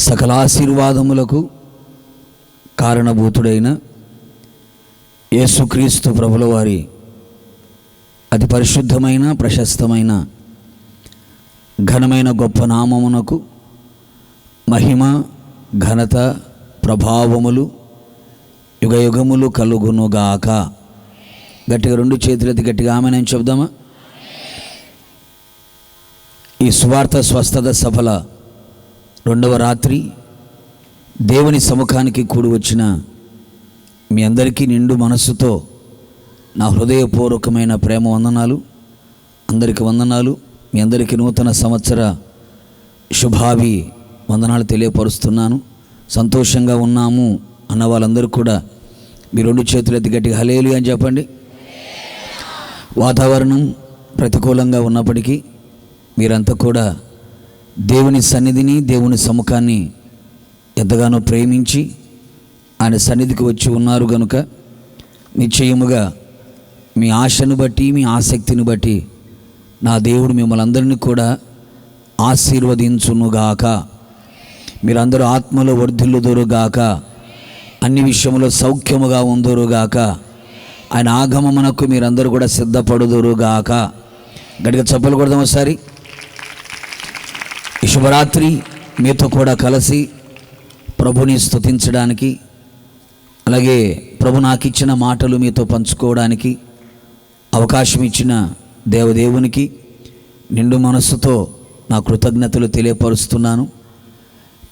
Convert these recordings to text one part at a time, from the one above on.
సకల ఆశీర్వాదములకు కారణభూతుడైన యేసుక్రీస్తు ప్రభుల వారి అతి పరిశుద్ధమైన ప్రశస్తమైన ఘనమైన గొప్ప నామమునకు మహిమ ఘనత ప్రభావములు యుగయుగములు కలుగునుగాక. గట్టిగా రెండు చేతులెత్తి గట్టిగా ఆమేన్ చెప్దామా? ఈ సువార్త స్వస్థత సభల రెండవ రాత్రి దేవుని సముఖానికి కూడి వచ్చిన మీ అందరికీ నిండు మనస్సుతో నా హృదయపూర్వకమైన ప్రేమ వందనాలు. అందరికీ వందనాలు. మీ అందరికీ నూతన సంవత్సర శుభాభి వందనాలు తెలియపరుస్తున్నాను. సంతోషంగా ఉన్నాము అన్న వాళ్ళందరూ కూడా మీ రెండు చేతులెత్తి గట్టిగా హల్లెలూయా అని చెప్పండి. వాతావరణం ప్రతికూలంగా ఉన్నప్పటికీ మీరంతా కూడా దేవుని సన్నిధిని దేవుని సముఖాన్ని ఎంతగానో ప్రేమించి ఆయన సన్నిధికి వచ్చి ఉన్నారు కనుక నిశ్చయముగా మీ ఆశను బట్టి మీ ఆసక్తిని బట్టి నా దేవుడు మిమ్మల్ని అందరినీ కూడా ఆశీర్వదించునుగాక. మీరందరూ ఆత్మలో వర్ధిల్లుదురుగాక, అన్ని విషయంలో సౌఖ్యముగా ఉందురుగాక, ఆయన ఆగమమునకు మీరందరూ కూడా సిద్ధపడుదురుగాక. గట్టిగా చప్పలు కొడదాం ఒకసారి. ఈ శుభరాత్రి మీతో కూడా కలిసి ప్రభుని స్తుతించడానికి, అలాగే ప్రభు నాకు ఇచ్చిన మాటలు మీతో పంచుకోవడానికి అవకాశం ఇచ్చిన దేవదేవునికి నిండు మనస్సుతో నా కృతజ్ఞతలు తెలియపరుస్తున్నాను.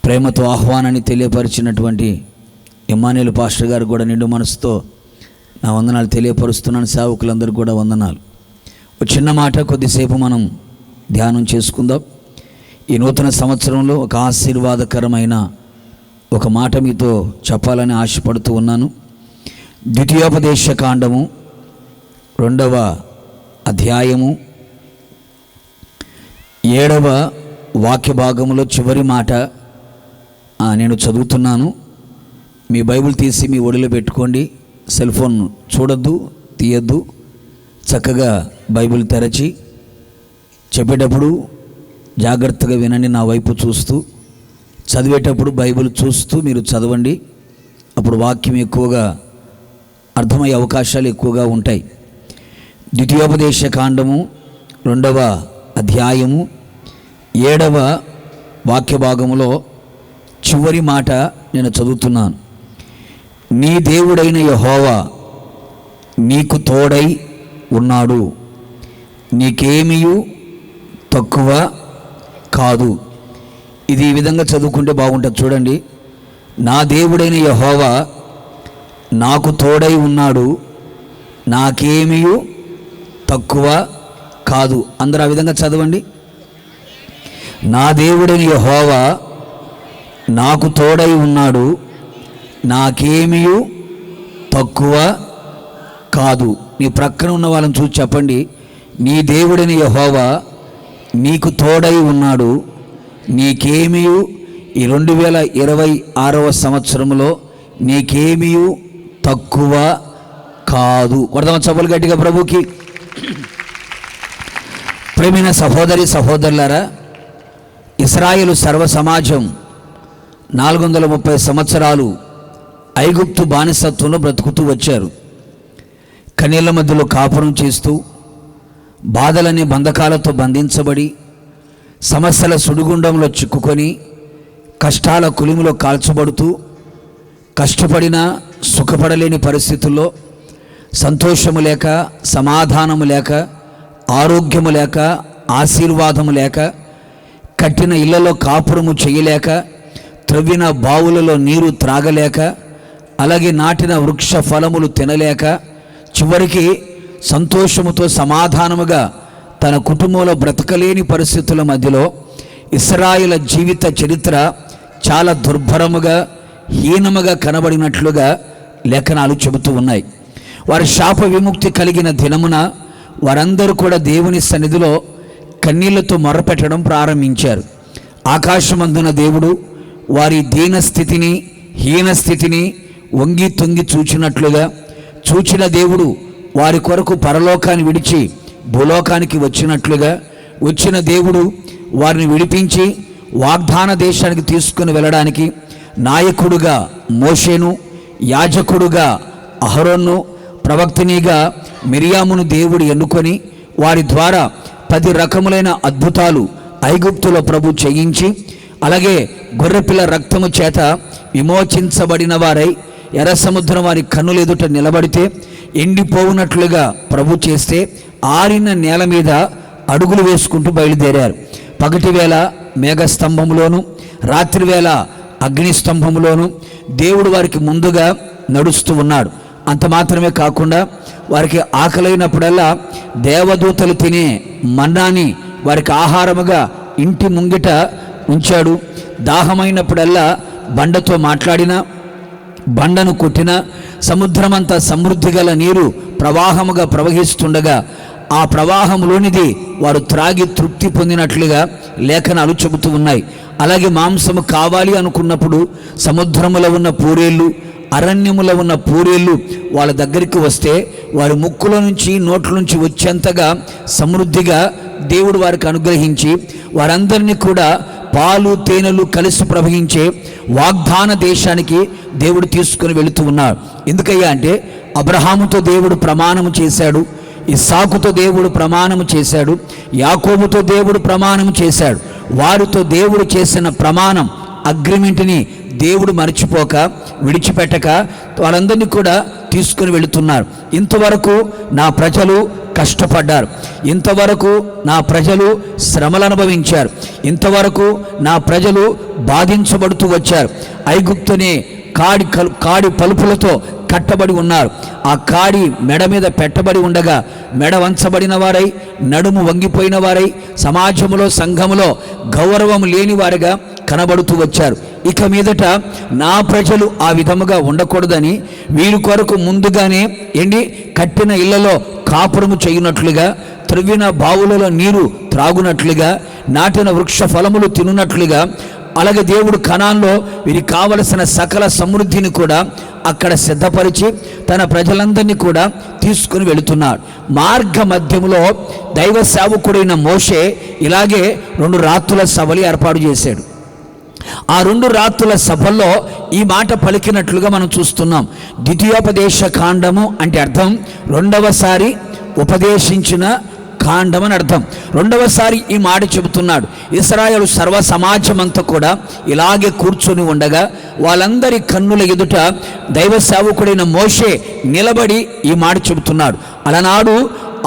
ప్రేమతో ఆహ్వానాన్ని తెలియపరిచినటువంటి ఇమ్మానుయేల్ పాస్టర్ గారు కూడా నిండు మనసుతో నా వందనాలు తెలియపరుస్తున్నాను. సేవకులందరూ కూడా వందనాలు. ఒక చిన్న మాట కొద్దిసేపు మనం ధ్యానం చేసుకుందాం. ఈ నూతన సంవత్సరంలో ఒక ఆశీర్వాదకరమైన ఒక మాట మీతో చెప్పాలని ఆశపడుతూ ఉన్నాను. ద్వితీయోపదేశ కాండము 2వ అధ్యాయము 7వ వాక్య భాగంలో చివరి మాట నేను చదువుతున్నాను. మీ బైబిల్ తీసి మీ ఒడిలో పెట్టుకోండి. సెల్ ఫోన్ చూడొద్దు, తీయద్దు. చక్కగా బైబిల్ తెరచి చెప్పేటప్పుడు జాగ్రత్తగా వినండి. నా వైపు చూస్తూ చదివేటప్పుడు బైబిల్ చూస్తూ మీరు చదవండి. అప్పుడు వాక్యం ఎక్కువగా అర్థమయ్యే అవకాశాలు ఎక్కువగా ఉంటాయి. ద్వితీయోపదేశ కాండము 2వ అధ్యాయము 7వ వాక్య భాగములో చివరి మాట నేను చదువుతున్నాను. నీ దేవుడైన యెహోవా నీకు తోడై ఉన్నాడు, నీకేమీ తక్కువ కాదు. ఇది ఈ విధంగా చదువుకుంటే బాగుంటుంది. చూడండి, నా దేవుడైన యెహోవా నాకు తోడై ఉన్నాడు, నాకేమీ తక్కువ కాదు. అందరూ ఆ విధంగా చదవండి. నా దేవుడైన యెహోవా నాకు తోడై ఉన్నాడు, నాకేమీ తక్కువ కాదు. నీ ప్రక్కన ఉన్న వాళ్ళని చూసి చెప్పండి, నీ దేవుడైన యెహోవా నీకు తోడై ఉన్నాడు, నీకేమీ ఈ 2026వ సంవత్సరంలో నీకేమీ తక్కువ కాదు. కొడదాం చప్పలు గట్టిగా ప్రభుకి. ప్రేమైన సహోదరి సహోదరులారా, ఇశ్రాయేలు సర్వ సమాజం 430 సంవత్సరాలు ఐగుప్తు బానిసత్వంలో బ్రతుకుతూ వచ్చారు. కన్నీళ్ల మధ్యలో కాపురం చేస్తూ, బాధలనే బంధకాలతో బంధించబడి, సమస్యల సుడిగుండంలో చిక్కుకొని, కష్టాల కులిమిలో కాల్చబడుతూ, కష్టపడినా సుఖపడలేని పరిస్థితుల్లో, సంతోషము లేక, సమాధానము లేక, ఆరోగ్యము లేక, ఆశీర్వాదము లేక, కట్టిన ఇళ్లలో కాపురము చేయలేక, త్రవ్విన బావులలో నీరు త్రాగలేక, అలాగే నాటిన వృక్ష ఫలములు తినలేక, చివరికి సంతోషముతో సమాధానముగా తన కుటుంబంలో బ్రతకలేని పరిస్థితుల మధ్యలో ఇశ్రాయేలు జీవిత చరిత్ర చాలా దుర్భరముగా, హీనముగా కనబడినట్లుగా లేఖనాలు చెబుతూ ఉన్నాయి. వారి శాప విముక్తి కలిగిన దినమున వారందరూ కూడా దేవుని సన్నిధిలో కన్నీళ్లతో మొర్రపెట్టడం ప్రారంభించారు. ఆకాశమందున దేవుడు వారి దీనస్థితిని, హీనస్థితిని వంగి తొంగి చూచినట్లుగా, చూచిన దేవుడు వారి కొరకు పరలోకాన్ని విడిచి భూలోకానికి వచ్చినట్లుగా, వచ్చిన దేవుడు వారిని విడిపించి వాగ్దాన దేశానికి తీసుకుని వెళ్ళడానికి నాయకుడుగా మోషేను, యాజకుడుగా అహరోను, ప్రవక్తినిగా మిరియామును దేవుడు ఎన్నుకొని వారి ద్వారా 10 రకములైన అద్భుతాలు ఐగుప్తులో ప్రభు చేయించి, అలాగే గొర్రెపిల్ల రక్తము చేత విమోచించబడిన వారై ఎర్ర సముద్రం వారి కన్నుల ఎదుట నిలబడితే ఎండిపోవునట్లుగా ప్రభు చేస్తే ఆరిన నేల మీద అడుగులు వేసుకుంటూ బయలుదేరారు. పగటివేళ మేఘస్తంభంలోను, రాత్రివేళ అగ్నిస్తంభంలోను దేవుడు వారికి ముందుగా నడుస్తూ ఉన్నాడు. అంత మాత్రమే కాకుండా వారికి ఆకలైనప్పుడల్లా దేవదూతలు తినే మన్నాని వారికి ఆహారముగా ఇంటి ముంగిట ఉంచాడు. దాహమైనప్పుడల్లా బండతో మాట్లాడినా, బండను కొట్టిన సముద్రమంతా సమృద్ధి గల నీరు ప్రవాహముగా ప్రవహిస్తుండగా ఆ ప్రవాహంలోనిది వారు త్రాగి తృప్తి పొందినట్లుగా లేఖనాలు చెబుతూ ఉన్నాయి. అలాగే మాంసము కావాలి అనుకున్నప్పుడు సముద్రములో ఉన్న పూరేళ్ళు, అరణ్యములో ఉన్న పూరేళ్ళు వాళ్ళ దగ్గరికి వస్తే వారి ముక్కుల నుంచి నోట్ల నుంచి వచ్చేంతగా సమృద్ధిగా దేవుడు వారికి అనుగ్రహించి వారందరినీ కూడా పాలు తేనెలు కలిసి ప్రవహించే వాగ్దాన దేశానికి దేవుడు తీసుకుని వెళుతూ ఉన్నాడు. ఎందుకయ్యా అంటే అబ్రహాముతో దేవుడు ప్రమాణము చేశాడు, ఇస్సాకుతో దేవుడు ప్రమాణము చేశాడు, యాకోబుతో దేవుడు ప్రమాణం చేశాడు. వారితో దేవుడు చేసిన ప్రమాణం అగ్రిమెంట్ని దేవుడు మర్చిపోక విడిచిపెట్టక వాళ్ళందరినీ కూడా తీసుకుని వెళుతున్నారు. ఇంతవరకు నా ప్రజలు కష్టపడ్డారు, ఇంతవరకు నా ప్రజలు శ్రమలు అనుభవించారు, ఇంతవరకు నా ప్రజలు బాధించబడుతూ వచ్చారు. ఐగుప్తునే కాడి పలుపులతో కట్టబడి ఉన్నారు. ఆ కాడి మెడ మీద పెట్టబడి ఉండగా మెడ వంచబడిన వారై, నడుము వంగిపోయిన వారై, సమాజంలో సంఘములో గౌరవం లేని వారిగా కనబడుతూ వచ్చారు. ఇక మీదట నా ప్రజలు ఆ విధముగా ఉండకూడదని వీరి కొరకు ముందుగానే కట్టిన ఇళ్లలో కాపురము చేయునట్లుగా, త్రవ్విన బావులలో నీరు త్రాగునట్లుగా, నాటిన వృక్ష ఫలములు తినునట్లుగా, అలాగే దేవుడు కనాన్లో వీరికి కావలసిన సకల సమృద్ధిని కూడా అక్కడ సిద్ధపరిచి తన ప్రజలందరినీ కూడా తీసుకుని వెళుతున్నాడు. మార్గ మధ్యములో దైవ సేవకుడైన మోషే ఇలాగే 2 రాత్రుల సభలు ఏర్పాటు చేశాడు. ఆ 2 రాత్రుల సభల్లో ఈ మాట పలికినట్లుగా మనం చూస్తున్నాం. ద్వితీయోపదేశ కాండము అంటే అర్థం 2వసారి ఉపదేశించిన కాండం అని అర్థం. 2వసారి ఈ మాట చెబుతున్నాడు. ఇశ్రాయేలు సర్వ సమాజమంతా కూడా ఇలాగే కూర్చొని ఉండగా వాళ్ళందరి కన్నుల ఎదుట దైవ సేవకుడైన మోషే నిలబడి ఈ మాట చెబుతున్నాడు.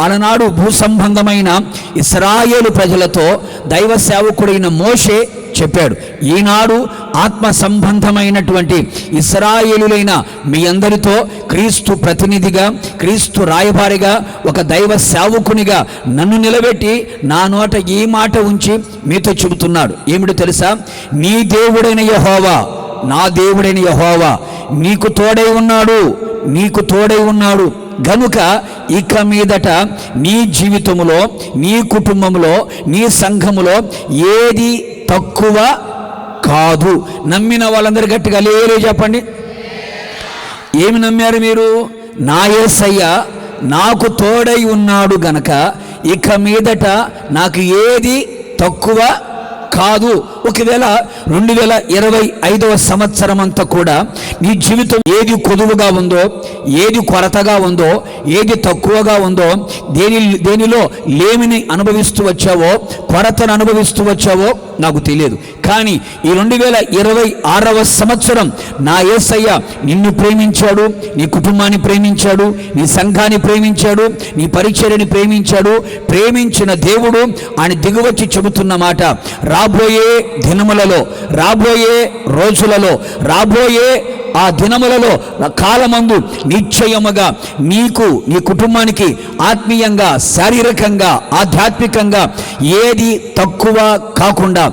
అలనాడు భూసంబంధమైన ఇశ్రాయేలు ప్రజలతో దైవ సేవకుడైన మోషే చెప్పాడు. ఈనాడు ఆత్మ సంబంధమైనటువంటి ఇశ్రాయేలులైన మీ అందరితో క్రీస్తు ప్రతినిధిగా, క్రీస్తు రాయబారిగా, ఒక దైవ సేవకునిగా నన్ను నిలబెట్టి నా నోట ఈ మాట ఉంచి మీతో చెబుతున్నాడు. ఏమిటో తెలుసా? నీ దేవుడైన యెహోవా, నా దేవుడైన యెహోవా నీకు తోడై ఉన్నాడు గనుక ఇక మీదట నీ జీవితంలో, నీ కుటుంబంలో, నీ సంఘములో ఏది తక్కువ కాదు. నమ్మిన వాళ్ళందరూ గట్టిగా లేరు చెప్పండి. ఏమి నమ్మారు మీరు? నా యేసయ్య నాకు తోడై ఉన్నాడు గనక ఇక మీదట నాకు ఏది తక్కువ కాదు. ఒకవేళ 2025వ సంవత్సరం అంతా కూడా నీ జీవితం ఏది కొదువుగా ఉందో, ఏది కొరతగా ఉందో, ఏది తక్కువగా ఉందో, దేనిలో లేమిని అనుభవిస్తూ వచ్చావో, కొరతను అనుభవిస్తూ వచ్చావో నాకు తెలియదు. కానీ ఈ 2026వ సంవత్సరం నా యేసయ్య నిన్ను ప్రేమించాడు, నీ కుటుంబాన్ని ప్రేమించాడు, నీ సంఘాన్ని ప్రేమించాడు, నీ పరిచర్యని ప్రేమించాడు. ప్రేమించిన దేవుడు ఆయన దిగువచ్చి చెబుతున్న మాట, రాబోయే దినములలో, రాబోయే రోజులలో, రాబోయే ఆ దినములలో, కాలమందు నిశ్చయముగా నీకు, నీ కుటుంబానికి ఆత్మీయంగా, శారీరకంగా, ఆధ్యాత్మికంగా ఏది తక్కువ కాకుండా,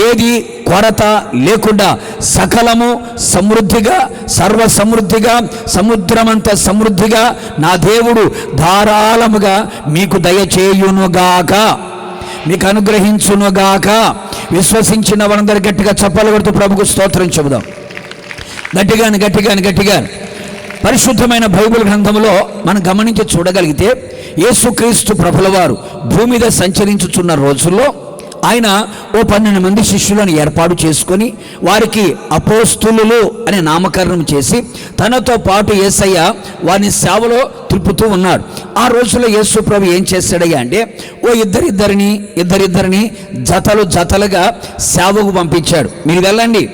ఏది కొరత లేకుండా సకలము సమృద్ధిగా, సర్వ సమృద్ధిగా, సముద్రమంత సమృద్ధిగా నా దేవుడు ధారాళముగా మీకు దయచేయునుగాక, మీకు అనుగ్రహించునుగాక. విశ్వసించిన వారందరూ గట్టిగా చప్పలు కొడుతూ ప్రభుకు స్తోత్రం చెబుదాం. గట్టిగా పరిశుద్ధమైన బైబిల్ గ్రంథంలో మనం గమనించి చూడగలిగితే యేసుక్రీస్తు ప్రభుల వారు భూమి మీద సంచరించుచున్న రోజుల్లో ఆయన ఓ 12 మంది శిష్యులను ఏర్పాటు చేసుకొని వారికి అపోస్తులు అనే నామకరణం చేసి తనతో పాటు యేసయ్య వారిని సేవలో తిప్పుతూ ఉన్నాడు. ఆ రోజుల్లో యేసు ప్రభు ఏం చేశాడయ్యా అంటే ఓ ఇద్దరిద్దరిని జతలుగా సేవకు పంపించాడు. మీరు వెళ్ళండి,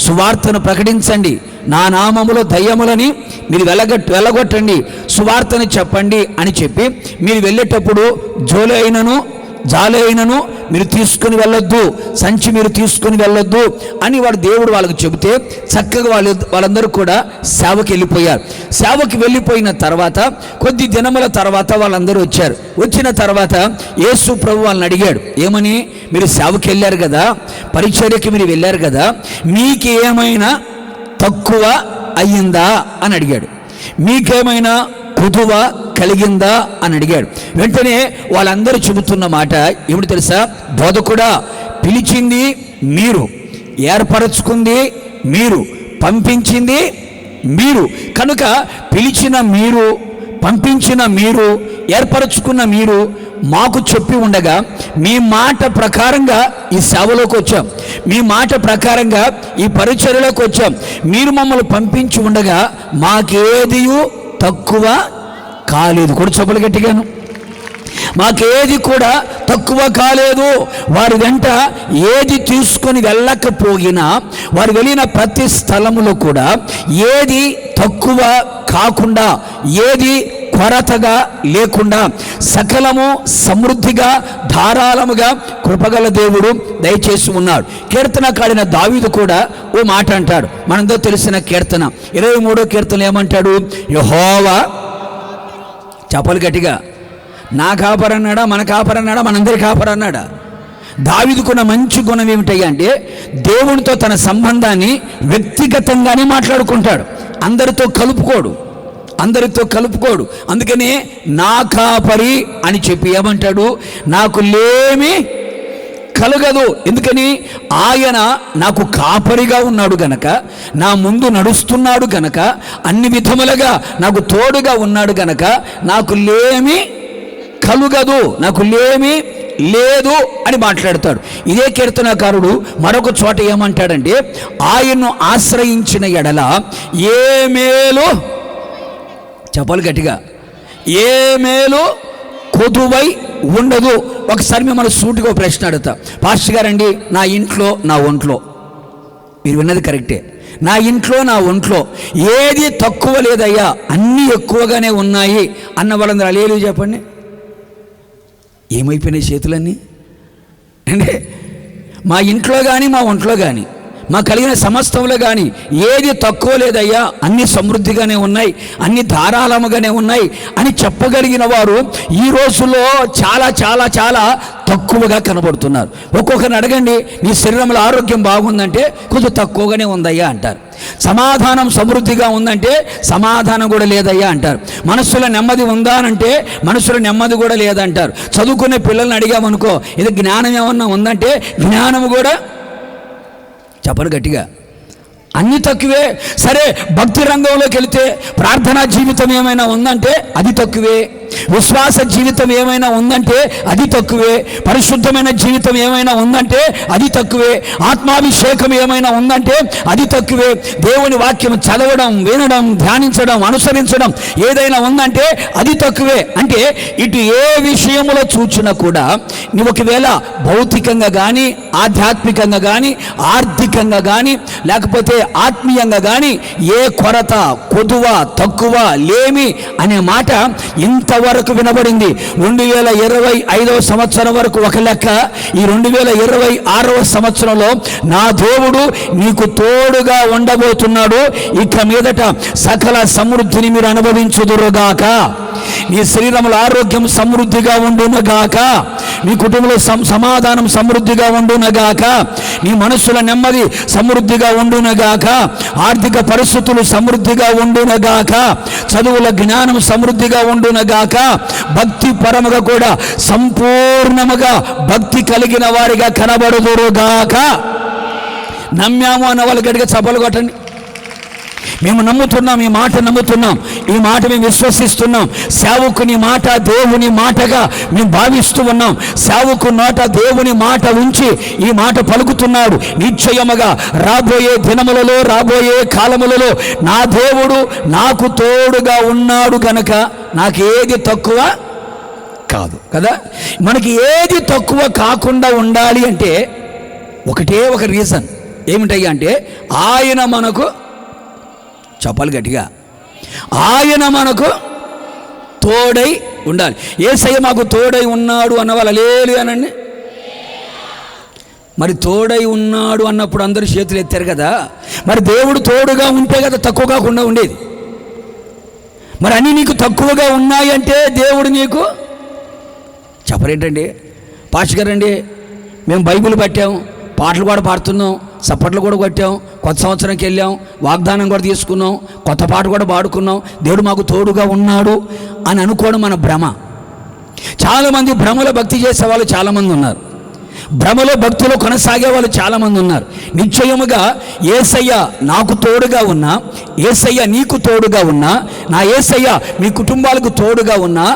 సువార్తను ప్రకటించండి, నా నామములో దయ్యములని మీరు వెళ్ళగొట్టండి, సువార్తను చెప్పండి అని చెప్పి మీరు వెళ్ళేటప్పుడు జాలి అయినను మీరు తీసుకుని వెళ్ళొద్దు, సంచి మీరు తీసుకుని వెళ్ళొద్దు అని దేవుడు వాళ్ళకు చెబితే చక్కగా వాళ్ళందరూ కూడా సేవకి వెళ్ళిపోయారు. సేవకి వెళ్ళిపోయిన తర్వాత కొద్ది దినముల తర్వాత వాళ్ళందరూ వచ్చారు. వచ్చిన తర్వాత యేసు ప్రభు వాళ్ళని అడిగాడు, ఏమని? మీరు సేవకి వెళ్ళారు కదా, పరిచర్యకి మీరు వెళ్ళారు కదా, మీకేమైనా తక్కువ అయ్యిందా అని అడిగాడు. మీకేమైనా కుదువ కలిగిందా అని అడిగాడు. వెంటనే వాళ్ళందరూ చెబుతున్న మాట ఏమిటి తెలుసా? బోధకుడా, పిలిచింది మీరు, ఏర్పరచుకుంది మీరు, పంపించింది మీరు, కనుక పిలిచిన మీరు, పంపించిన మీరు, ఏర్పరచుకున్న మీరు మాకు చెప్పి ఉండగా మీ మాట ప్రకారంగా ఈ సేవలోకి వచ్చాం, మీ మాట ప్రకారంగా ఈ పరిచర్యలోకి వచ్చాం. మీరు మమ్మల్ని పంపించి ఉండగా మాకేది తక్కువ కాలేదు. కూడా చెప్పలు గట్టిగాను, మాకేది కూడా తక్కువ కాలేదు. వారి వెంట ఏది తీసుకొని వెళ్ళకపోయినా వారు వెళ్ళిన ప్రతి స్థలములో కూడా ఏది తక్కువ కాకుండా, ఏది కొరతగా లేకుండా సకలము సమృద్ధిగా ధారాళముగా కృపగల దేవుడు దయచేసి ఉన్నాడు. కీర్తనకాడిన దావీదు కూడా ఓ మాట అంటాడు, మనందరూ తెలిసిన కీర్తన 23వ కీర్తన ఏమంటాడు? యెహోవా, చెప్పలు గట్టిగా, నా కాపరన్నాడా, మన కాపరన్నాడా, మనందరి కాపరన్నాడా? దావీదుకున్న మంచి గుణం ఏమిటయ్యా అంటే దేవునితో తన సంబంధాన్ని వ్యక్తిగతంగానే మాట్లాడుకుంటాడు, అందరితో కలుపుకోడు. అందుకనే నా కాపరి అని చెప్పి ఏమంటాడు? నాకు లేమి కలగదు. ఎందుకని? ఆయన నాకు కాపరిగా ఉన్నాడు గనక, నా ముందు నడుస్తున్నాడు గనక, అన్ని విధములుగా నాకు తోడుగా ఉన్నాడు గనక నాకు లేమి కలుగదు, నాకు లేమి లేదు అని మాట్లాడతాడు. ఇదే కీర్తనకారుడు మరొక చోట ఏమంటాడంటే ఆయన్ను ఆశ్రయించిన ఎడల ఏ మేలు, చెప్పాలి గట్టిగా, ఏ మేలు కొదువై ఉండదు. ఒకసారి మిమ్మల్ని సూటిగా ప్రశ్న అడుగుతా, పాస్టర్ గారండి, నా ఇంట్లో నా ఒంట్లో, మీరు విన్నది కరెక్టే, నా ఇంట్లో నా ఒంట్లో ఏది తక్కువ లేదయ్యా, అన్నీ ఎక్కువగానే ఉన్నాయి అన్న వాళ్ళందరూ అలేలు చెప్పండి. ఏమైపోయినాయి చేతులన్నీ అంటే మా ఇంట్లో కానీ మా ఒంట్లో కానీ మా కలిగిన సమస్తంలో కానీ ఏది తక్కువ లేదయ్యా, అన్ని సమృద్ధిగానే ఉన్నాయి, అన్ని ధారాళముగానే ఉన్నాయి అని చెప్పగలిగిన వారు ఈ రోజుల్లో చాలా చాలా చాలా తక్కువగా కనబడుతున్నారు. ఒక్కొక్కరిని అడగండి, నీ శరీరంలో ఆరోగ్యం బాగుందంటే కొంచెం తక్కువగానే ఉందయ్యా అంటారు. సమాధానం సమృద్ధిగా ఉందంటే సమాధానం కూడా లేదయ్యా అంటారు. మనస్సులో నెమ్మది ఉందా అంటే మనసులో నెమ్మది కూడా లేదంటారు. చదువుకునే పిల్లల్ని అడిగామనుకో, ఇది జ్ఞానం ఏమన్నా ఉందంటే జ్ఞానం కూడా, చెప్పరు గట్టిగా, అన్ని తక్కువే. సరే, భక్తి రంగంలోకి వెళితే ప్రార్థనా జీవితం ఏమైనా ఉందంటే అది తక్కువే, విశ్వాస జీవితం ఏమైనా ఉందంటే అది తక్కువే, పరిశుద్ధమైన జీవితం ఏమైనా ఉందంటే అది తక్కువే, ఆత్మాభిషేకం ఏమైనా ఉందంటే అది తక్కువే, దేవుని వాక్యం చదవడం, వినడం, ధ్యానించడం, అనుసరించడం ఏదైనా ఉందంటే అది తక్కువే. అంటే ఇటు ఏ విషయంలో చూచినా కూడా నువ్వు ఒకవేళ భౌతికంగా కానీ, ఆధ్యాత్మికంగా కానీ, ఆర్థికంగా కానీ, లేకపోతే ఆత్మీయంగా కానీ ఏ కొరత, కొదువ, తక్కువ, లేమి అనే మాట ఇంతవరకు వినబడింది. 2025వ సంవత్సరం వరకు ఒక లెక్క, ఈ 2026వ సంవత్సరంలో నా దేవుడు నీకు తోడుగా ఉండబోతున్నాడు. ఇక మీదట సకల సమృద్ధిని మీరు అనుభవించుదురుగాక, నీ శరీరంలో ఆరోగ్యం సమృద్ధిగా ఉండునగాక, నీ కుటుంబంలో సమాధానం సమృద్ధిగా ఉండునగాక, నీ మనసుల నెమ్మది సమృద్ధిగా ఉండునగాక, ఆర్థిక పరిస్థితులు సమృద్ధిగా ఉండునగాక, చదువుల జ్ఞానం సమృద్ధిగా ఉండునగాక, భక్తి పరముగా కూడా సంపూర్ణముగా భక్తి కలిగిన వారిగా కనబడుదురుగాక. నమ్మాము అన్న వాళ్ళు గట్టిగా చప్పలు కొట్టండి. మేము నమ్ముతున్నాం, ఈ మాట నమ్ముతున్నాం, ఈ మాట మేము విశ్వసిస్తున్నాం. సేవకుని మాట దేవుని మాటగా మేము భావిస్తూ ఉన్నాం. సేవకు నోట దేవుని మాట ఉంచి ఈ మాట పలుకుతున్నాడు. నిశ్చయముగా రాబోయే దినములలో, రాబోయే కాలములలో నా దేవుడు నాకు తోడుగా ఉన్నాడు గనక నాకు ఏది తక్కువ కాదు కదా. మనకి ఏది తక్కువ కాకుండా ఉండాలి అంటే ఒకటే ఒక రీజన్ ఏమిటయ్యా అంటే ఆయన మనకు, చెప్పాలి గట్టిగా, ఆయన మనకు తోడై ఉండాలి. యేసయ్య మాకు తోడై ఉన్నాడు అన్న వాళ్ళు లేదు అనండి. మరి తోడై ఉన్నాడు అన్నప్పుడు అందరూ చేతులు ఎత్తారు కదా. మరి దేవుడు తోడుగా ఉంటే కదా తక్కువ కాకుండా ఉండేది. మరి అన్నీ నీకు తక్కువగా ఉన్నాయంటే దేవుడు నీకు చెప్పరేంటండి. పాస్టర్ గారండి మేము బైబిల్ పట్టాం, పాటలు కూడా పాడుతున్నాం, చప్పట్లు కూడా కొట్టాం, కొత్త సంవత్సరంకి వెళ్ళాం, వాగ్దానం కూడా తీసుకున్నాం, కొత్త పాట కూడా పాడుకున్నాం, దేవుడు మాకు తోడుగా ఉన్నాడు అని అనుకోవడం మన భ్రమ. చాలామంది భ్రమలో భక్తి చేసే వాళ్ళు చాలామంది ఉన్నారు, భ్రమలో భక్తిలో కొనసాగే వాళ్ళు చాలామంది ఉన్నారు. నిశ్చయముగా యేసయ్య నాకు తోడుగా ఉన్నా, యేసయ్య నీకు తోడుగా ఉన్నా, నా యేసయ్య మీ కుటుంబాలకు తోడుగా ఉన్నా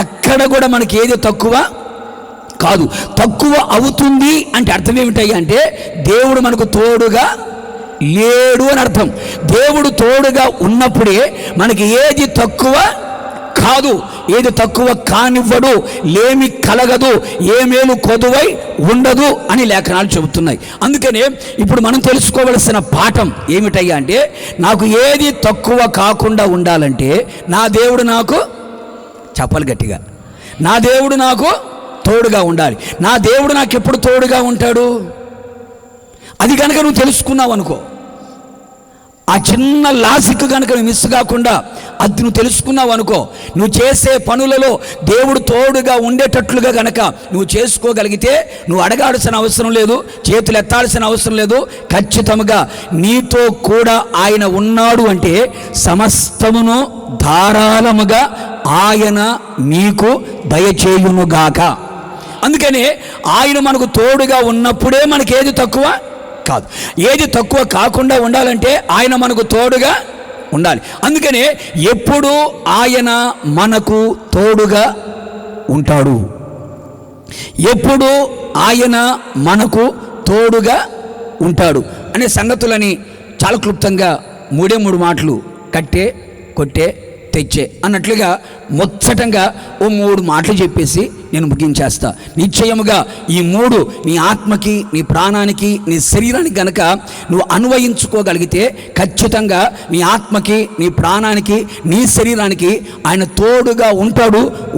ఎక్కడ కూడా మనకి ఏది తక్కువ కాదు. తక్కువ అవుతుంది అంటే అర్థం ఏమిటయ్యా అంటే దేవుడు మనకు తోడుగా లేడు అని అర్థం. దేవుడు తోడుగా ఉన్నప్పుడే మనకి ఏది తక్కువ కాదు, ఏది తక్కువ కానివ్వడు, లేమి కలగదు, ఏ మేలు కొదువై ఉండదు అని లేఖనాలు చెబుతున్నాయి. అందుకనే ఇప్పుడు మనం తెలుసుకోవలసిన పాఠం ఏమిటయ్యా అంటే నాకు ఏది తక్కువ కాకుండా ఉండాలంటే నా దేవుడు నాకు, చెప్పాలి గట్టిగా, నా దేవుడు నాకు తోడుగా ఉండాలి. నా దేవుడు నాకు ఎప్పుడు తోడుగా ఉంటాడు అది కనుక నువ్వు తెలుసుకున్నావు అనుకో, ఆ చిన్న లాజిక్ కనుక నువ్వు మిస్ కాకుండా అది నువ్వు తెలుసుకున్నావు అనుకో, నువ్వు చేసే పనులలో దేవుడు తోడుగా ఉండేటట్లుగా కనుక నువ్వు చేసుకోగలిగితే నువ్వు అడగాల్సిన అవసరం లేదు, చేతులు ఎత్తాల్సిన అవసరం లేదు. ఖచ్చితంగా నీతో కూడా ఆయన ఉన్నాడు అంటే సమస్తమును ధారాళముగా ఆయన నీకు దయచేయునుగాక. అందుకనే ఆయన మనకు తోడుగా ఉన్నప్పుడే మనకి ఏది తక్కువ కాదు. ఏది తక్కువ కాకుండా ఉండాలంటే ఆయన మనకు తోడుగా ఉండాలి. అందుకనే ఎప్పుడు ఆయన మనకు తోడుగా ఉంటాడు, ఎప్పుడు ఆయన మనకు తోడుగా ఉంటాడు అనే సంగతులని చాలా క్లుప్తంగా 3 మాటలు కట్టే, కొట్టే, తెచ్చే అన్నట్లుగా ముచ్చటంగా ఓ 3 మాటలు చెప్పేసి నేను ముగించేస్తా. నిశ్చయముగా ఈ 3 నీ ఆత్మకి, నీ ప్రాణానికి, నీ శరీరానికి గనక నువ్వు అన్వయించుకోగలిగితే ఖచ్చితంగా నీ ఆత్మకి, నీ ప్రాణానికి, నీ శరీరానికి ఆయన తోడుగా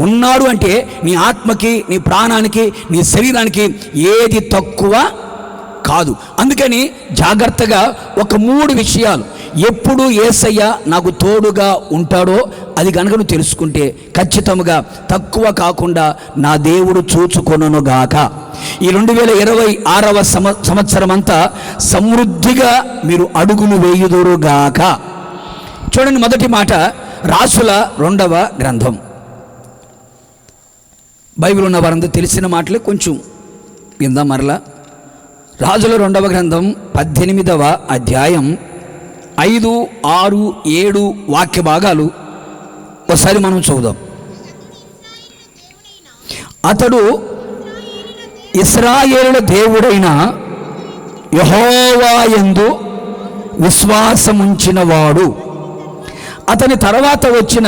ఉన్నాడు అంటే నీ ఆత్మకి, నీ ప్రాణానికి, నీ శరీరానికి ఏది తక్కువ కాదు. అందుకని జాగ్రత్తగా ఒక 3 విషయాలు ఎప్పుడు యేసయ్య నాకు తోడుగా ఉంటాడో అది కనుక నువ్వు తెలుసుకుంటే ఖచ్చితంగా తక్కువ కాకుండా నా దేవుడు చూచుకొనుగాక. ఈ 2026వ సంవత్సరం అంతా సమృద్ధిగా మీరు అడుగులు వేయుదురుగాక. చూడండి, మొదటి మాట రాసుల 2వ గ్రంథం. బైబిల్ ఉన్న వారంతా తెలిసిన మాటలే, కొంచెం విందాం మరలా. రాజుల 2వ గ్రంథం 18వ అధ్యాయం 5, 6, 7 వాక్య భాగాలు ఒకసారి మనం చూద్దాం. అతడు ఇశ్రాయేలుల దేవుడైన యెహోవా యందు విశ్వాసముంచినవాడు. అతని తర్వాత వచ్చిన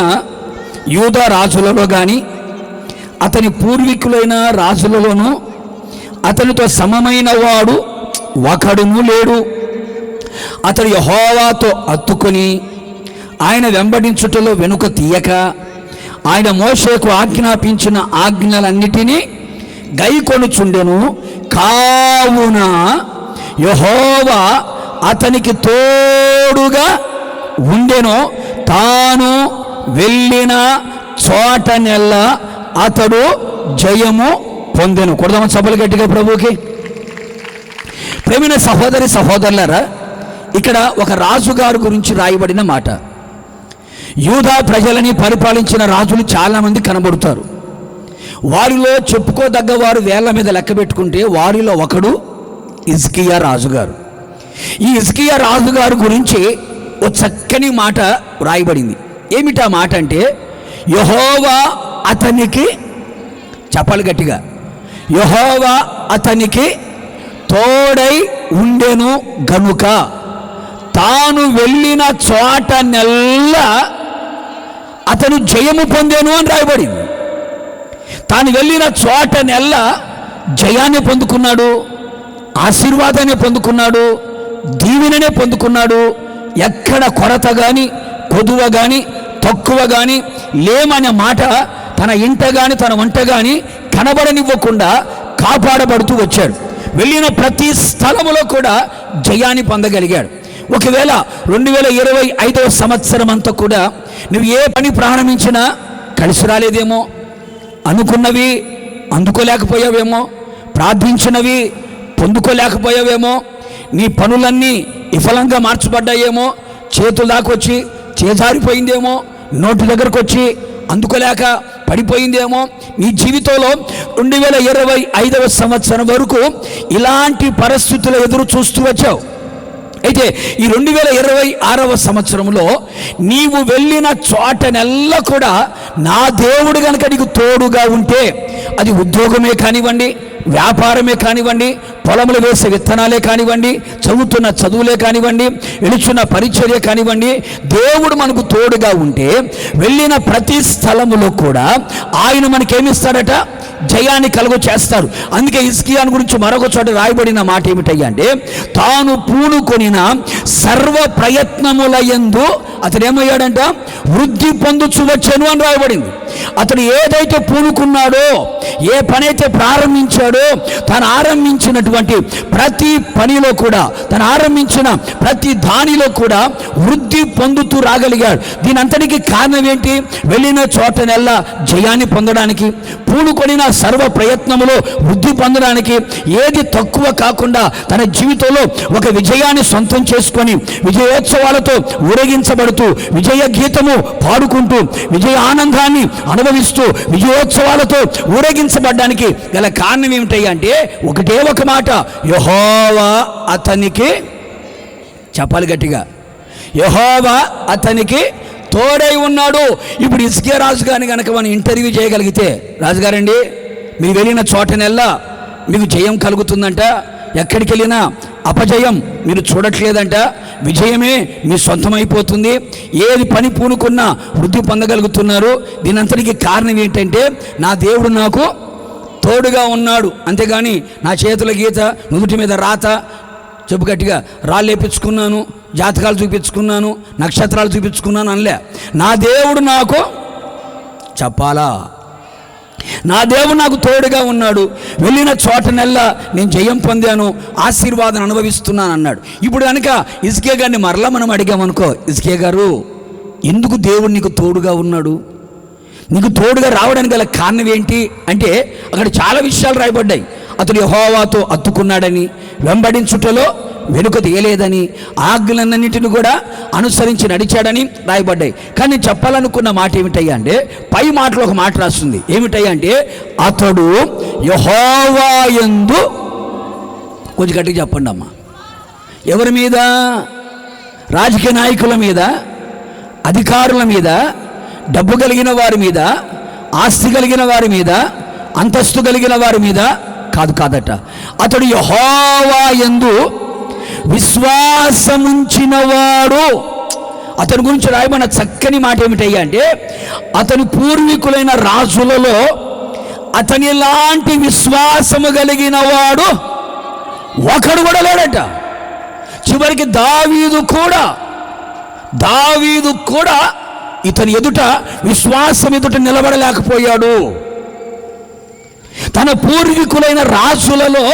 యూదా రాజులలో కానీ అతని పూర్వీకులైన రాజులలోనూ అతనితో సమమైన వాడు ఒకడును లేడు. అతడు యెహోవాతో అత్తుకొని ఆయన వెంబడించుటలో వెనుక తీయక ఆయన మోషేకు ఆజ్ఞాపించిన ఆజ్ఞలన్నిటినీ గైకొనుచుండెను. కావున యెహోవా అతనికి తోడుగా ఉండెను. తాను వెళ్ళిన చోటనెల్లా అతడు జయము పొందెను. కొడదామ సభలు గట్టిగా ప్రభువుకి. ప్రేమైన సహోదరి సహోదరులారా, ఇక్కడ ఒక రాజుగారు గురించి రాయబడిన మాట. యూదా ప్రజలని పరిపాలించిన రాజులు చాలామంది కనబడుతారు. వారిలో చెప్పుకోదగ్గ వారు వేళ్ల మీద లెక్క పెట్టుకుంటే వారిలో ఒకడు హిజ్కియా రాజుగారు. ఈ హిజ్కియా రాజుగారు గురించి ఓ చక్కని మాట వ్రాయబడింది. ఏమిటా మాట అంటే, యెహోవా అతనికి, చెప్పాలి గట్టిగా, యెహోవా అతనికి తోడై ఉండెను గనుక తాను వెళ్ళిన చోటనెల్లా అతను జయము పొందెను అని రాయబడింది. తాను వెళ్ళిన చోటనెల్లా జయాన్ని పొందుకున్నాడు, ఆశీర్వాదాన్ని పొందుకున్నాడు, దీవెననే పొందుకున్నాడు. ఎక్కడ కొరత కానీ, కొదువ కానీ, తక్కువ కానీ లేమనే మాట తన ఇంట కానీ తన వంట కానీ కనబడనివ్వకుండా కాపాడబడుతూ వచ్చాడు. వెళ్ళిన ప్రతి స్థలములో కూడా జయాన్ని పొందగలిగాడు. ఒకవేళ 2025వ సంవత్సరం అంతా కూడా నువ్వు ఏ పని ప్రారంభించినా కలిసి రాలేదేమో, అనుకున్నవి అందుకోలేకపోయావేమో, ప్రార్థించినవి పొందుకోలేకపోయావేమో, నీ పనులన్నీ విఫలంగా మార్చబడ్డాయేమో, చేతుల దాకా వచ్చి చేజారిపోయిందేమో, నోటి దగ్గరకు వచ్చి అందుకోలేక పడిపోయిందేమో. నీ జీవితంలో 2025వ సంవత్సరం వరకు ఇలాంటి పరిస్థితులు ఎదురు చూస్తూ వచ్చావు. అయితే ఈ 2026వ సంవత్సరంలో నీవు వెళ్ళిన చోటనెల్లా కూడా నా దేవుడు కనుక నీకు తోడుగా ఉంటే, అది ఉద్యోగమే కానివ్వండి, వ్యాపారమే కానివ్వండి, పొలములు వేసే విత్తనాలే కానివ్వండి, చదువుతున్న చదువులే కానివ్వండి, వెళుచున్న పరిచర్య కానివ్వండి, దేవుడు మనకు తోడుగా ఉంటే వెళ్ళిన ప్రతి స్థలములో కూడా ఆయన మనకేమిస్తాడట, జయాన్ని కలుగు చేస్తారు. అందుకే హిజ్కియాను గురించి మరొక చోట రాయబడిన మాట ఏమిటయ్యా అంటే, తాను పూనుకొనిన సర్వ ప్రయత్నముల యందు అతడు ఏమయ్యాడంట, వృద్ధి పొందుచు వచ్చాను అని రాయబడింది. అతడు ఏదైతే పూనుకున్నాడో, ఏ పనైతే ప్రారంభించాడో, తను ఆరంభించినటువంటి ప్రతి పనిలో కూడా, తను ఆరంభించిన ప్రతి దానిలో కూడా వృద్ధి పొందుతూ రాగలిగాడు. దీని అంతటికి కారణం ఏంటి? వెళ్ళిన చోటనెల్లా జయాన్ని పొందడానికి, పూనుకొనిన సర్వ ప్రయత్నములో వృద్ధి పొందడానికి, ఏది తక్కువ కాకుండా తన జీవితంలో ఒక విజయాన్ని సొంతం చేసుకొని విజయోత్సవాలతో ఊరేగించబడుతూ, విజయ గీతము పాడుకుంటూ, విజయ ఆనందాన్ని అనుభవిస్తూ, విజయోత్సవాలతో ఊరేగించబడ్డానికి గల కారణం ఏమిటయ్యా అంటే, ఒకటే ఒక మాట, యెహోవా అతనికి, చెప్పాలి గట్టిగా, యెహోవా అతనికి తోడై ఉన్నాడు. ఇప్పుడు హిజ్కియా రాజు గారిని కనుక మనం ఇంటర్వ్యూ చేయగలిగితే, రాజుగారండి మీరు వెళ్ళిన చోటనెల్లా మీకు జయం కలుగుతుందంట, ఎక్కడికి వెళ్ళినా అపజయం మీరు చూడట్లేదంట, విజయమే మీ సొంతమైపోతుంది, ఏది పని పూనుకున్నా వృద్ధి పొందగలుగుతున్నారు. దీనంతటికి కారణం ఏంటంటే, నా దేవుడు నాకు తోడుగా ఉన్నాడు. అంతేగాని నా చేతుల గీత, నుదుటి మీద రాత, చెప్పు గట్టిగా, రాళ్ళు వేపించుకున్నాను, జాతకాలు చూపించుకున్నాను, నక్షత్రాలు చూపించుకున్నాను అనలే. నా దేవుడు నాకు, చెప్పాలా, నా దేవుడు నాకు తోడుగా ఉన్నాడు, వెళ్ళిన చోటనెల్లా నేను జయం పొందాను, ఆశీర్వాదం అనుభవిస్తున్నాను అన్నాడు. ఇప్పుడు కనుక హిజ్కియా గారిని మరలా మనం అడిగామనుకో, హిజ్కియా గారు ఎందుకు దేవుడు నీకు తోడుగా ఉన్నాడు, నీకు తోడుగా రావడానికి గల కారణం ఏంటి అంటే, అక్కడ చాలా విషయాలు రాయబడ్డాయి. అతడు యెహోవాతో అత్తుకున్నాడని, వెంబడించుటలో వెనుక తీయలేదని, ఆజ్ఞలన్నింటిని కూడా అనుసరించి నడిచాడని రాయబడ్డాయి. కానీ చెప్పాలనుకున్న మాట ఏమిటయ్యా అంటే, పై మాటలో ఒక మాట రాస్తుంది. ఏమిటయ్యా అంటే, అతడు యెహోవా యందు, కొంచెం గట్టిగా చెప్పండి అమ్మా, ఎవరి మీద? రాజకీయ నాయకుల మీద, అధికారుల మీద, డబ్బు కలిగిన వారి మీద, ఆస్తి కలిగిన వారి మీద, అంతస్తు కలిగిన వారి మీద కాదట. అతడు యెహోవా యందు విశ్వాసముంచినవాడు. అతని గురించి రాయబడిన చక్కని మాట ఏమిటయ్యా అంటే, అతని పూర్వీకులైన రాజులలో అతని లాంటి విశ్వాసము కలిగిన వాడు ఒకడు కూడా లేడట. చివరికి దావీదు కూడా ఇతని ఎదుట విశ్వాసం ఎదుట నిలబడలేకపోయాడు. తన పూర్వీకులైన రాజులలో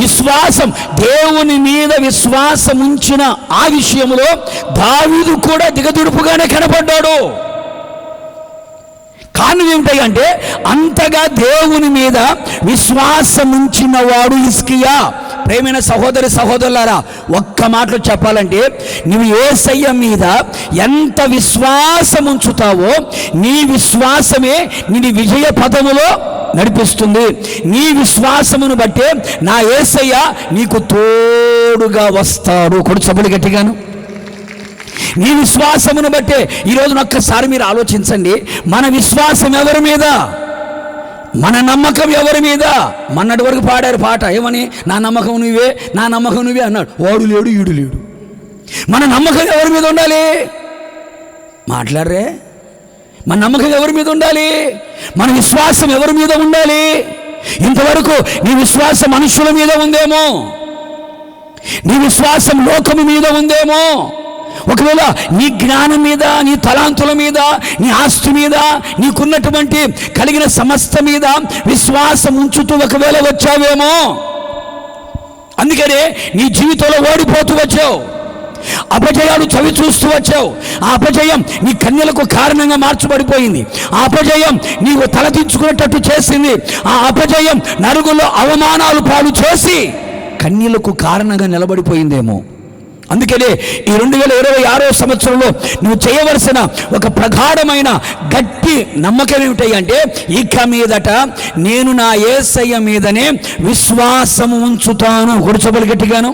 విశ్వాసం, దేవుని మీద విశ్వాసం ఉంచిన ఆ విషయంలో దావీదు కూడా దిగదుడుపుగానే కనపడ్డాడు. కారణం ఏమిటంటే, అంతగా దేవుని మీద విశ్వాసం ఉంచిన వాడు హిజ్కియా. ప్రేమైన సహోదరి సహోదరులారా, ఒక్క మాటలో చెప్పాలంటే, నీవు యేసయ్య మీద ఎంత విశ్వాసం ఉంచుతావో, నీ విశ్వాసమే నీ విజయ పదములో నడిపిస్తుంది. నీ విశ్వాసమును బట్టే నా యేసయ్య నీకు తోడుగా వస్తాడు. కొడు చప్పుడు గట్టిగాను. నీ విశ్వాసమును బట్టే. ఈరోజు ఒక్కసారి మీరు ఆలోచించండి, మన విశ్వాసం ఎవరి మీద, మన నమ్మకం ఎవరి మీద? మొన్నటి వరకు పాడారు పాట, ఏమని? నా నమ్మకం నువ్వే, నా నమ్మకం నువ్వే అన్నాడు. వాడు లేడు, ఈడు లేడు. మన నమ్మకం ఎవరి మీద ఉండాలి? మాట్లాడరే. మన నమ్మకం ఎవరి మీద ఉండాలి? మన విశ్వాసం ఎవరి మీద ఉండాలి? ఇంతవరకు నీ విశ్వాసం మనుషుల మీద ఉందేమో, నీ విశ్వాసం లోకము మీద ఉందేమో. ఒకవేళ నీ జ్ఞానం మీద, నీ తలాంతుల మీద, నీ ఆస్తి మీద, నీకున్నటువంటి కలిగిన సమస్త మీద విశ్వాసం ఉంచుతూ ఒకవేళ వచ్చావేమో. అందుకనే నీ జీవితంలో ఓడిపోతూ వచ్చావు, అపజయాలు చవి చూస్తూ వచ్చావు. ఆ అపజయం నీ కన్యలకు కారణంగా మార్చబడిపోయింది. ఆ అపజయం నీవు తలదించుకునేటట్టు చేసింది. ఆ అపజయం నలుగులో అవమానాలు పాలు చేసి కన్యలకు కారణంగా నిలబడిపోయిందేమో. అందుకనే ఈ 2026 సంవత్సరంలో నువ్వు చేయవలసిన ఒక ప్రగాఢమైన గట్టి నమ్మకం ఏమిటంటే, ఇక మీదట నేను నా యేసయ్య మీదనే విశ్వాసము ఉంచుతాను. కూర్చోబలి గట్టిగాను.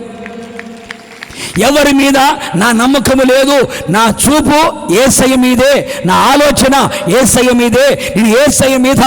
ఎవరి మీద నా నమ్మకము లేదు, నా చూపు యేసయ్య మీదే, నా ఆలోచన యేసయ్య మీదే. నేను యేసయ్య మీద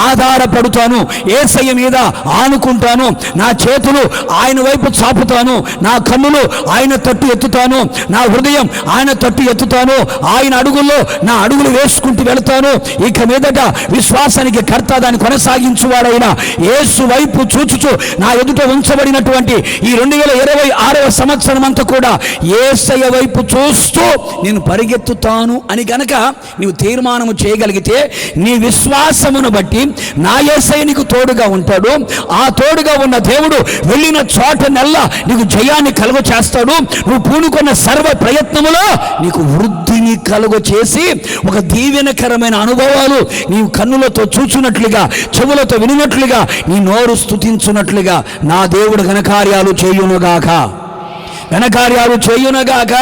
ఆధారపడుతాను, యేసయ్య మీద ఆనుకుంటాను. నా చేతులు ఆయన వైపు చాపుతాను, నా కన్నులు ఆయన తట్టు ఎత్తుతాను, నా హృదయం ఆయన తట్టు ఎత్తుతాను. ఆయన అడుగుల్లో నా అడుగులు వేసుకుంటూ వెళతాను. ఇక మీదట విశ్వాసానికి కర్త, దాన్ని కొనసాగించువాడైన యేసు వైపు చూచుచు నా ఎదుట ఉంచబడినటువంటి ఈ 2026 సంవత్సరం అంతా కూడా యేసయ్య వైపు చూస్తూ నేను పరిగెత్తుతాను అని గనక నీవు తీర్మానము చేయగలిగితే, నీ విశ్వాసమును బట్టి నా యేసయ్య నీకు తోడుగా ఉంటాడు. ఆ తోడుగా ఉన్న దేవుడు వెళ్ళిన చోటనెల్లా నీకు జయాన్ని కలుగ చేస్తాడు. నువ్వు పూనుకున్న సర్వ ప్రయత్నములో నీకు వృద్ధిని కలుగ చేసి ఒక దీవెనకరమైన అనుభవాలు నీవు కన్నులతో చూచున్నట్లుగా, చెవులతో వినున్నట్లుగా, నీ నోరు స్తుతించున్నట్లుగా నా దేవుడు ఘనకార్యాలు చేయునుగాక, ఘనకార్యాలు చేయునుగాక.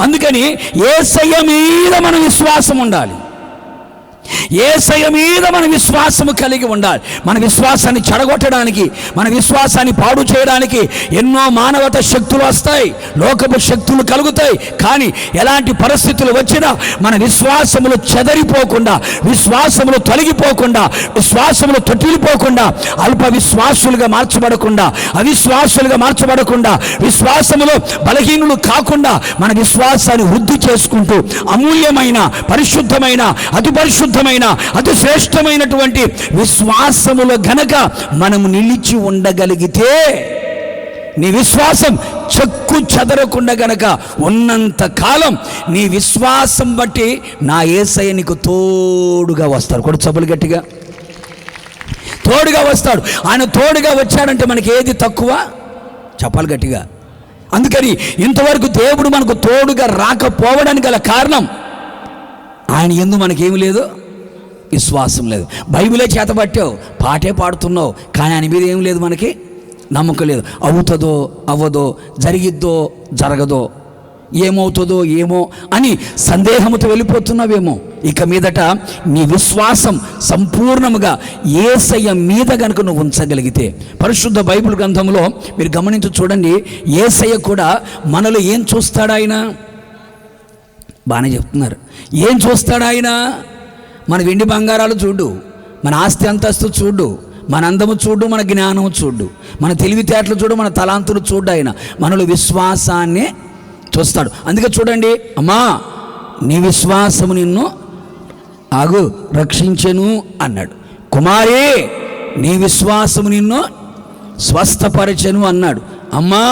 అందుకని యేసయ్య మీద మన విశ్వాసం ఉండాలి, యేసయ్య మీద మన విశ్వాసము కలిగి ఉండాలి. మన విశ్వాసాన్ని చెడగొట్టడానికి, మన విశ్వాసాన్ని పాడు చేయడానికి ఎన్నో మానవత శక్తులు వస్తాయి, లోకపు శక్తులు కలుగుతాయి. కానీ ఎలాంటి పరిస్థితులు వచ్చినా మన విశ్వాసములు చెదరిపోకుండా, విశ్వాసములు తొలగిపోకుండా, విశ్వాసములు తొట్టిల్లిపోకుండా, అల్ప విశ్వాసులుగా మార్చబడకుండా, అవిశ్వాసులుగా మార్చబడకుండా, విశ్వాసములో బలహీనులు కాకుండా మన విశ్వాసాన్ని వృద్ధి చేసుకుంటూ అమూల్యమైన, పరిశుద్ధమైన, అతి పరిశుద్ధమైన, అతి శ్రేష్టమైనటువంటి విశ్వాసములో గనక మనము నిలిచి ఉండగలిగితే, నీ విశ్వాసం చెక్కు చెదరకుండా గనక ఉన్నంత కాలం నీ విశ్వాసం బట్టి నా యేసయ్య నీకు తోడుగా వస్తాడు. కూడా చప్పులు గట్టిగా, తోడుగా వస్తాడు. ఆయన తోడుగా వచ్చాడంటే మనకి ఏది తక్కువ? చెప్పాలి గట్టిగా. అందుకని ఇంతవరకు దేవుడు మనకు తోడుగా రాకపోవడానికి గల కారణం, ఆయన యందు మనకేమి లేదు, విశ్వాసం లేదు. బైబిలే చేతబట్టావు, పాటే పాడుతున్నావు, కానీ ఆయన మీద ఏం లేదు, మనకి నమ్మకం లేదు. అవుతుందో అవ్వదో, జరిగిద్దో జరగదో, ఏమవుతుందో ఏమో అని సందేహంతో వెళ్ళిపోతున్నావేమో. ఇక మీదట నీ విశ్వాసం సంపూర్ణముగా యేసయ్య మీద కనుక నువ్వు ఉంచగలిగితే, పరిశుద్ధ బైబిల్ గ్రంథంలో మీరు గమనించి చూడండి, యేసయ్య కూడా మనలో ఏం చూస్తాడు? ఆయన బాగానే చెప్తున్నారు. ఏం చూస్తాడు ఆయన? మన వెండి బంగారాలు చూడు, మన ఆస్తి అంతస్తు చూడు, మన అందము చూడు, మన జ్ఞానము చూడు, మన తెలివితేటలు చూడు, మన తలాంతులు చూడు. ఆయన మనలో విశ్వాసాన్ని చూస్తాడు. అందుకే చూడండి, అమ్మా నీ విశ్వాసము నిన్ను రక్షించెను అన్నాడు. కుమారి నీ విశ్వాసము నిన్ను స్వస్థపరచెను అన్నాడు. అమ్మా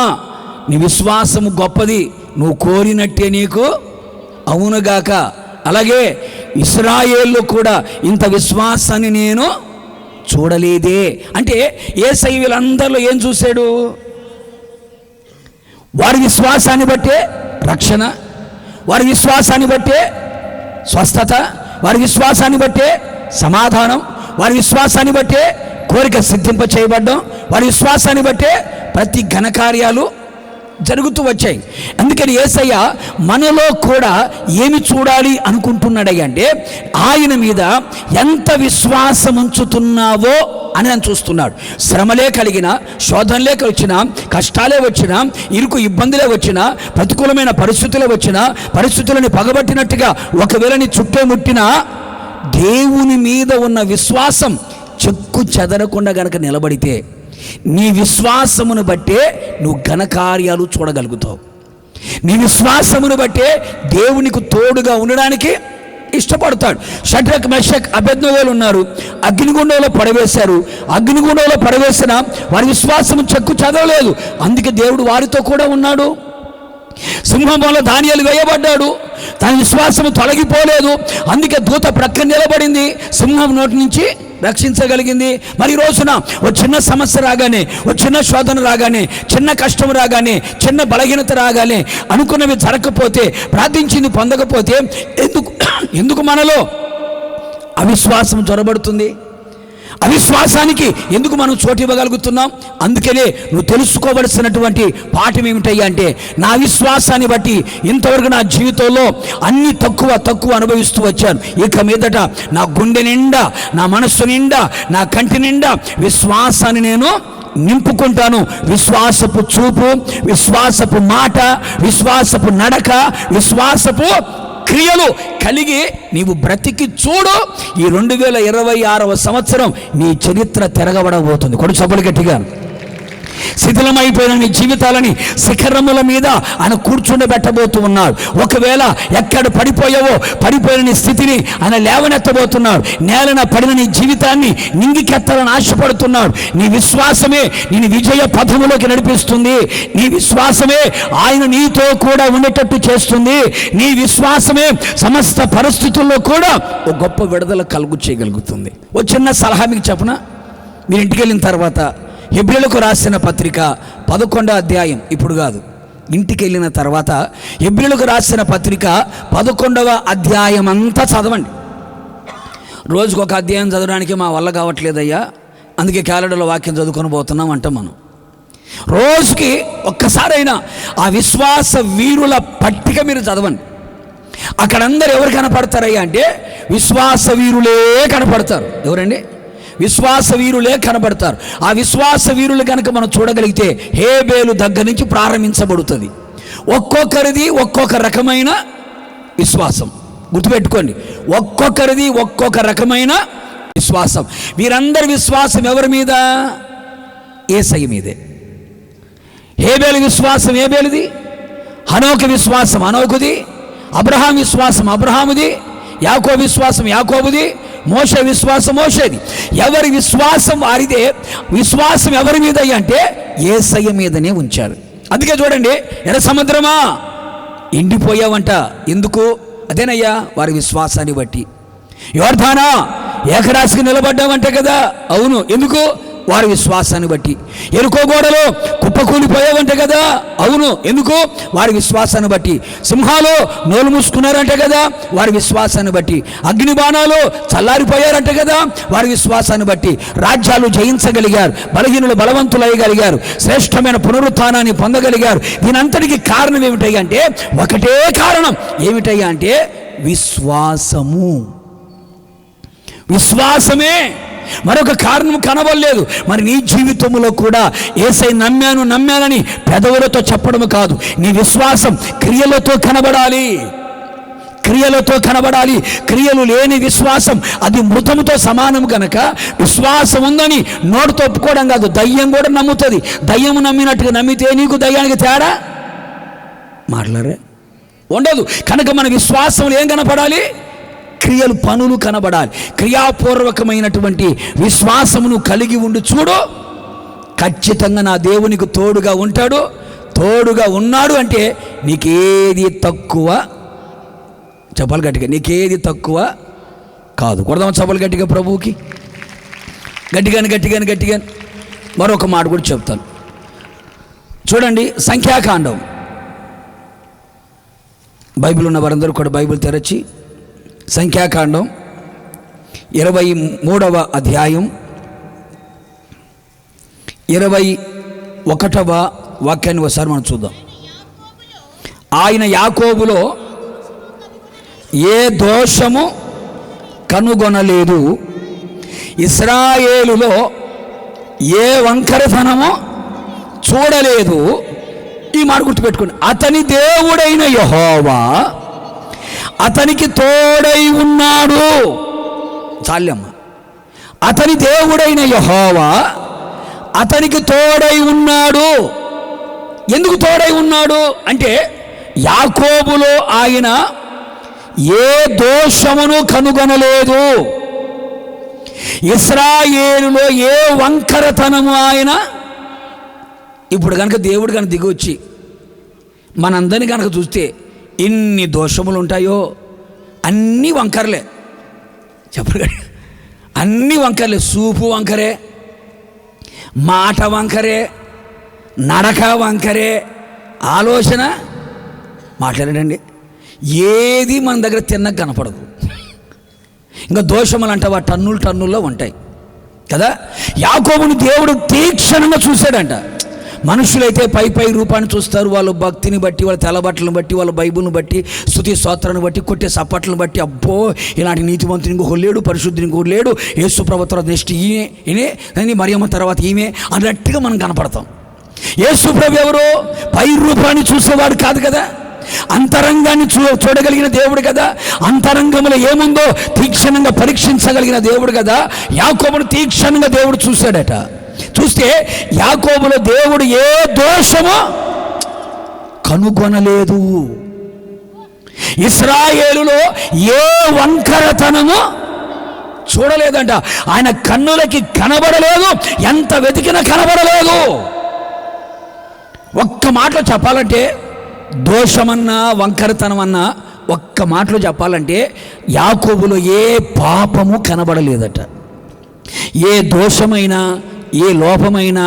నీ విశ్వాసము గొప్పది, నువ్వు కోరినట్టే నీకు అవునుగాక. అలాగే ఇశ్రాయేలు కూడా ఇంత విశ్వాసాన్ని నేను చూడలేదే. అంటే యేసయ్య వీళ్ళందరిలో ఏం చూశాడు? వారి విశ్వాసాన్ని బట్టే రక్షణ, వారి విశ్వాసాన్ని బట్టే స్వస్థత, వారి విశ్వాసాన్ని బట్టే సమాధానం, వారి విశ్వాసాన్ని బట్టే కోరిక సిద్ధింప చేయబడ్డం, వారి విశ్వాసాన్ని బట్టే ప్రతి ఘనకార్యాలు జరుగుతూ వచ్చాయి. అందుకని యేసయ్య మనలో కూడా ఏమి చూడాలి అనుకుంటున్నాడు అంటే, ఆయన మీద ఎంత విశ్వాసం ఉంచుతున్నావో అని ఆయన చూస్తున్నాడు. శ్రమలే కలిగినా, శోధనలే వచ్చినా, కష్టాలే వచ్చినా, ఇరుకు ఇబ్బందులే వచ్చినా, ప్రతికూలమైన పరిస్థితులే వచ్చినా, పరిస్థితులని పగబట్టినట్టుగా ఒకవేళ నీ చుట్టే ముట్టినా దేవుని మీద ఉన్న విశ్వాసం చెక్కు చెదరకుండా గనక నిలబడితే నీ విశ్వాసమును బట్టే నువ్వు ఘనకార్యాలు చూడగలుగుతావు. నీ విశ్వాసమును బట్టే దేవునికి తోడుగా ఉండడానికి ఇష్టపడతాడు. షడ్రక్, మెషక్, అబేద్నెగోలు ఉన్నారు, అగ్నిగుండంలో పడవేశారు. అగ్నిగుండంలో పడవేసిన వారి విశ్వాసం చెక్కు చెదరలేదు, అందుకే దేవుడు వారితో కూడా ఉన్నాడు. సింహంలో దానియేలు వేయబడ్డాడు, తన విశ్వాసం తొలగిపోలేదు, అందుకే దూత ప్రక్కన నిలబడింది, సింహం నోటి నుంచి రక్షించగలిగింది. మరి ఈ రోజున ఓ చిన్న సమస్య రాగానే, ఓ చిన్న శోధన రాగానే, చిన్న కష్టం రాగానే, చిన్న బలహీనత రాగానే, అనుకున్నవి జరగకపోతే, ప్రార్థించింది పొందకపోతే ఎందుకు మనలో అవిశ్వాసం జ్వరబడుతుంది? అవిశ్వాసానికి ఎందుకు మనం చోటు ఇవ్వగలుగుతున్నాం? అందుకనే నువ్వు తెలుసుకోవలసినటువంటి పాఠం ఏమిటయ్యా అంటే, నా విశ్వాసాన్ని బట్టి ఇంతవరకు నా జీవితంలో అన్ని తక్కువ అనుభవిస్తూ వచ్చాను. ఇక మీదట నా గుండె నిండా, నా మనస్సు నిండా, నా కంటి నిండా విశ్వాసాన్ని నేను నింపుకుంటాను. విశ్వాసపు చూపు, విశ్వాసపు మాట, విశ్వాసపు నడక, విశ్వాసపు క్రియలు కలిగి నీవు బ్రతికి చూడు. ఈ 2026వ సంవత్సరం నీ చరిత్ర తిరగబడబోతుంది. కొడు చప్పలు గట్టిగా. శిథిలమైపోయిన నీ జీవితాలని శిఖరముల మీద ఆయన కూర్చుండబెట్టబోతూ ఉన్నాడు. ఒకవేళ ఎక్కడ పడిపోయిన నీ స్థితిని ఆయన లేవనెత్తబోతున్నాడు. నేలన పడిన నీ జీవితాన్ని నింగికెత్తాలని ఆశపడుతున్నాడు. నీ విశ్వాసమే నేను విజయ పథములోకి నడిపిస్తుంది. నీ విశ్వాసమే ఆయన నీతో కూడా ఉండేటట్టు చేస్తుంది. నీ విశ్వాసమే సమస్త పరిస్థితుల్లో కూడా ఒక గొప్ప విడుదల కలుగు చేయగలుగుతుంది. ఓ చిన్న సలహా మీకు చెప్పనా? మీరు ఇంటికి వెళ్ళిన తర్వాత హెబ్రీయులకు రాసిన పత్రిక 11వ అధ్యాయం, ఇప్పుడు కాదు, ఇంటికి వెళ్ళిన తర్వాత హెబ్రీయులకు రాసిన పత్రిక 11వ అధ్యాయం అంతా చదవండి. రోజుకు ఒక అధ్యాయం చదవడానికి మా వల్ల కావట్లేదయ్యా, అందుకే క్యాలెండర్లో వాక్యం చదువుకొని పోతున్నాం అంటాం మనం. రోజుకి ఒక్కసారైనా ఆ విశ్వాస వీరుల పట్టిక మీరు చదవండి. అక్కడ అందరు ఎవరు కనపడతారయ్యా అంటే విశ్వాస వీరులే కనపడతారు. ఎవరండి? విశ్వాస వీరులే కనబడతారు. ఆ విశ్వాస వీరులు కనుక మనం చూడగలిగితే హేబేలు దగ్గర నుంచి ప్రారంభించబడుతుంది. ఒక్కొక్కరిది ఒక్కొక్క రకమైన విశ్వాసం. గుర్తుపెట్టుకోండి, ఒక్కొక్కరిది ఒక్కొక్క రకమైన విశ్వాసం. వీరందరి విశ్వాసం ఎవరి మీద? యేసయ్య మీదే. హేబేలు విశ్వాసం హేబేలుది, హనోకు విశ్వాసం హనోకుది, అబ్రహాం విశ్వాసం అబ్రహాముది, యాకోబు విశ్వాసం యాకోబుది, మోషే విశ్వాసం మోషేది. ఎవరి విశ్వాసం వారిదే. విశ్వాసం ఎవరి మీద అంటే యేసయ్య మీదనే ఉంచారు. అందుకే చూడండి, ఎర్ర సముద్రమా ఎండిపోయావంట, ఎందుకు? అదేనయ్యా వారి విశ్వాసాన్ని బట్టి. యోర్దానా ఏకరాశికి నిలబడ్డావంటే కదా, అవును, ఎందుకు? వారి విశ్వాసాన్ని బట్టి. ఎరుకో గోడలో కుప్పకూలిపోయావంటే కదా, అవును, ఎందుకు? వారి విశ్వాసాన్ని బట్టి. సింహాలు నోలు మూసుకున్నారంటే కదా, వారి విశ్వాసాన్ని బట్టి. అగ్ని బాణాలు చల్లారిపోయారంటే కదా, వారి విశ్వాసాన్ని బట్టి. రాజ్యాలు జయించగలిగారు, బలహీనులు బలవంతులు అయ్యగలిగారు, శ్రేష్టమైన పునరుత్థానాన్ని పొందగలిగారు. దీనంతటికి కారణం ఏమిటయ్యా అంటే, ఒకటే కారణం. ఏమిటయ్యా అంటే విశ్వాసము. విశ్వాసమే, మరొక కారణం కనబడలేదు. మరి నీ జీవితంలో కూడా యేసయ్య నమ్మానని పెదవులతో చెప్పడం కాదు, నీ విశ్వాసం క్రియలతో కనబడాలి. క్రియలతో కనబడాలి. క్రియలు లేని విశ్వాసం అది మృతముతో సమానం గనక, విశ్వాసం ఉందని నోటితో ఒప్పుకోవడం కాదు, దయ్యం కూడా నమ్ముతుంది. దయ్యము నమ్మినట్టుగా నమ్మితే నీకు దయ్యానికి తేడా మాట్లాడరే ఉండదు. కనుక మన విశ్వాసంలో ఏం కనపడాలి? క్రియలు, పనులు కనబడాలి. క్రియాపూర్వకమైనటువంటి విశ్వాసమును కలిగి ఉండి చూడు, ఖచ్చితంగా నా దేవునికి తోడుగా ఉంటాడు. తోడుగా ఉన్నాడు అంటే నీకేది తక్కువ, చెప్పాలి గట్టిగా, నీకేది తక్కువ కాదు. కొడదాం చెప్పాలి గట్టిగా ప్రభువుకి, గట్టిగా. మరొక మాట కూడా చెప్తాను చూడండి. సంఖ్యాకాండం, బైబిల్ ఉన్న వారందరూ కూడా బైబిల్ తెరచి సంఖ్యాకాండం 23వ అధ్యాయం 21వ వాక్యాన్ని ఒకసారి మనం చూద్దాం. ఆయన యాకోబులో ఏ దోషము కనుగొనలేదు, ఇశ్రాయేలులో ఏ వంకరతనమో చూడలేదు. ఈ మాట గుర్తుపెట్టుకోండి. అతని దేవుడైన యెహోవా అతనికి తోడై ఉన్నాడు. చాలమ్మ. అతని దేవుడైన యెహోవా అతనికి తోడై ఉన్నాడు. ఎందుకు తోడై ఉన్నాడు అంటే, యాకోబులో ఆయన ఏ దోషమును కనుగొనలేదు. ఇశ్రాయేలులో ఏ వంకరతనము ఆయన. ఇప్పుడు కనుక దేవుడు కనుక దిగొచ్చి మనందరినీ కనుక చూస్తే ఎన్ని దోషములు ఉంటాయో, అన్నీ వంకరలే. చెప్పరు, అన్నీ వంకరలే. చూపు వంకరే, మాట వంకరే, నడక వంకరే, ఆలోచన మాట్లాడండి, ఏది మన దగ్గర తిన్నకు కనపడదు. ఇంకా దోషములు అంటావా టన్నులు టన్నుల్లో ఉంటాయి కదా. యాకోబుని దేవుడు తీక్షణంగా చూశాడంట. మనుషులైతే పై రూపాన్ని చూస్తారు, వాళ్ళ భక్తిని బట్టి, వాళ్ళ తెల్లబట్టలను బట్టి, వాళ్ళ బైబుల్ని బట్టి, స్తుతి స్తోత్రాన్ని బట్టి, కొట్టే సప్పట్లను బట్టి, అబ్బో ఇలాంటి నీతిమంతుని ఇంకొకరు లేడు, పరిశుద్ధిని ఇంకొకరు లేడు, యేసు ప్రభు తర్వాత నెక్స్ట్ ఈయనే, మరియమ్మ తర్వాత ఈమె అన్నట్టుగా మనం కనపడతాం. యేసు ప్రభు ఎవరు? పై రూపాన్ని చూసేవాడు కాదు కదా, అంతరంగాన్ని చూడగలిగిన దేవుడు కదా, అంతరంగంలో ఏముందో తీక్షణంగా పరీక్షించగలిగిన దేవుడు కదా. యాకోబును తీక్షణంగా దేవుడు చూశాడట. చూస్తే యాకోబులో దేవుడు ఏ దోషమో కనుగొనలేదు. ఇశ్రాయేలులో ఏ వంకరతనమో చూడలేదంట. ఆయన కన్నులకి కనబడలేదు, ఎంత వెతికినా కనబడలేదు. ఒక్క మాటలో చెప్పాలంటే, దోషమన్నా వంకరతనమన్నా ఒక్క మాటలో చెప్పాలంటే, యాకోబులో ఏ పాపము కనబడలేదట. ఏ దోషమైనా, ఏ లోపమైనా,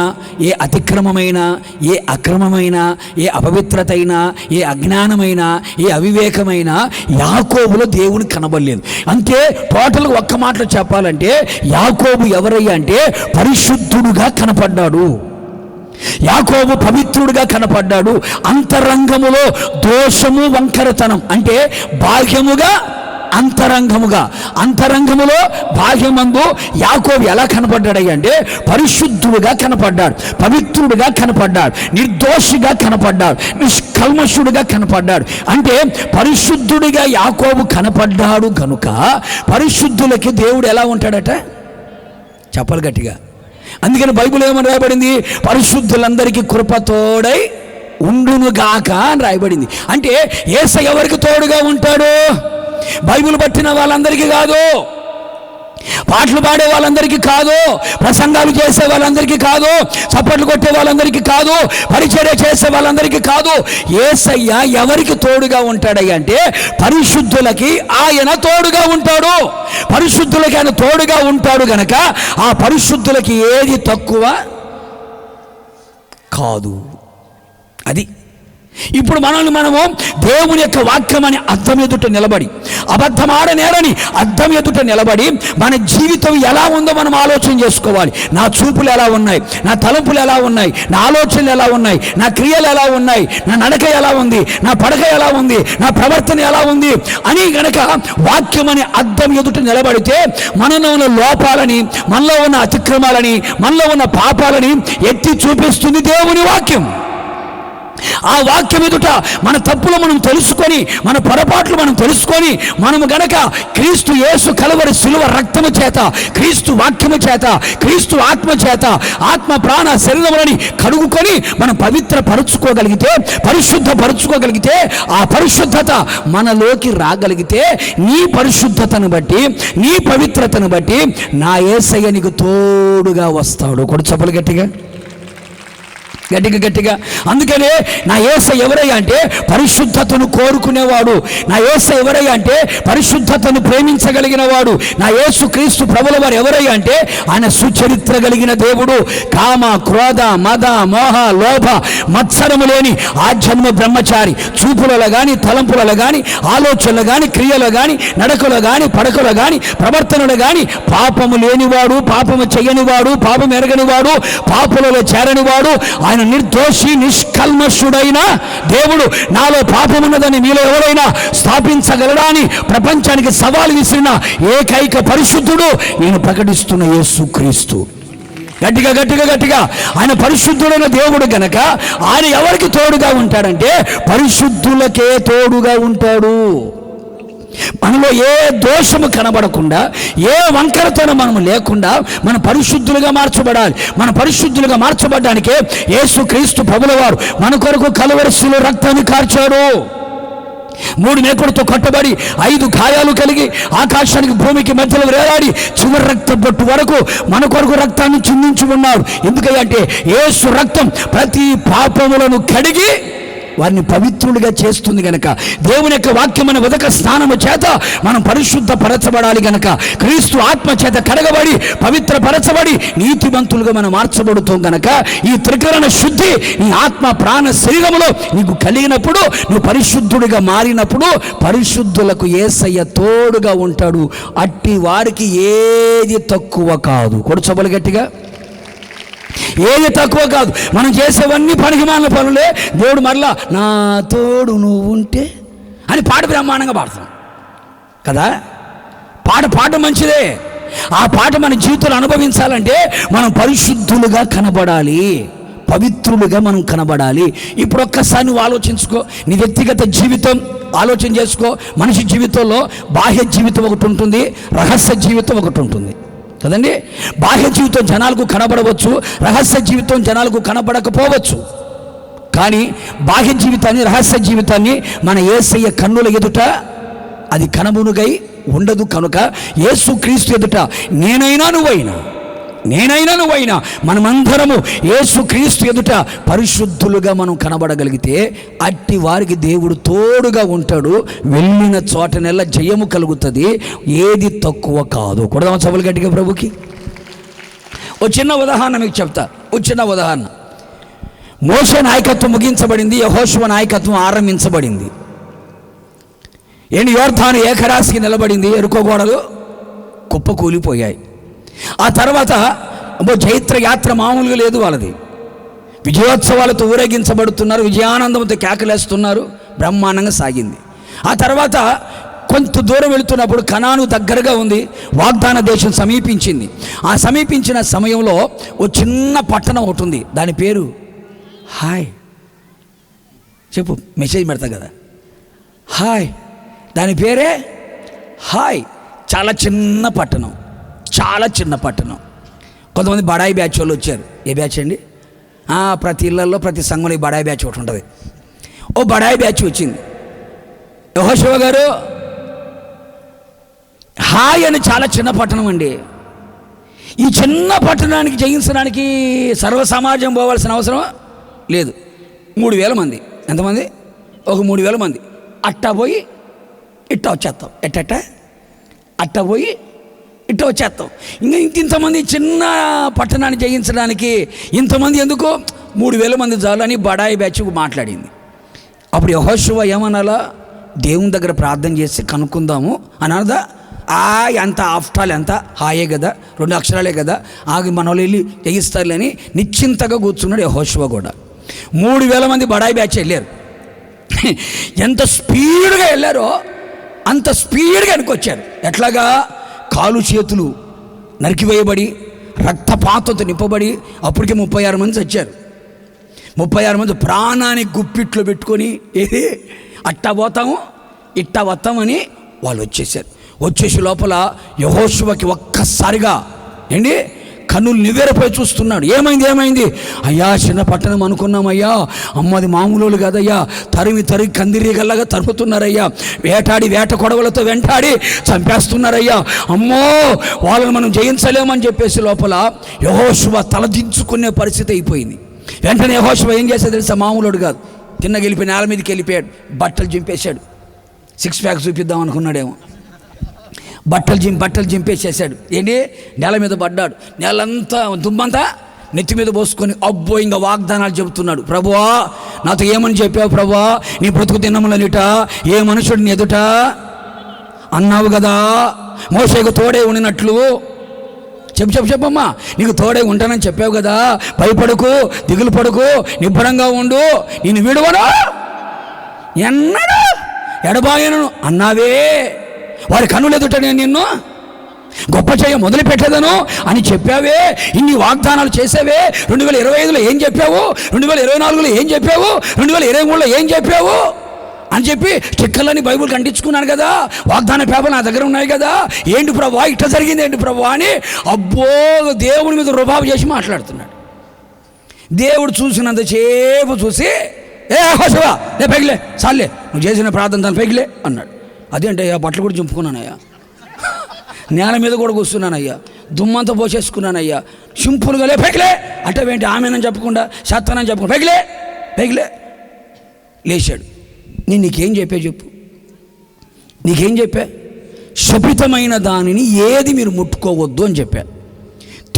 ఏ అతిక్రమమైనా, ఏ అక్రమమైనా, ఏ అపవిత్రత అయినా, ఏ అజ్ఞానమైనా, ఏ అవివేకమైనా యాకోబులో దేవుని కనబడలేదు. అంతే. టోటల్గా ఒక్క మాటలో చెప్పాలంటే, యాకోబు ఎవరయ్యా అంటే పరిశుద్ధుడుగా కనపడ్డాడు. యాకోబు పవిత్రుడిగా కనపడ్డాడు. అంతరంగములో దోషము వంకరతనం అంటే బాహ్యముగా అంతరంగములో బాహ్యమందు యాకోబు ఎలా కనపడ్డాడయ్య అంటే పరిశుద్ధుడుగా కనపడ్డాడు, పవిత్రుడిగా కనపడ్డాడు, నిర్దోషిగా కనపడ్డాడు, నిష్కల్మషుడిగా కనపడ్డాడు. అంటే పరిశుద్ధుడిగా యాకోబు కనపడ్డాడు కనుక పరిశుద్ధులకి దేవుడు ఎలా ఉంటాడట చెప్పాలి గట్టిగా. అందుకని బైబిల్ ఏమని రాయబడింది? పరిశుద్ధులందరికీ కృప తోడై ఉండునుగాక అని రాయబడింది. అంటే యేసయ్య ఎవరికి తోడుగా ఉంటాడు? బైబిల్ పట్టిన వాళ్ళందరికీ కాదు, పాటలు పాడే వాళ్ళందరికీ కాదు, ప్రసంగాలు చేసే వాళ్ళందరికీ కాదు, చప్పట్లు కొట్టే వాళ్ళందరికీ కాదు, పరిచర్య చేసే వాళ్ళందరికీ కాదు. యేసయ్య ఎవరికి తోడుగా ఉంటాడయ్య అంటే పరిశుద్ధులకి ఆయన తోడుగా ఉంటాడు. పరిశుద్ధులకి ఆయన తోడుగా ఉంటాడు గనక ఆ పరిశుద్ధులకి ఏది తక్కువ కాదు. అది ఇప్పుడు మనము దేవుని యొక్క వాక్యం అని అద్దం ఎదుట నిలబడి, అబద్ధమాడనేరని అద్దం ఎదుట నిలబడి మన జీవితం ఎలా ఉందో మనం ఆలోచన చేసుకోవాలి. నా చూపులు ఎలా ఉన్నాయి, నా తలంపులు ఎలా ఉన్నాయి, నా ఆలోచనలు ఎలా ఉన్నాయి, నా క్రియలు ఎలా ఉన్నాయి, నా నడక ఎలా ఉంది, నా పడక ఎలా ఉంది, నా ప్రవర్తన ఎలా ఉంది అని గనక వాక్యం అని అద్దం ఎదుట నిలబడితే మనలో ఉన్న లోపాలని, మనలో ఉన్న అతిక్రమాలని, మనలో ఉన్న పాపాలని ఎత్తి చూపిస్తుంది దేవుని వాక్యం. ఆ వాక్యం ఎదుట మన తప్పులు మనం తెలుసుకొని, మన పొరపాట్లు మనం తెలుసుకొని, మనము గనక క్రీస్తు యేసు కలువరి శిలువ రక్తము చేత, క్రీస్తు వాక్యము చేత, క్రీస్తు ఆత్మ చేత, ఆత్మ ప్రాణ శరీరములని కడుగుకొని మనం పవిత్రపరుచుకోగలిగితే, పరిశుద్ధపరుచుకోగలిగితే, ఆ పరిశుద్ధత మనలోకి రాగలిగితే, నీ పరిశుద్ధతను బట్టి, నీ పవిత్రతను బట్టి నా యేసయ్య నీకు తోడుగా వస్తాడు. కొడు చెప్పలు గట్టిగా గట్టిగా. అందుకనే నా యేసయ్య ఎవరయ్యా అంటే పరిశుద్ధతను కోరుకునేవాడు. నా యేసయ్య ఎవరయ్యా అంటే పరిశుద్ధతను ప్రేమించగలిగిన వాడు. నా యేసు క్రీస్తు ప్రభుల వారు ఎవరయ్యా అంటే ఆయన సుచరిత్ర కలిగిన దేవుడు. కామ, క్రోధ, మద, మోహ, లోభ, మత్సరము లేని ఆజన్మ బ్రహ్మచారి. చూపులలో కానీ, తలంపులలో కానీ, ఆలోచనలు కానీ, క్రియలు కానీ, నడకలు కానీ, పడకలు కానీ, ప్రవర్తనలు కానీ పాపము లేనివాడు, పాపము చెయ్యనివాడు, పాపం ఎరగనివాడు, పాపులలో చేరనివాడు, ఆయన నిర్దోషి, నిష్కల్మషుడైన దేవుడు. నాలో పాపమున్నదని మీలో ఎవరైనా స్థాపించగలడా అని ప్రపంచానికి సవాలు విసిరిన ఏకైక పరిశుద్ధుడు నేను ప్రకటిస్తున్న యేసు క్రీస్తు. గట్టిగా గట్టిగా గట్టిగా. ఆయన పరిశుద్ధుడైన దేవుడు గనక ఆయన ఎవరికి తోడుగా ఉంటాడంటే పరిశుద్ధులకే తోడుగా ఉంటాడు. మనలో ఏ దోషము కనబడకుండా, ఏ వంకరతనం మనము లేకుండా మన పరిశుద్ధులుగా మార్చబడాలి. మన పరిశుద్ధులుగా మార్చబడడానికే యేసుక్రీస్తు ప్రభుల వారు మన కొరకు కలువరి శిలువ రక్తాన్ని కార్చాడు. 3 మేకులతో కట్టబడి 5 గాయాలు కలిగి ఆకాశానికి భూమికి మధ్యలో వేలాడి చివరి రక్త బొట్టు వరకు మన కొరకు రక్తాన్ని చిందించి ఉన్నాడు. ఎందుకంటే యేసు రక్తం ప్రతి పాపములను కడిగి వారిని పవిత్రులుగా చేస్తుంది గనక, దేవుని యొక్క వాక్యమైన ఉదక స్నానము చేత మనం పరిశుద్ధపరచబడాలి గనక, క్రీస్తు ఆత్మ చేత కడగబడి పవిత్రపరచబడి నీతిమంతులుగా మనం మార్చబడుతాం గనక, ఈ త్రికరణ శుద్ధి నీ ఆత్మ ప్రాణ శరీరములో నీకు కలిగినప్పుడు, నువ్వు పరిశుద్ధుడిగా మారినప్పుడు పరిశుద్ధులకు యేసయ్య తోడుగా ఉంటాడు. అట్టి వారికి ఏది తక్కువ కాదు. కొడుచబలు గట్టిగా. ఏది తక్కువ కాదు. మనం చేసేవన్నీ పనికిమాలిన పనులే. దేవుడు మరలా నా తోడు నువ్వు ఉంటే అని పాట బ్రహ్మాండంగా పాడతాం కదా. పాట మంచిదే. ఆ పాట మన జీవితంలో అనుభవించాలంటే మనం పరిశుద్ధులుగా కనబడాలి, పవిత్రులుగా మనం కనబడాలి. ఇప్పుడు ఒక్కసారి నువ్వు ఆలోచించుకో. నీ వ్యక్తిగత జీవితం ఆలోచన చేసుకో. మనిషి జీవితంలో బాహ్య జీవితం ఒకటి ఉంటుంది, రహస్య జీవితం ఒకటి ఉంటుంది కదండి. బాహ్య జీవితం జనాలకు కనబడవచ్చు, రహస్య జీవితం జనాలకు కనబడకపోవచ్చు. కానీ బాహ్య జీవితాన్ని, రహస్య జీవితాన్ని మన యేసయ్య కన్నుల ఎదుట అది కనబునుగై ఉండదు. కనుక యేసుక్రీస్తు ఎదుట నేనైనా నువ్వైనా మనమందరము యేసుక్రీస్తు ఎదుట పరిశుద్ధులుగా మనం కనబడగలిగితే అట్టి వారికి దేవుడు తోడుగా ఉంటాడు. వెళ్ళిన చోటనెల్లా జయము కలుగుతుంది. ఏది తక్కువ కాదు. కొడదామా సభలు గట్టిగా ప్రభుకి. ఓ చిన్న ఉదాహరణ మీకు చెప్తా. ఓ చిన్న ఉదాహరణ. మోషే నాయకత్వం ముగించబడింది, యెహోషువ నాయకత్వం ఆరంభించబడింది. యోర్దాను ఏకరాశికి నిలబడింది. ఎరుకో గోడలు కుప్పకూలిపోయాయి. ఆ తర్వాత జైత్ర యాత్ర మామూలుగా లేదు వాళ్ళది. విజయోత్సవాలతో ఊరేగించబడుతున్నారు, విజయానందంతో కేకలేస్తున్నారు, బ్రహ్మాండంగా సాగింది. ఆ తర్వాత కొంత దూరం వెళుతున్నప్పుడు కనాను దగ్గరగా ఉంది, వాగ్దాన దేశం సమీపించింది. ఆ సమీపించిన సమయంలో ఓ చిన్న పట్టణం ఒకటి ఉంది. దాని పేరు హాయ్. చెప్పు, మెసేజ్ పెడతా కదా. హాయ్, దాని పేరే హాయ్. చాలా చిన్న పట్టణం, చాలా చిన్న పట్టణం. కొంతమంది బడాయి బ్యాచ్ వాళ్ళు వచ్చారు. ఏ బ్యాచ్ అండి? ప్రతి ఇళ్లలో, ప్రతి సంఘంలో ఈ బడాయి బ్యాచ్ ఒకటి ఉంటుంది. ఓ బడాయి బ్యాచ్ వచ్చింది. యెహోషువ గారు, హాయ్ అని చాలా చిన్న పట్టణం అండి. ఈ చిన్న పట్టణానికి జయించడానికి సర్వ సమాజం పోవాల్సిన అవసరం లేదు. 3000 మంది. ఎంతమంది? ఒక 3000 మంది. అట్టా పోయి ఇట్టా వచ్చేస్తాం. అట్టా పోయి ఇట్లా వచ్చేస్తాం. ఇంకా ఇంతమంది చిన్న పట్టణాన్ని జయించడానికి ఇంతమంది ఎందుకు? 3000 మంది చాలు అని బడాయి బ్యాచ్ మాట్లాడింది. అప్పుడు యెహోషువ ఏమనాలా? దేవుని దగ్గర ప్రార్థన చేసి కనుక్కుందాము అని అనదా? ఎంత ఆఫ్టాల్, ఎంత హాయే కదా, 2 అక్షరాలే కదా, ఆగి మన వాళ్ళు వెళ్ళి జయిస్తారులే అని నిశ్చింతగా కూర్చున్నాడు యెహోషువ కూడా. 3000 మంది బడాయి బ్యాచ్ వెళ్ళారు. ఎంత స్పీడ్గా వెళ్ళారో అంత స్పీడ్గా వెనకొచ్చారు. ఎట్లాగా? కాలు చేతులు నరికివేయబడి రక్తపాతంతో నింపబడి అప్పటికే 36 మంది చచ్చారు. 36 మంది ప్రాణాన్ని గుప్పిట్లో పెట్టుకొని ఏది అట్టా పోతాము ఇట్టా వస్తామని వాళ్ళు వచ్చేసారు. వచ్చేసి లోపల యెహోషువకి ఒక్కసారిగా కన్నులు నివ్వెరపోయి చూస్తున్నాడు. ఏమైంది? అయ్యా, చిన్న పట్టణం అనుకున్నామయ్యా, అమ్మది మామూలు కాదయ్యా, తరిమి కందిరీగల్లాగా తరుపుతున్నారయ్యా, వేట కొడవలతో వెంటాడి చంపేస్తున్నారయ్యా, అమ్మో వాళ్ళని మనం జయించలేమని చెప్పేసి లోపల యెహోషువ తలదించుకునే పరిస్థితి అయిపోయింది. వెంటనే యెహోషువ ఏం చేశాడు తెలుసా? మామూలుడు కాదు. తిన్నగా వెళ్ళిపోయి నేల మీదకి వెళ్ళిపోయాడు, బట్టలు చింపేశాడు. 6 ప్యాక్ చూపిద్దాం అనుకున్నాడేమో. బట్టలు చింపేసేసాడు. నేల మీద పడ్డాడు. నేలంతా దుమ్మంతా నెత్తి మీద పోసుకొని అబ్బో ఇంకా వాగ్దానాలు చెబుతున్నాడు. ప్రభువా, నాతో ఏమని చెప్పావు ప్రభువా? నీ బ్రతుకు దినములనిట ఏ మనుషుడిని ఎదుట అన్నావు కదా, మోషేకు తోడే ఉండినట్లు. చెప్పమ్మా, నీకు తోడే ఉంటానని చెప్పావు కదా, భయపడకు, దిగులు పడకు, నిబ్బరంగా ఉండు, నేను విడువను, ఎన్నడూ ఎడబాయను అన్నావే. వారి కన్నులు ఎదుట నేను నిన్ను గొప్ప చేయ మొదలు పెట్టేదను అని చెప్పావే, ఇన్ని వాగ్దానాలు చేసావే. 2025లో ఏం చెప్పావు, 2024లో ఏం చెప్పావు, 2023లో ఏం చెప్పావు అని చెప్పి స్టిక్కర్లని బైబుల్ కంటించుకున్నాను కదా, వాగ్దాన పేపర్ నా దగ్గర ఉన్నాయి కదా, ఏంటి ప్రభువా ఇట్లా జరిగింది ఏంటి ప్రభువా అని అబ్బో దేవుని మీద రుబాబు చేసి మాట్లాడుతున్నాడు. దేవుడు చూసినంతసేపు చూసి హోషవా లే పైకిలే, చాలే నువ్వు చేసిన ప్రార్థన దాని పైకిలే అన్నాడు. అదేంటే అయ్యా బట్టలు కూడా చింపుకున్నానయ్యా, నేల మీద కూడా కూర్చున్నానయ్యా, దుమ్మంతా పోసేసుకున్నానయ్యా, సింపుల్గా లే పైకిలే అంటే ఏంటి ఆమెనని చెప్పకుండా సత్తానని చెప్పకుండా పైకిలే పైకిలే లేచాడు. నేను నీకేం చెప్పా చెప్పు, నీకేం చెప్పా? శపితమైన దానిని ఏది మీరు ముట్టుకోవద్దు అని చెప్పా,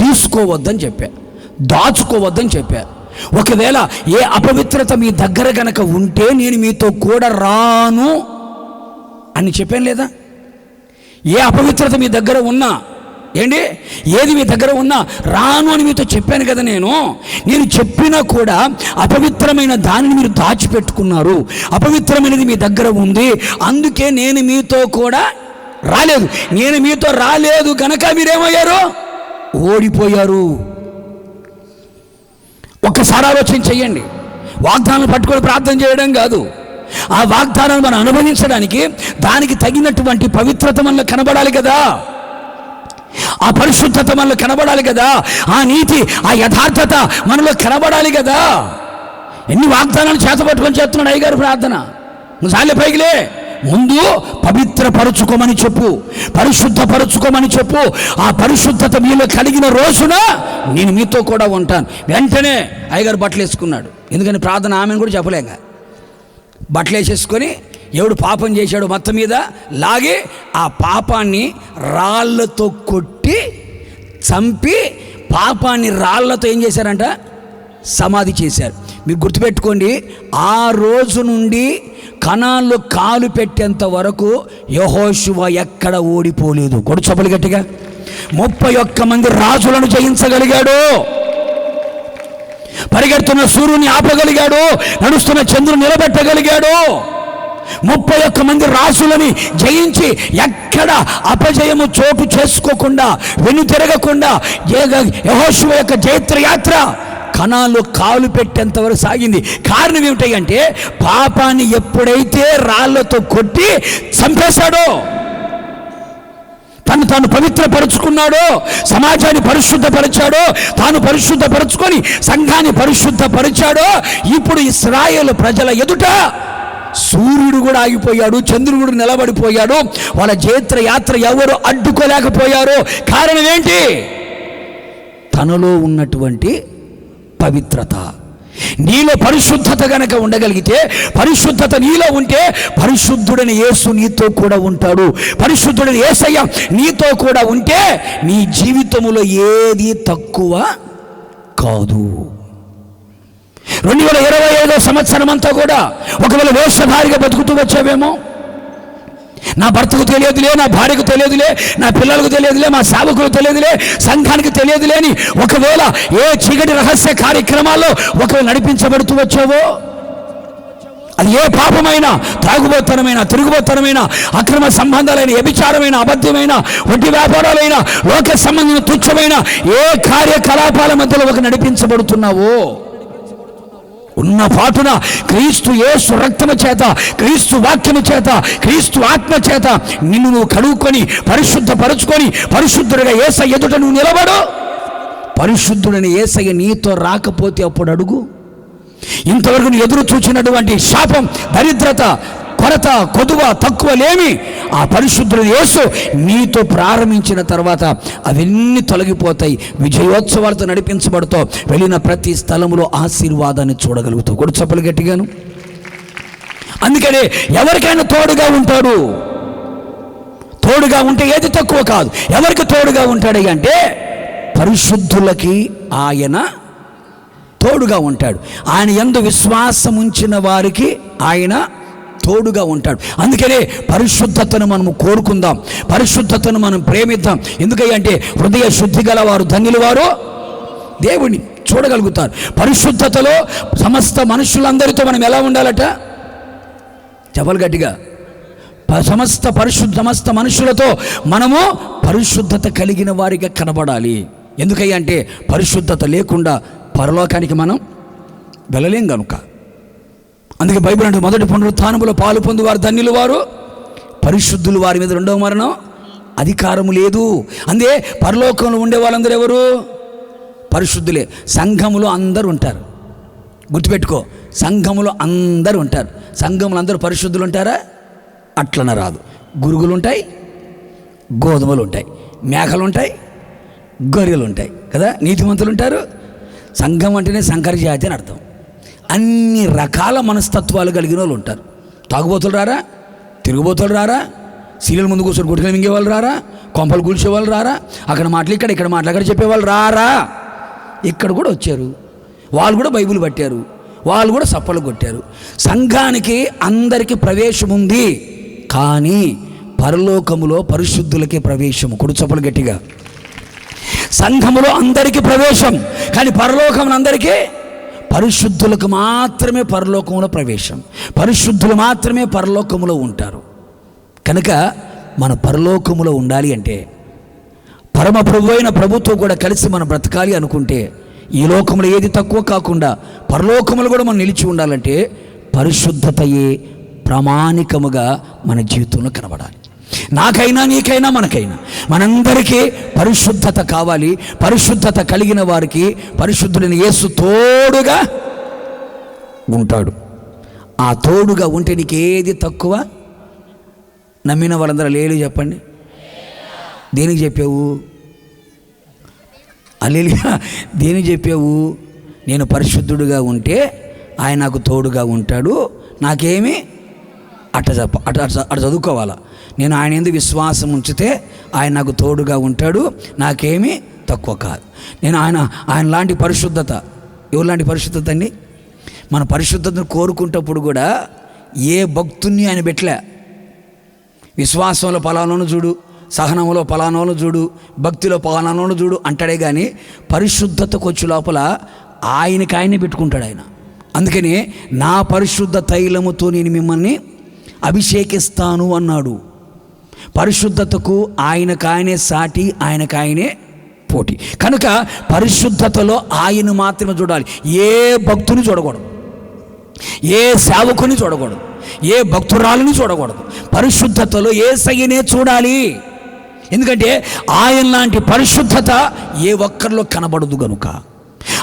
తీసుకోవద్దని చెప్పా, దాచుకోవద్దని చెప్పా. ఒకవేళ ఏ అపవిత్రత మీ దగ్గర గనక ఉంటే నేను మీతో కూడా రాను అని చెప్పాను లేదా? ఏ అపవిత్రత మీ దగ్గర ఉన్నా, ఏంటి ఏది మీ దగ్గర ఉన్నా రాను అని మీతో చెప్పాను కదా. నేను చెప్పినా కూడా అపవిత్రమైన దానిని మీరు దాచిపెట్టుకున్నారు, అపవిత్రమైనది మీ దగ్గర ఉంది, అందుకే నేను మీతో కూడా రాలేదు. నేను మీతో రాలేదు కనుక మీరేమయ్యారు? ఓడిపోయారు. ఒక్కసారి ఆలోచన చెయ్యండి. వాగ్దానాలు పట్టుకొని ప్రార్థన చేయడం కాదు, ఆ వాగ్దానాన్ని మనం అనుభవించడానికి దానికి తగినటువంటి పవిత్రత మనలో కనబడాలి కదా, ఆ పరిశుద్ధత మనలో కనబడాలి కదా, ఆ నీతి ఆ యథార్థత మనలో కనబడాలి కదా. ఎన్ని వాగ్దానాలు చేతపట్టుకొని చేస్తున్నాడు అయ్యగారు ప్రార్థన. నువ్వు సాలే పైకిలే, ముందు పవిత్రపరుచుకోమని చెప్పు, పరిశుద్ధపరుచుకోమని చెప్పు. ఆ పరిశుద్ధత మీలో కలిగిన రోజున నేను మీతో కూడా ఉంటాను. వెంటనే అయ్యగారు బట్టలు వేసుకున్నాడు. ఎందుకని ప్రార్థన ఆమెను కూడా చెప్పలేక బట్టలు వేసేసుకొని ఎవడు పాపం చేశాడో మొత్తం మీద లాగి ఆ పాపాన్ని రాళ్లతో కొట్టి చంపి పాపాన్ని రాళ్లతో ఏం చేశారంట? సమాధి చేశారు. మీరు గుర్తుపెట్టుకోండి, ఆ రోజు నుండి కనాన్లో కాలు పెట్టేంత వరకు యెహోషువ ఎక్కడ ఓడిపోలేదు. కొడుచపలు గట్టిగా 31 మంది రాజులను జయించగలిగాడు, పరిగెడుతున్న సూర్యుని ఆపగలిగాడు, నడుస్తున్న చంద్రుని నిలబెట్టగలిగాడు. 31 మంది రాజులని జయించి ఎక్కడ అపజయము చోటు చేసుకోకుండా వెను తిరగకుండా యెహోషువ యొక్క జైత్రయాత్ర కనాల్లో కాలు పెట్టేంతవరకు సాగింది. కారణం ఏమిటంటే పాపాన్ని ఎప్పుడైతే రాళ్లతో కొట్టి చంపేశాడో, తాను పవిత్రపరుచుకున్నాడో, సమాజాన్ని పరిశుద్ధపరిచాడో, తాను పరిశుద్ధపరుచుకొని సంఘాన్ని పరిశుద్ధపరిచాడో, ఇప్పుడు ఇశ్రాయేలు ప్రజల ఎదుట సూర్యుడు కూడా ఆగిపోయాడు, చంద్రుడు కూడా నిలబడిపోయాడు. వాళ్ళ జైత్ర యాత్ర ఎవరు అడ్డుకోలేకపోయారు. కారణం ఏంటి? తనలో ఉన్నటువంటి పవిత్రత. నీలో పరిశుద్ధత గనక ఉండగలిగితే, పరిశుద్ధత నీలో ఉంటే పరిశుద్ధుడని యేసు నీతో కూడా ఉంటాడు. పరిశుద్ధుడని యేసయ్య నీతో కూడా ఉంటే నీ జీవితంలో ఏది తక్కువ కాదు. 2025 సంవత్సరం అంతా కూడా ఒకవేళ వేషధారిగా బతుకుతూ వచ్చావేమో, నా భర్తకు తెలియదులే, నా భార్యకు తెలియదులే, నా పిల్లలకు తెలియదులే, మా సేవకులకు తెలియదులే, సంఘానికి తెలియదులే అని ఒకవేళ ఏ చీకటి రహస్య కార్యక్రమాల్లో ఒకవేళ నడిపించబడుతూ వచ్చావో, అది ఏ పాపమైన, త్రాగుబోతనమైన, తిరుగుబోతనమైన, అక్రమ సంబంధాలైన, వ్యభిచారమైన, అబద్ధమైన, వడ్డీ వ్యాపారాలైన, లోక సంబంధించిన తుచ్చమైన ఏ కార్యకలాపాల మధ్యలో ఒక నడిపించబడుతున్నావో, ఉన్న పాటున క్రీస్తు యేసు రక్తము చేత, క్రీస్తు వాక్యము చేత, క్రీస్తు ఆత్మ చేత నిన్ను నువ్వు కడుక్కొని పరిశుద్ధపరుచుకొని పరిశుద్ధుడిగా యేసయ్య ఎదుట నువ్వు నిలబడు. పరిశుద్ధుడని యేసయ్య నీతో రాకపోతే అప్పుడు అడుగు. ఇంతవరకు నువ్వు ఎదురు చూచినటువంటి శాపం, దరిద్రత, కొరత, కొదువ, తక్కువ లేమి ఆ పరిశుద్ధుడు యేసు నీతో ప్రారంభించిన తర్వాత అవన్నీ తొలగిపోతాయి. విజయోత్సవాలతో నడిపించబడుతావు. వెళ్ళిన ప్రతి స్థలంలో ఆశీర్వాదాన్ని చూడగలుగుతావు. కూడా చప్పలు గట్టిగాను. అందుకనే ఎవరికైనా తోడుగా ఉంటాడు. తోడుగా ఉంటే ఏది తక్కువ కాదు. ఎవరికి తోడుగా ఉంటాడు అంటే పరిశుద్ధులకి ఆయన తోడుగా ఉంటాడు. ఆయన యందు విశ్వాసం ఉంచిన వారికి ఆయన తోడుగా ఉంటాడు. అందుకనే పరిశుద్ధతను మనము కోరుకుందాం, పరిశుద్ధతను మనం ప్రేమిద్దాం. ఎందుకంటే హృదయ శుద్ధి గల వారు ధన్యులు, వారు దేవుని చూడగలుగుతారు. పరిశుద్ధతలో సమస్త మనుషులందరితో మనం ఎలా ఉండాలట? చెప్పలు గట్టిగా. సమస్త మనుషులతో మనము పరిశుద్ధత కలిగిన వారిగా కనబడాలి. ఎందుకయ్యా అంటే పరిశుద్ధత లేకుండా పరలోకానికి మనం వెళ్ళలేం కనుక. అందుకే బైబిల్ అంటే మొదటి పునరుత్థానములో పాలు పొందువారు ధన్యులు వారు, పరిశుద్ధులు వారి మీద రెండవ మరణం అధికారము లేదు. అందే పరలోకంలో ఉండే వాళ్ళందరూ ఎవరు? పరిశుద్ధులే. సంఘములో అందరూ ఉంటారు, గుర్తుపెట్టుకో. సంఘములో అందరూ ఉంటారు. సంఘములు అందరూ పరిశుద్ధులు ఉంటారా? అట్లన రాదు. గురుగులు ఉంటాయి, గోధుమలు ఉంటాయి, మేకలు ఉంటాయి, గొర్రెలు ఉంటాయి కదా, నీతిమంతులు ఉంటారు. సంఘం అంటేనే సంకర జాతి అని అర్థం. అన్ని రకాల మనస్తత్వాలు కలిగిన వాళ్ళు ఉంటారు. తాగుబోతులు రారా, తిరుగుబోతులు రారా, సీరియల్ ముందు కూర్చొని గుడికలు మింగేవాళ్ళు రారా, కొంపలు కూల్చేవాళ్ళు రారా, అక్కడ మాటలు ఇక్కడ మాటలు అక్కడ చెప్పేవాళ్ళు రారా. ఇక్కడ కూడా వచ్చారు, వాళ్ళు కూడా బైబిల్ పట్టారు, వాళ్ళు కూడా సప్పలు కొట్టారు. సంఘానికి అందరికీ ప్రవేశం ఉంది, కానీ పరలోకములో పరిశుద్ధులకే ప్రవేశము. కొడు చప్పలు గట్టిగా. సంఘములో అందరికీ ప్రవేశం, కానీ పరలోకములో అందరికీ, పరిశుద్ధులకు మాత్రమే పరలోకంలో ప్రవేశం. పరిశుద్ధులు మాత్రమే పరలోకములో ఉంటారు. కనుక మన పరలోకములో ఉండాలి అంటే, పరమ ప్రభు అయిన ప్రభుతో కూడా కలిసి మనం బ్రతకాలి అనుకుంటే, ఈ లోకంలో ఏది తక్కువ కాకుండా పరలోకములు కూడా మనం నిలిచి ఉండాలంటే పరిశుద్ధతయే ప్రామాణికముగా మన జీవితంలో కనబడాలి. నాకైనా నీకైనా మనకైనా మనందరికీ పరిశుద్ధత కావాలి. పరిశుద్ధత కలిగిన వారికి పరిశుద్ధుడైన యేసు తోడుగా ఉంటాడు. ఆ తోడుగా ఉంటే నీకేది తక్కువ? నమ్మిన వాళ్ళందరూ లేలు చెప్పండి. దేనికి చెప్పావు? హల్లెలూయా. దేనికి చెప్పావు? నేను పరిశుద్ధుడిగా ఉంటే ఆయన నాకు తోడుగా ఉంటాడు, నాకేమి అట్ట చదువుకోవాలా. నేను ఆయన యందు విశ్వాసం ఉంచితే ఆయన నాకు తోడుగా ఉంటాడు, నాకేమీ తక్కువ కాదు. నేను ఆయన లాంటి పరిశుద్ధత, ఎవరు లాంటి పరిశుద్ధత అండి? మన పరిశుద్ధతను కోరుకుంటప్పుడు కూడా ఏ భక్తుని ఆయన పెట్టలే. విశ్వాసంలో పలానాను చూడు, సహనంలో పలానాను చూడు, భక్తిలో పలానాను చూడు అంటాడే కానీ పరిశుద్ధతకు వచ్చే లోపల ఆయనని పెట్టుకుంటాడు ఆయన. అందుకని నా పరిశుద్ధ తైలముతో నేను మిమ్మల్ని అభిషేకిస్తాను అన్నాడు. పరిశుద్ధతకు ఆయనకాయనే సాటి, ఆయనకాయనే పోటీ. కనుక పరిశుద్ధతలో ఆయన మాత్రమే చూడాలి. ఏ భక్తుని చూడకూడదు, ఏ సేవకుని చూడకూడదు, ఏ భక్తురాలని చూడకూడదు. పరిశుద్ధతలో యేసయ్యనే చూడాలి. ఎందుకంటే ఆయన లాంటి పరిశుద్ధత ఏ ఒక్కరిలో కనబడదు గనుక.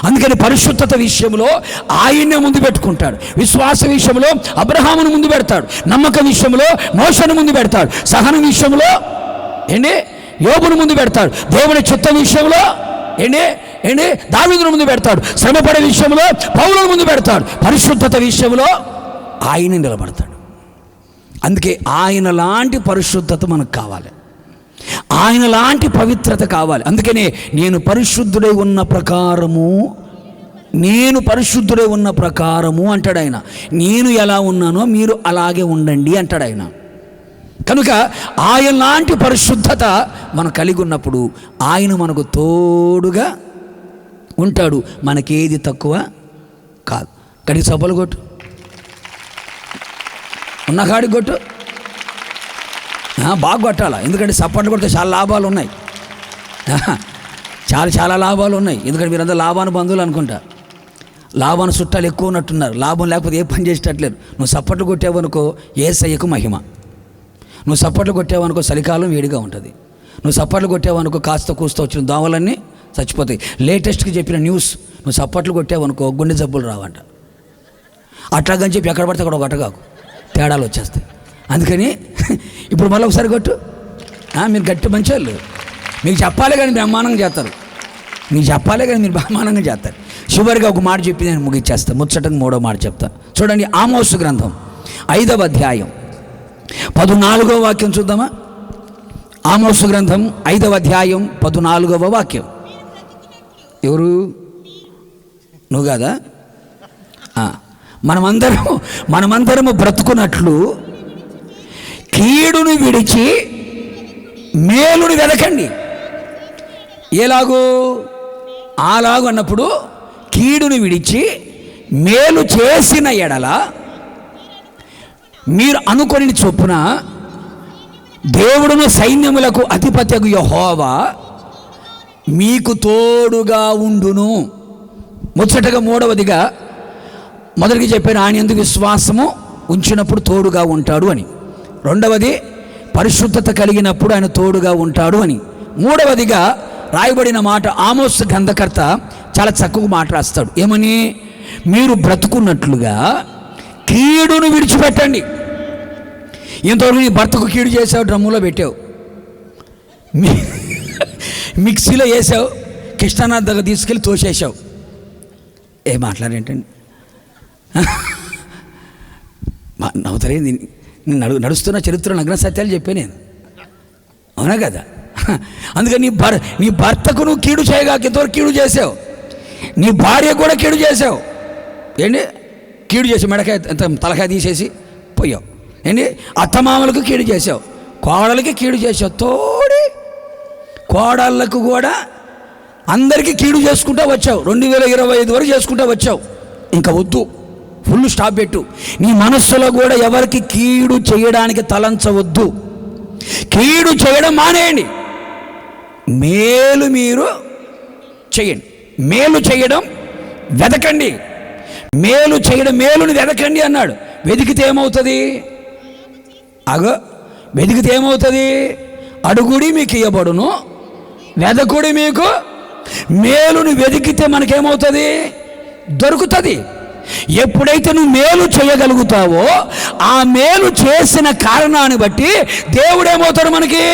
అందుకని పరిశుద్ధత విషయంలో ఆయన్నే ముందు పెట్టుకుంటాడు. విశ్వాస విషయంలో అబ్రహామును ముందు పెడతాడు, నమ్మకం విషయంలో మోషను ముందు పెడతాడు, సహనం విషయంలో యోబును ముందు పెడతాడు, దేవుని చిత్తం విషయంలో దావీదును ముందు పెడతాడు, శ్రమపడే విషయంలో పౌలును ముందు పెడతాడు, పరిశుద్ధత విషయంలో ఆయన నిలబడతాడు. అందుకే ఆయన లాంటి పరిశుద్ధత మనకు కావాలి, ఆయన లాంటి పవిత్రత కావాలి. అందుకనే నేను పరిశుద్ధుడై ఉన్న ప్రకారము అంటాడు ఆయన. నేను ఎలా ఉన్నానో మీరు అలాగే ఉండండి అంటాడు ఆయన. కనుక ఆయన లాంటి పరిశుద్ధత మనం కలిగి ఉన్నప్పుడు ఆయన మనకు తోడుగా ఉంటాడు, మనకేది తక్కువ కాదు. కడిగి సబ్బలు కొట్టు, ఉన్న కాడికి కొట్టు, బాగా కొట్టాలా. ఎందుకంటే సప్పట్లు కొడితే చాలా లాభాలు ఉన్నాయి, చాలా లాభాలు ఉన్నాయి. ఎందుకంటే మీరందరూ లాభాన్ని బంధువులు అనుకుంటా, లాభాన్ని చుట్టాలు ఎక్కువ ఉన్నట్టున్నారు. లాభం లేకపోతే ఏ పని చేసేటట్లేదు. నువ్వు సప్పట్లు కొట్టావనుకో యేసయ్యకు మహిమ. నువ్వు సప్పట్లు కొట్టావనుకో చలికాలం వేడిగా ఉంటుంది. నువ్వు సప్పట్లు కొట్టావనుకో కాస్త కూస్త వచ్చిన దోమలన్నీ చచ్చిపోతాయి. లేటెస్ట్గా చెప్పిన న్యూస్, నువ్వు సప్పట్లు కొట్టావనుకో గుండె జబ్బులు రావంట. అట్లాగని చెప్పి ఎక్కడ పడితే అక్కడ ఒక అట్టగాకు తేడాలు వచ్చేస్తాయి. అందుకని ఇప్పుడు మళ్ళీ ఒకసారి కొట్టు. మీరు గట్టి మంచోళ్ళు, మీకు చెప్పాలి కానీ బ్రహ్మాండంగా చేస్తారు, మీకు చెప్పాలి కానీ మీరు బ్రహ్మాండంగా చేస్తారు. చివరిగా ఒక మాట చెప్పి నేను ముగిచ్చేస్తాను. ముచ్చటంగా 3వ మాట చెప్తా చూడండి. ఆమోసు గ్రంథం 5వ అధ్యాయం 14వ వాక్యం చూద్దామా. ఆమోసు గ్రంథం 5వ అధ్యాయం 14వ వాక్యం. ఎవరు? నువ్వు కాదా? మనమందరము బ్రతుకున్నట్లు కీడును విడిచి మేలుని వెదకండి. అలాగూ అన్నప్పుడు కీడును విడిచి మేలు చేసిన ఎడల మీరు అనుకొని చొప్పున దేవుడును సైన్యములకు అధిపత్యగు యెహోవా మీకు తోడుగా ఉండును. ముచ్చటగా మూడవదిగా మొదటికి చెప్పాను, ఆయన యందు విశ్వాసము ఉంచినప్పుడు తోడుగా ఉంటాడు అని. రెండవది పరిశుద్ధత కలిగినప్పుడు ఆయన తోడుగా ఉంటాడు అని. మూడవదిగా రాయబడిన మాట ఆమోస్ గ్రంథకర్త చాలా చక్కగా మాట రాస్తాడు. ఏమని? మీరు బ్రతుకున్నట్లుగా కీడును విడిచిపెట్టండి. ఇంతవరకు నీ భర్తకు కీడు చేసావు, డ్రమ్ములో పెట్టావు, మిక్సీలో వేసావు, కృష్ణానాథ్ దగ్గర తీసుకెళ్ళి తోసేసావు. ఏ మాట్లాడేంటండి? నవ్వుతారేంది? నేను నడుస్తున్న చరిత్ర నగ్న సత్యాలు చెప్పే నేను, అవునా కదా? అందుకని నీ భర్తకు నువ్వు కీడు చేయగా ఇంతవరకు కీడు చేసావు, నీ భార్య కూడా కీడు చేసావు. ఏంటి? కీడు చేసి మెడకాయ తలకాయ తీసేసి పోయావు. ఏంటి? అత్తమామలకు కీడు చేసావు, కోడలకి కీడు చేసావు, తోడి కోడళ్ళకు కూడా అందరికీ కీడు చేసుకుంటూ వచ్చావు. 2025 వరకు చేసుకుంటూ వచ్చావు. ఇంకా వద్దు, ఫుల్ స్టాప్ పెట్టు. నీ మనస్సులో కూడా ఎవరికి కీడు చేయడానికి తలంచవద్దు. కీడు చేయడం మానేయండి, మేలు మీరు చేయండి. మేలు చేయడం వెదకండి, మేలు చేయడం, మేలుని వెదకండి అన్నాడు. వెతికితే ఏమవుతుంది? వెతికితే ఏమవుతుంది? అడుగుడి మీకు ఇవ్వబడును, వెదకుడి మీకు. మేలుని వెతికితే మనకేమవుతుంది? దొరుకుతుంది. ఎప్పుడైతే నువ్వు మేలు చేయగలుగుతావో ఆ మేలు చేసిన కారణాన్ని బట్టి దేవుడు ఏమవుతాడు? మనకి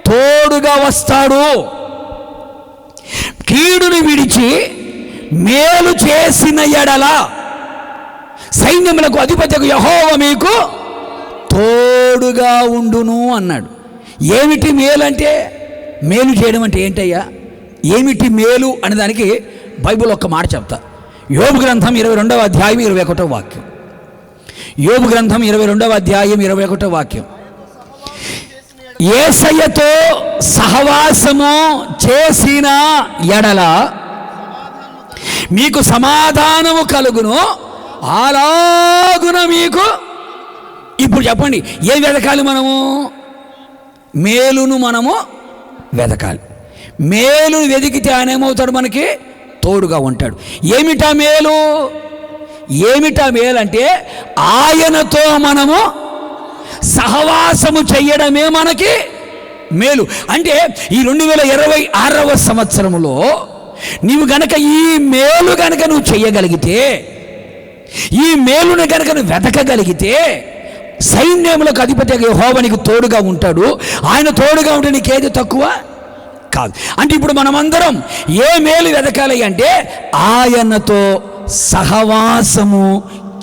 తోడుగా వస్తాడు. కీడుని విడిచి మేలు చేసిన ఎడల సైన్యములకు అధిపతియగు యెహోవా మీకు తోడుగా ఉండును అన్నాడు. ఏమిటి మేలు అంటే? మేలు చేయడం అంటే ఏంటయ్యా? ఏమిటి మేలు అనే దానికి బైబిల్ ఒక్క మాట చెప్తా. యోబు గ్రంథం 22వ అధ్యాయం 21వ వాక్యం. యోబు గ్రంథం 22వ అధ్యాయం 21వ వాక్యం. యేసయ్యతో సహవాసము చేసిన ఎడల మీకు సమాధానము కలుగును, అలాగున మీకు. ఇప్పుడు చెప్పండి, ఏం వెదకాలి మనము? మేలును మనము వెదకాలి. మేలును వెదికితే ఆయన ఏమవుతాడు? మనకి తోడుగా ఉంటాడు. ఏమిటా మేలు? ఏమిటా మేలు అంటే ఆయనతో మనము సహవాసము చెయ్యడమే మనకి మేలు. అంటే ఈ 2026వ సంవత్సరంలో నీవు గనక ఈ మేలు గనక నువ్వు చెయ్యగలిగితే, ఈ మేలును గనక నువ్వు వెతకగలిగితే, సైన్యములకు అధిపతి యెహోవా నీకు తోడుగా ఉంటాడు. ఆయన తోడుగా ఉంటే నీకేది తక్కువ కాదు. అంటే ఇప్పుడు మనమందరం ఏ మేలు వెతకాలి అంటే ఆయనతో సహవాసము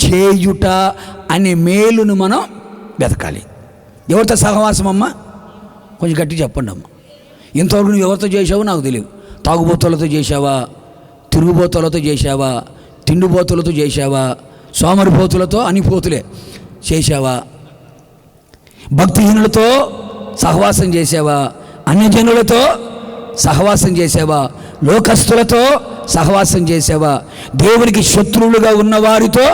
చేయుట అనే మేలును మనం వెతకాలి. ఎవరితో సహవాసం అమ్మా? కొంచెం గట్టి చెప్పండి అమ్మ. ఇంతవరకు నువ్వు ఎవరితో చేసావో నాకు తెలియదు. తాగుబోతులతో చేసావా? తిరుగుబోతులతో చేసావా? తిండిబోతులతో చేసావా? సోమరిపోతులతో, అనిపోతులే చేసావా? భక్తిహీనులతో సహవాసం చేసావా? అన్యజనులతో సహవాసం చేసావా? లోకస్తులతో సహవాసం చేసావా? దేవునికి శత్రువులుగా ఉన్నవారితో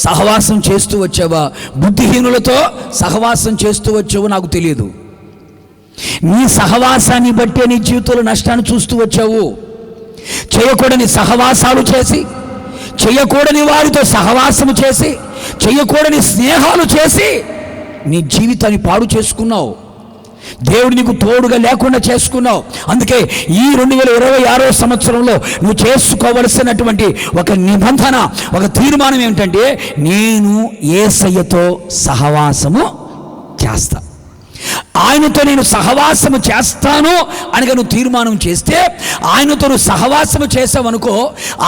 సహవాసం చేస్తూ వచ్చావా? బుద్ధిహీనులతో సహవాసం చేస్తూ వచ్చావో నాకు తెలియదు. నీ సహవాసాన్ని బట్టే నీ జీవితంలో నష్టాన్ని చూస్తూ వచ్చావు. చేయకూడని సహవాసాలు చేసి, చేయకూడని వారితో సహవాసము చేసి, చేయకూడని స్నేహాలు చేసి నీ జీవితాన్ని పాడు చేసుకున్నావు. దేవుడు నీకు తోడుగా లేకుండా చేసుకున్నావు. అందుకే ఈ 2026వ సంవత్సరంలో నువ్వు చేసుకోవలసినటువంటి ఒక నిబంధన, ఒక తీర్మానం ఏమిటంటే, నేను యేసయ్యతో సహవాసము చేస్తా. ఆయనతో నేను సహవాసము చేస్తాను అనగా నువ్వు తీర్మానం చేస్తే, ఆయనతో నువ్వు సహవాసము చేసావనుకో,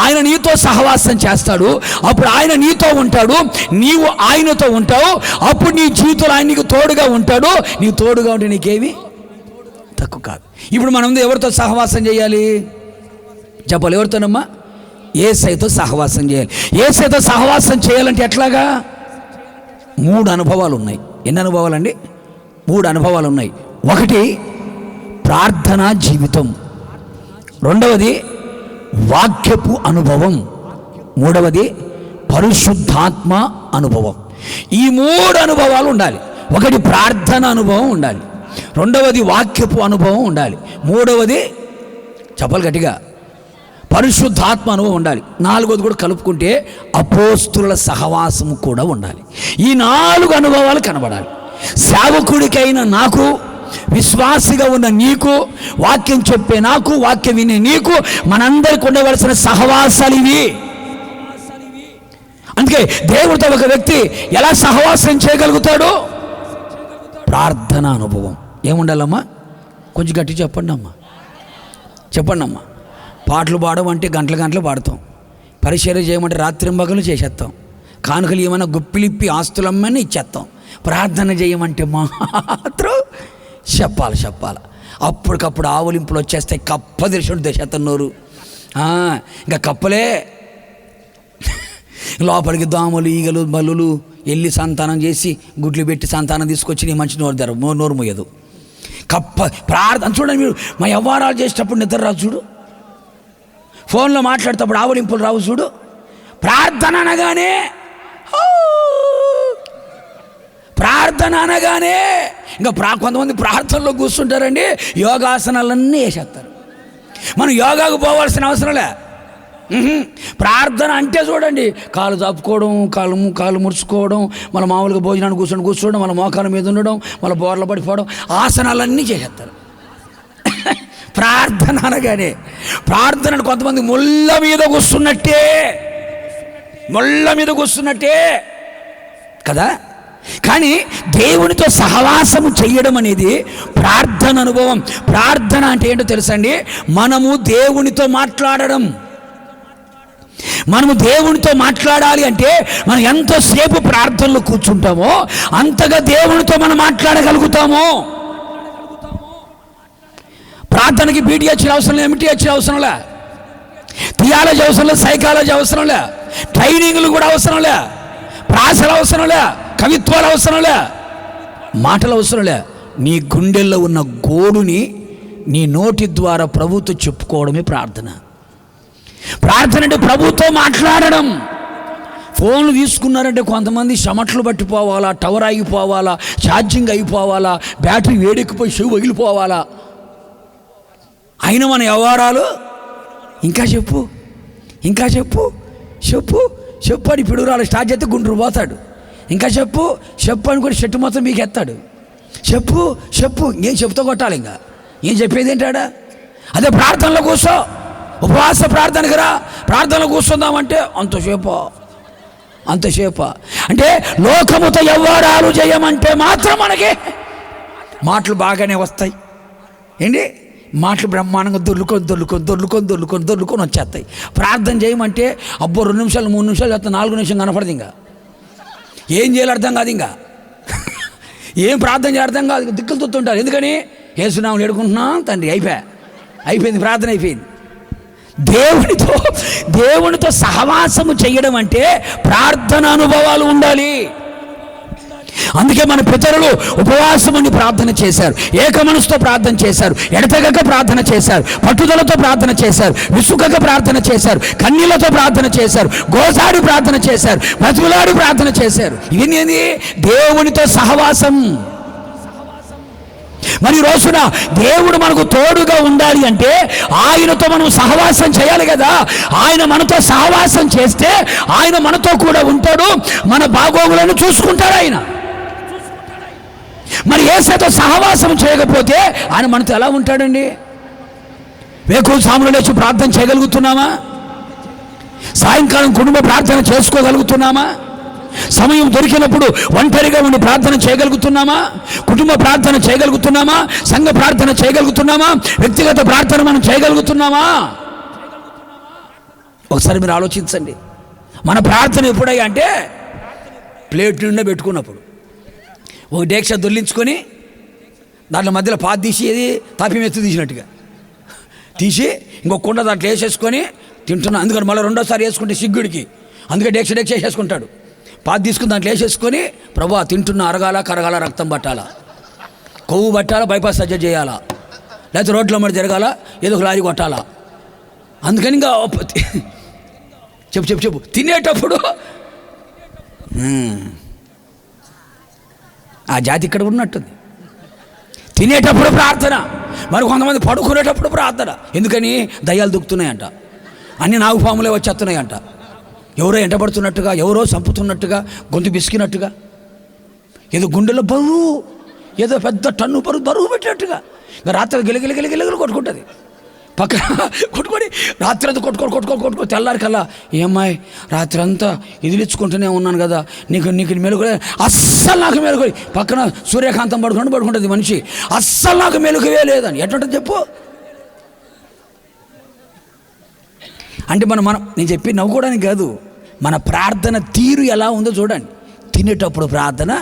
ఆయన నీతో సహవాసం చేస్తాడు. అప్పుడు ఆయన నీతో ఉంటాడు, నీవు ఆయనతో ఉంటావు. అప్పుడు నీ జీవితంలో ఆయన నీకు తోడుగా ఉంటాడు. నీకు తోడుగా ఉంటే నీకేమి తక్కువ కాదు. ఇప్పుడు మనం ఎవరితో సహవాసం చేయాలి చెప్పాలి? ఎవరితోనమ్మా? యేసయ్యతో సహవాసం చేయాలి. యేసయ్యతో సహవాసం చేయాలంటే ఎట్లాగా? 3 అనుభవాలు ఉన్నాయి. ఎన్ని అనుభవాలండి? 3 అనుభవాలు ఉన్నాయి. ఒకటి ప్రార్థనా జీవితం, రెండవది వాక్యపు అనుభవం, మూడవది పరిశుద్ధాత్మ అనుభవం. ఈ 3 అనుభవాలు ఉండాలి. ఒకటి ప్రార్థన అనుభవం ఉండాలి, రెండవది వాక్యపు అనుభవం ఉండాలి, మూడవది చెప్పాలి గట్టిగా పరిశుద్ధాత్మ అనుభవం ఉండాలి, నాలుగవది కూడా కలుపుకుంటే అపోస్తుల సహవాసము కూడా ఉండాలి. ఈ 4 అనుభవాలు కనబడాలి. సేవకుడికైన నాకు, విశ్వాసిగా ఉన్న నీకు, వాక్యం చెప్పే నాకు, వాక్యం వినే నీకు, మనందరికి ఉండవలసిన సహవాసాలు ఇవి. అందుకే దేవుడితో ఒక వ్యక్తి ఎలా సహవాసం చేయగలుగుతాడు? ప్రార్థన అనుభవం. ఏముండాలమ్మా? కొంచెం గట్టి చెప్పండి అమ్మా, చెప్పండి అమ్మా. పాటలు పాడమంటే గంటలు పాడతాం, పరిచర్య చేయమంటే రాత్రింబగలు చేసేస్తాం, కానుకలు ఏమైనా గుప్పిలిప్పి ఆస్తులమ్మని ఇచ్చేస్తాం. ప్రార్థన చేయమంటే మాత్రం చెప్పాలి. అప్పటికప్పుడు ఆవులింపులు వచ్చేస్తాయి, కప్పదిరిచుడు దేశతన్నోరు. ఇంకా కప్పలే లోపలికి దోమలు, ఈగలు, బల్లులు వెళ్ళి సంతానం చేసి గుడ్లు పెట్టి సంతానం తీసుకొచ్చి నీ మంచి నోరు మొయ్యదు. కప్ప ప్రార్థన చూడండి మీరు, మా వ్యవహారాలు చేసేటప్పుడు నిద్ర రాదు చూడు, ఫోన్లో మాట్లాడేటప్పుడు ఆవులింపులు రావు చూడు. ప్రార్థన అనగానే ఇంకా కొంతమంది ప్రార్థనలో కూర్చుంటారండి, యోగాసనాలన్నీ వేసేస్తారు. మనం యోగాకు పోవాల్సిన అవసరంలే. ప్రార్థన అంటే చూడండి, కాలు చాపుకోవడం, కాలు ముడుచుకోవడం, మన మామూలుగా భోజనాన్ని కూర్చోవడం, మన మోకాల మీద ఉండడం, మన బోర్ల పడిపోవడం, ఆసనాలన్నీ చేసేస్తారు. ప్రార్థన అనగానే ప్రార్థనను కొంతమంది ముళ్ళ మీద కూర్చున్నట్టే కదా. కానీ దేవునితో సహవాసము చెయ్యడం అనేది ప్రార్థన అనుభవం. ప్రార్థన అంటే ఏంటో తెలుసండి? మనము దేవునితో మాట్లాడడం. మనము దేవునితో మాట్లాడాలి అంటే మనం ఎంతసేపు ప్రార్థనలో కూర్చుంటామో అంతగా దేవునితో మనం మాట్లాడగలుగుతాము. ప్రార్థనకి BTH అవసరం లేదు, MTH అవసరం లే, థియాలజీ అవసరం లే, సైకాలజీ అవసరం లే, ట్రైనింగ్లు కూడా అవసరం లే, ప్రాసలు అవసరం లే, కవిత్వాలు అవసరం లే, మాటలు అవసరం లే. నీ గుండెల్లో ఉన్న గోడుని నీ నోటి ద్వారా ప్రభుతో చెప్పుకోవడమే ప్రార్థన. ప్రార్థన అంటే ప్రభుతో మాట్లాడడం. ఫోన్లు తీసుకున్నారంటే కొంతమంది చెమట్లు పట్టిపోవాలా, టవర్ ఆగిపోవాలా, ఛార్జింగ్ అయిపోవాలా, బ్యాటరీ వేడెక్కిపోయి చెవు పగిలిపోవాలా. అయినా మన వ్యవహారాలు ఇంకా చెప్పు అని పిడుగురాలు స్టార్ట్ చేస్తే గుండ్రు పోతాడు. ఇంకా చెప్పు అని కూడా చెట్టు మొత్తం మీకు ఎత్తాడు. చెప్పు ఏం చెప్తూ కొట్టాలి, ఇంకా ఏం చెప్పేది ఏంటాడా? అదే ప్రార్థనలో కూర్చో, ఉపవాస ప్రార్థనకి రా, ప్రార్థనలో కూర్చుందామంటే అంతసేపు అంటే లోకముతో వ్యవహారాలు చేయమంటే మాత్రం మనకి మాటలు బాగానే వస్తాయి ఏంటి, మాటలు బ్రహ్మాండంగా దొర్లుకొని వచ్చేస్తాయి. ప్రార్థన చేయమంటే అబ్బో 2 నిమిషాలు 3 నిమిషాలు చేస్తా, 4 నిమిషం కనపడదు. ఇంకా ఏం చేయాలి అర్థం కాదు, ఇంకా ఏం ప్రార్థన చేయాలి అర్థం కాదు, దిక్కులు తొత్తుంటారు. ఎందుకని? యేసునామమున వేడుకుంటున్నాం తండ్రి, అయిపోయింది ప్రార్థన అయిపోయింది. దేవునితో సహవాసము చేయడం అంటే ప్రార్థన అనుభవాలు ఉండాలి. అందుకే మన పితరులు ఉపవాసముని ప్రార్థన చేశారు, ఏక మనసుతో ప్రార్థన చేశారు, ఎడతెగక ప్రార్థన చేశారు, పట్టుదలతో ప్రార్థన చేశారు, విసుకక ప్రార్థన చేశారు, కన్నీళ్లతో ప్రార్థన చేశారు, గోసాడి ప్రార్థన చేశారు, బతుకులాడి ప్రార్థన చేశారు. ఇవన్నీ దేవునితో సహవాసం. మరి ఈ రోజున దేవుడు మనకు తోడుగా ఉండాలి అంటే ఆయనతో మనం సహవాసం చేయాలి కదా. ఆయన మనతో సహవాసం చేస్తే ఆయన మనతో కూడా ఉంటాడు, మన బాగోగులను చూసుకుంటాడు ఆయన. మరి యేసుతో సహవాసం చేయకపోతే ఆయన మనతో ఎలా ఉంటాడండి? వేకువ సాములు లేచి ప్రార్థన చేయగలుగుతున్నామా? సాయంకాలం కుటుంబ ప్రార్థన చేసుకోగలుగుతున్నామా? సమయం దొరికినప్పుడు ఒంటరిగా ఉండి ప్రార్థన చేయగలుగుతున్నామా? కుటుంబ ప్రార్థన చేయగలుగుతున్నామా? సంఘ ప్రార్థన చేయగలుగుతున్నామా? వ్యక్తిగత ప్రార్థన మనం చేయగలుగుతున్నామా? ఒకసారి మీరు ఆలోచించండి. మన ప్రార్థన ఎప్పుడయ్యా అంటే ప్లేట్ నిండా పెట్టుకున్నప్పుడు, ఒక డేక్ష దొర్లించుకొని దాంట్లో మధ్యలో పాత తీసి ఏది తాపి ఎత్తు తీసినట్టుగా తీసి ఇంకొక కుండ దాంట్లో వేసేసుకొని తింటున్నా. అందుకని మళ్ళీ రెండోసారి వేసుకుంటే సిగ్గుడికి, అందుకే డేక్ష వేసేసుకుంటాడు. పాత తీసుకుని దాంట్లో వేసేసుకొని ప్రభువా తింటున్నా, అరగాల కరగాల, రక్తం పట్టాలా, కొవ్వు పట్టాలా, బైపాస్ సర్జరీ చేయాలా, లేకపోతే రోడ్ల మరి జరగాల, ఏదో ఒక లారీ కొట్టాలా. అందుకని ఇంకా చెప్పు తినేటప్పుడు ఆ జాతి ఇక్కడ ఉన్నట్టుంది. తినేటప్పుడు ప్రార్థన, మరి కొంతమంది పడుకునేటప్పుడు ప్రార్థన. ఎందుకని? దయ్యాలు దుక్కుతున్నాయంట, అన్ని నాగుపాములే వచ్చేస్తున్నాయంట, ఎవరో ఎంటబడుతున్నట్టుగా, ఎవరో చంపుతున్నట్టుగా, గొంతు బిసికినట్టుగా, ఏదో గుండెలో బరువు, ఏదో పెద్ద టన్ను బరువు పెట్టినట్టుగా. ఇంకా రాత్రి గిలగిలగిలగిలగిలు కొట్టుకుంటుంది, పక్కన కొట్టుకొని రాత్రి అంతా కొట్టుకో తెల్లారి కల్లా, ఏమ్మాయి రాత్రి అంతా ఇదిలిచ్చుకుంటూనే ఉన్నాను కదా, నీకు మెలుగు అస్సలు నాకు మెలుగు. పక్కన సూర్యకాంతం పడుకుంటుంది మనిషి, అస్సలు నాకు మెలుగువే లేదని. ఎట్లుంటుంది చెప్పు? అంటే మనం నేను చెప్పి నవ్వుకోవడానికి కాదు, మన ప్రార్థన తీరు ఎలా ఉందో చూడండి. తినేటప్పుడు ప్రార్థన,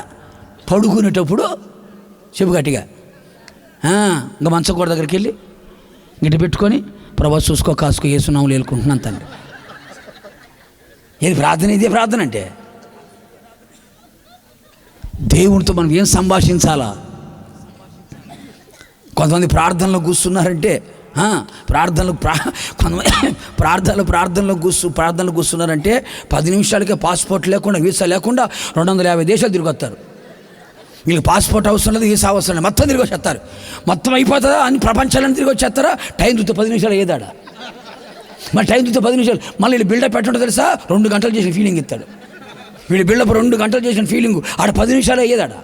పడుకునేటప్పుడు చెప్పు గట్టిగా, ఇంకా మంచకూడ దగ్గరికి వెళ్ళి గిట్ట పెట్టుకొని ప్రభా చూసుకో కాసుకో ఏసునాములు వేలుకుంటున్నాను తండ్రి. ఏది ప్రార్థన? ఇదే ప్రార్థన అంటే. దేవునితో మనం ఏం సంభాషించాలా? కొంతమంది ప్రార్థనలో కూర్చున్నారంటే, ప్రార్థనలు కూర్చున్నారంటే 10 నిమిషాలకే పాస్పోర్ట్ లేకుండా, వీసా లేకుండా 250 దేశాలు తిరిగి వస్తారు. వీళ్ళకి పాస్పోర్ట్ అవసరం లేదు, వీసా అవసరం లేదు, మొత్తం తిరిగి వచ్చేస్తారు. మొత్తం అయిపోతుందా అని ప్రపంచాలను తిరిగి వచ్చేస్తారా? టైం చూస్తే 10 నిమిషాలు అయ్యేదాడా? మరి టైం చూస్తే 10 నిమిషాలు. మళ్ళీ వీళ్ళు బిల్డప్ పెట్టడం తెలుసా? 2 గంటలు చేసిన ఫీలింగ్ ఇస్తాడు వీళ్ళు. బిల్డప్ 2 గంటలు చేసిన ఫీలింగ్ ఆడ 10 నిమిషాలు అయ్యేదాడా?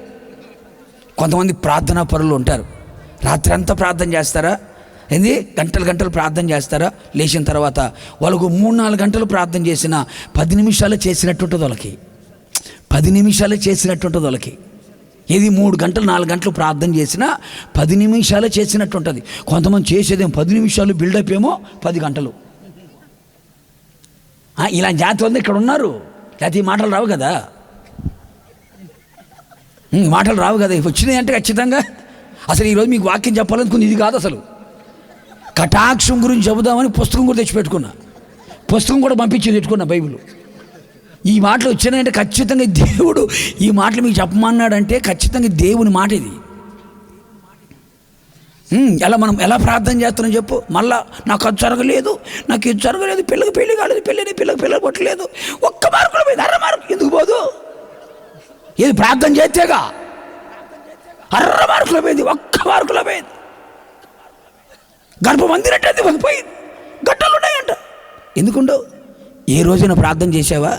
కొంతమంది ప్రార్థనా పరులు ఉంటారు, రాత్రి అంతా ప్రార్థన చేస్తారా, ఏంది గంటలు ప్రార్థన చేస్తారా, లేచిన తర్వాత వాళ్ళకు 3-4 గంటలు ప్రార్థన చేసిన 10 నిమిషాలు చేసినట్టుంటుంది వాళ్ళకి. 10 నిమిషాలు చేసినట్టుంటుంది వాళ్ళకి. ఏది 3 గంటలు 4 గంటలు ప్రార్థన చేసినా 10 నిమిషాలు చేసినట్టు ఉంటుంది. కొంతమంది చేసేదేమో 10 నిమిషాలు, బిల్డప్ ఏమో 10 గంటలు. ఇలా జాతి వాళ్ళు ఇక్కడ ఉన్నారు. జాతి మాటలు రావు కదా, మాటలు రావు కదా. వచ్చినాయి అంటే ఖచ్చితంగా. అసలు ఈరోజు మీకు వాక్యం చెప్పాలనుకుంది ఇది కాదు. అసలు కటాక్షం గురించి చెబుదామని పుస్తకం కూడా తెచ్చిపెట్టుకున్నా, పుస్తకం కూడా పంపించి పెట్టుకున్నా, బైబిల్. ఈ మాటలు వచ్చినాయంటే ఖచ్చితంగా దేవుడు ఈ మాటలు మీకు చెప్పమన్నాడంటే ఖచ్చితంగా దేవుని మాట ఇది. మనం ఎలా ప్రార్థన చేస్తున్నాం చెప్పు? మళ్ళా నాకు అది జరగలేదు, నాకు ఇది జరగలేదు, పిల్లకి పెళ్లి కాలేదు, పిల్లలు కొట్టలేదు, 1 మార్కులో పోయింది, 1/2 మార్కు ఎందుకు పోదు? ఏది ప్రార్థన చేస్తేగా 1/2 మార్కులో పోయింది, 1 మార్కులో పోయింది. గర్భం అందినట్టు పోయింది, గట్టలు ఉన్నాయంట. ఎందుకుండవు? ఏ రోజైనా ప్రార్థన చేసావా?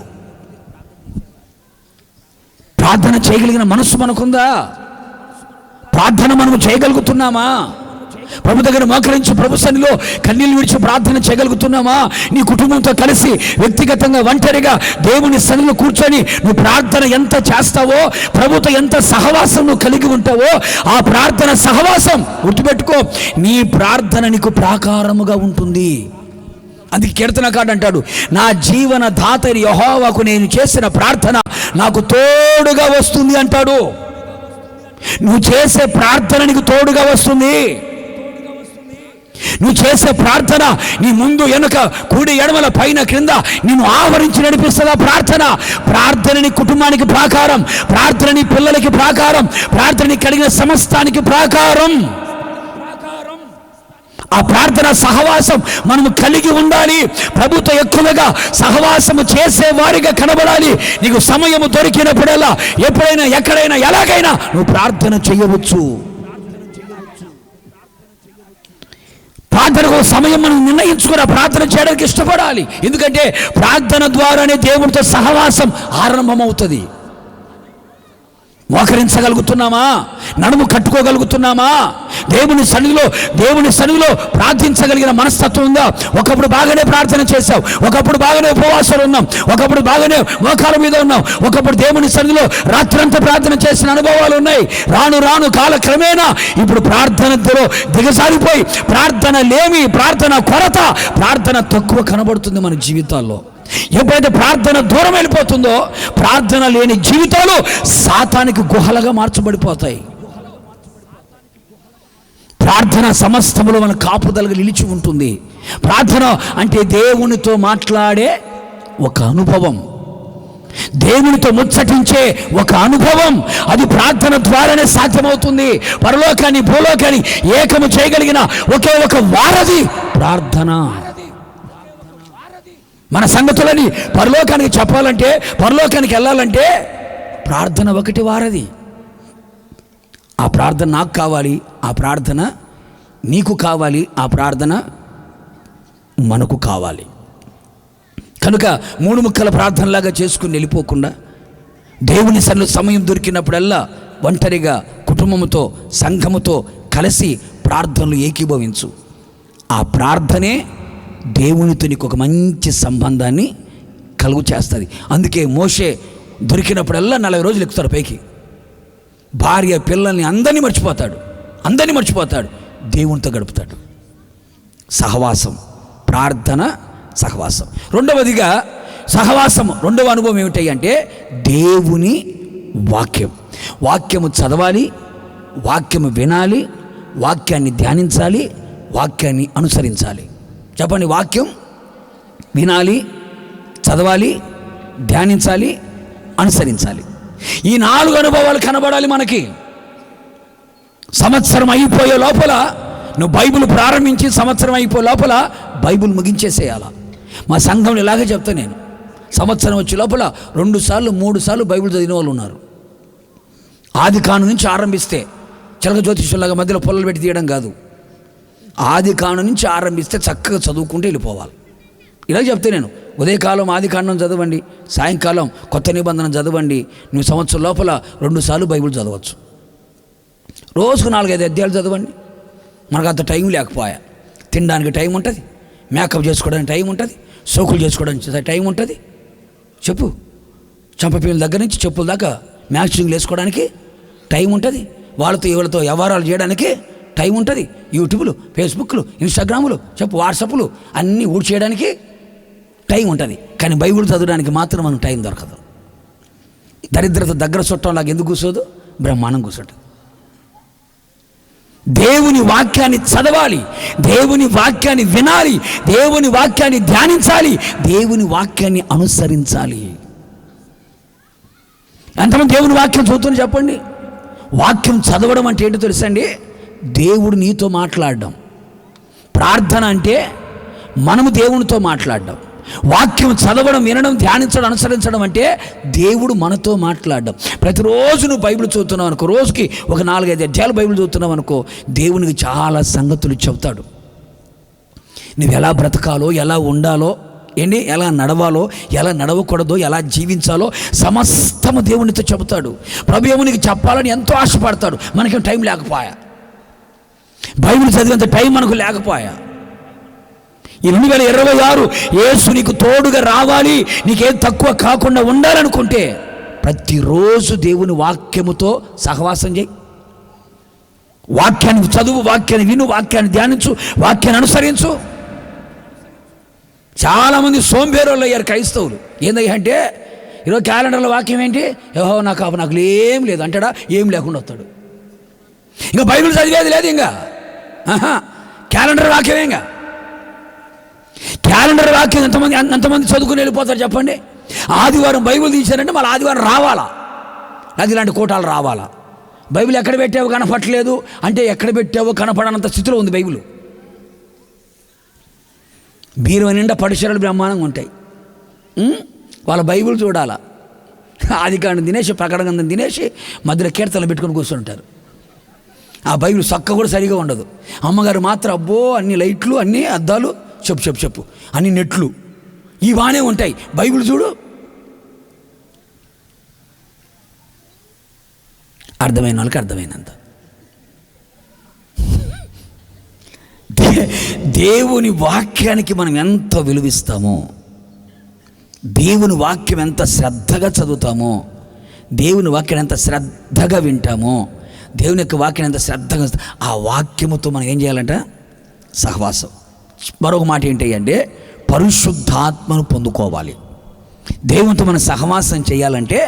ప్రార్థన చేయగలిగిన మనస్సు మనకుందా? ప్రార్థన మనము చేయగలుగుతున్నామా? ప్రభు దగ్గర మోకరించి ప్రభు సన్నిధిలో కన్నీళ్ళు విడిచి ప్రార్థన చేయగలుగుతున్నామా? నీ కుటుంబంతో కలిసి, వ్యక్తిగతంగా, ఒంటరిగా దేవుని సన్నిధిలో కూర్చొని నువ్వు ప్రార్థన ఎంత చేస్తావో, ప్రభుతో ఎంత సహవాసం నువ్వు కలిగి ఉంటావో, ఆ ప్రార్థన సహవాసం గుర్తుపెట్టుకో, నీ ప్రార్థన నీకు ప్రాకారముగా ఉంటుంది. అందుకే కీర్తనకారుడు అంటాడు, నా జీవన దాతని యెహోవాకు నేను చేసిన ప్రార్థన నాకు తోడుగా వస్తుంది అంటాడు. నువ్వు చేసే ప్రార్థన నీకు తోడుగా వస్తుంది. నువ్వు చేసే ప్రార్థన నీ ముందు వెనుక, కుడి ఎడమల పైన క్రింద నిన్ను ఆవరించి నడిపిస్తుందా ప్రార్థన. ప్రార్థన నీ కుటుంబానికి ప్రాకారం, ప్రార్థన నీ పిల్లలకి ప్రాకారం, ప్రార్థన నీ కలిగిన సమస్తానికి ప్రాకారం. ఆ ప్రార్థన సహవాసం మనము కలిగి ఉండాలి. ప్రభుతో ఎక్కువగా సహవాసము చేసేవారిగా కనబడాలి. నీకు సమయము దొరికినప్పుడల్లా, ఎప్పుడైనా, ఎక్కడైనా, ఎలాగైనా నువ్వు ప్రార్థన చేయవచ్చు. ప్రార్థనకు సమయం మనం నిర్ణయించుకుని ప్రార్థన చేయడానికి ఇష్టపడాలి. ఎందుకంటే ప్రార్థన ద్వారానే దేవునితో సహవాసం ఆరంభమవుతుంది. మోకరించగలుగుతున్నామా? నడుము కట్టుకోగలుగుతున్నామా? దేవుని సన్నిధిలో ప్రార్థించగలిగిన మనస్తత్వం ఉందా? ఒకప్పుడు బాగానే ప్రార్థన చేశావు, ఒకప్పుడు బాగానే ఉపవాసాలు ఉన్నాం, ఒకప్పుడు బాగానే మోకాల మీద ఉన్నాం, ఒకప్పుడు దేవుని సన్నిధిలో రాత్రంతా ప్రార్థన చేసిన అనుభవాలు ఉన్నాయి. రాను కాలక్రమేణా ఇప్పుడు ప్రార్థనలో దిగజారిపోయి ప్రార్థన లేమి, ప్రార్థన కొరత, ప్రార్థన తక్కువ కనబడుతుంది మన జీవితాల్లో. ఎప్పుడైతే ప్రార్థన దూరం వెళ్ళిపోతుందో, ప్రార్థన లేని జీవితాలు సాతానికి గుహలుగా మార్చబడిపోతాయి. ప్రార్థన సమస్తములో మన కాపుదలగా నిలిచి ఉంటుంది. ప్రార్థన అంటే దేవునితో మాట్లాడే ఒక అనుభవం, దేవునితో ముచ్చటించే ఒక అనుభవం. అది ప్రార్థన ద్వారానే సాధ్యమవుతుంది. పరలోకాన్ని భూలోకాన్ని ఏకము చేయగలిగిన ఒకే ఒక వారధి ప్రార్థన. మన సంగతులని పరలోకానికి చెప్పాలంటే, పరలోకానికి వెళ్ళాలంటే ప్రార్థన ఒకటి వారధి. ఆ ప్రార్థన నాకు కావాలి, ఆ ప్రార్థన నీకు కావాలి, ఆ ప్రార్థన మనకు కావాలి. కనుక 3 ముక్కల ప్రార్థనలాగా చేసుకుని వెళ్ళిపోకుండా దేవుని సన్నిధిలో సమయం దొరికినప్పుడల్లా ఒంటరిగా కుటుంబంతో సంఘముతో కలిసి ప్రార్థనలు ఏకీభవించు. ఆ ప్రార్థనే దేవునితో నీకు ఒక మంచి సంబంధాన్ని కలుగు చేస్తుంది. అందుకే మోషే దొరికినప్పుడల్లా 40 రోజులు ఎక్కుతాడు పైకి. భార్య పిల్లల్ని అందరినీ మర్చిపోతాడు, దేవునితో గడుపుతాడు. సహవాసం, ప్రార్థన సహవాసం. రెండవదిగా సహవాసం రెండవ అనుభవం ఏమిటి అంటే దేవుని వాక్యము చదవాలి, వాక్యము వినాలి, వాక్యాన్ని ధ్యానించాలి, వాక్యాన్ని అనుసరించాలి. చెప్పండి, వాక్యం వినాలి, చదవాలి, ధ్యానించాలి, అనుసరించాలి. ఈ 4 అనుభవాలు కనబడాలి మనకి. సంవత్సరం అయిపోయే లోపల నువ్వు బైబిల్ ప్రారంభించి సంవత్సరం అయిపోయే లోపల బైబిల్ ముగించేసేయాల. మా సంఘంలో ఇలాగే చెప్తా నేను. సంవత్సరం వచ్చే లోపల 2 సార్లు 3 సార్లు బైబిల్ చదివిన వాళ్ళు ఉన్నారు. ఆది కాండం నుంచి ఆరంభిస్తే చిలక జ్యోతిష్యులాగా మధ్యలో పొల్లలు పెట్టి తీయడం కాదు. ఆది కాండం నుంచి ఆరంభిస్తే చక్కగా చదువుకుంటూ వెళ్ళిపోవాలి. ఇలా చెప్తే నేను ఉదయకాలం ఆది కాండం చదవండి, సాయంకాలం కొత్త నిబంధన చదవండి. నువ్వు సంవత్సరం లోపల 2 సార్లు బైబిల్ చదవచ్చు. రోజుకు 4-5 అధ్యాయాలు చదవండి. మనకు అంత టైం లేకపోయా. తినడానికి టైం ఉంటుంది, మేకప్ చేసుకోవడానికి టైం ఉంటుంది, సోకులు చేసుకోవడానికి టైం ఉంటుంది. చెప్పు, చంపపీల దగ్గర నుంచి చెప్పుల దాకా మ్యాచింగ్లు వేసుకోవడానికి టైం ఉంటుంది. వాళ్ళతో ఎవరితో వ్యవహారాలు చేయడానికి టైం ఉంటుంది. యూట్యూబ్లు, ఫేస్బుక్లు, ఇన్స్టాగ్రాములు, చెప్పు వాట్సాప్లు అన్నీ ఊడ్చేయడానికి టైం ఉంటుంది. కానీ బైబిల్ చదవడానికి మాత్రం మనకు టైం దొరకదు. దరిద్రత దగ్గర చుట్టంలాగా ఎందుకు కూర్చోదు? బ్రహ్మాండం కూర్చోటం. దేవుని వాక్యాన్ని చదవాలి, దేవుని వాక్యాన్ని వినాలి, దేవుని వాక్యాన్ని ధ్యానించాలి, దేవుని వాక్యాన్ని అనుసరించాలి. ఎంతమంది దేవుని వాక్యం చదువుతుంది చెప్పండి. వాక్యం చదవడం అంటే ఏంటో తెలుసండి? దేవుడు నీతో మాట్లాడడం. ప్రార్థన అంటే మనము దేవునితో మాట్లాడడం. వాక్యం చదవడం, వినడం, ధ్యానించడం, అనుసరించడం అంటే దేవుడు మనతో మాట్లాడడం. ప్రతిరోజు నువ్వు బైబిల్ చదువుతున్నావు అనుకో, రోజుకి ఒక 4-5 అధ్యాయాలు బైబిల్ చదువుతున్నావు అనుకో, దేవునికి చాలా సంగతులు చెబుతాడు. నువ్వు ఎలా బ్రతకాలో, ఎలా ఉండాలో, ఎలా నడవాలో, ఎలా నడవకూడదో, ఎలా జీవించాలో సమస్తము దేవునితో చెబుతాడు. ప్రభు ఏమో నీకు చెప్పాలని ఎంతో ఆశపడతాడు. మనకేం టైం లేకపోయా, బైబిల్ చదివేంత టైం మనకు లేకపోయా. ఈ 2026 యేసు నీకు తోడుగా రావాలి, నీకేం తక్కువ కాకుండా ఉండాలనుకుంటే ప్రతిరోజు దేవుని వాక్యముతో సహవాసం చేయి. వాక్యాన్ని చదువు, వాక్యాన్ని విను, వాక్యాన్ని ధ్యానించు, వాక్యాన్ని అనుసరించు. చాలామంది సోంబేరోళ్ళు అయ్యారు క్రైస్తవులు. ఏందయ్యా అంటే ఈరోజు క్యాలెండర్లో వాక్యం ఏంటి? ఏహో నాకు ఏం లేదు అంటాడా, ఏం లేకుండా వస్తాడు. ఇంకా బైబిల్ చదివేది లేదు. ఇంకా క్యాలెండర్ వాక్యమే. ఇంకా క్యాలెండర్ వాక్యం ఎంతమంది చదువుకుని వెళ్ళిపోతారు చెప్పండి. ఆదివారం బైబిల్ తీశారంటే మళ్ళీ ఆదివారం రావాలా, అది ఇలాంటి కోటాలు రావాలా. బైబిల్ ఎక్కడ పెట్టావో కనపడలేదు అంటే ఎక్కడ పెట్టావో కనపడనంత స్థితిలో ఉంది బైబిల్. బీరువా నిండా పరిసరాలు బ్రహ్మాండంగా ఉంటాయి. వాళ్ళ బైబిల్ చూడాలా. ఆది కాండం తినేసి, ప్రకటన గ్రంథం తినేసి మధ్యలో కీర్తనలు పెట్టుకొని కూర్చుంటారు. ఆ బైబిల్ చక్క కూడా సరిగా ఉండదు. అమ్మగారు మాత్రం అబ్బో అన్ని లైట్లు, అన్ని అద్దాలు, చెప్పు అన్ని నెట్లు ఈ బాగానే ఉంటాయి. బైబిల్ చూడు. అర్థమైన వాళ్ళకి అర్థమైనంత. దేవుని వాక్యానికి మనం ఎంత విలువిస్తామో, దేవుని వాక్యం ఎంత శ్రద్ధగా చదువుతామో, దేవుని వాక్యాన్ని ఎంత శ్రద్ధగా వింటామో, దేవుని యొక్క వాక్యాన్ని ఎంత శ్రద్ధగా, ఆ వాక్యముతో మనం ఏం చేయాలంట? సహవాసం. మరొక మాట ఏంటి అంటే పరిశుద్ధాత్మను పొందుకోవాలి. దేవునితో మనం సహవాసం చేయాలంటే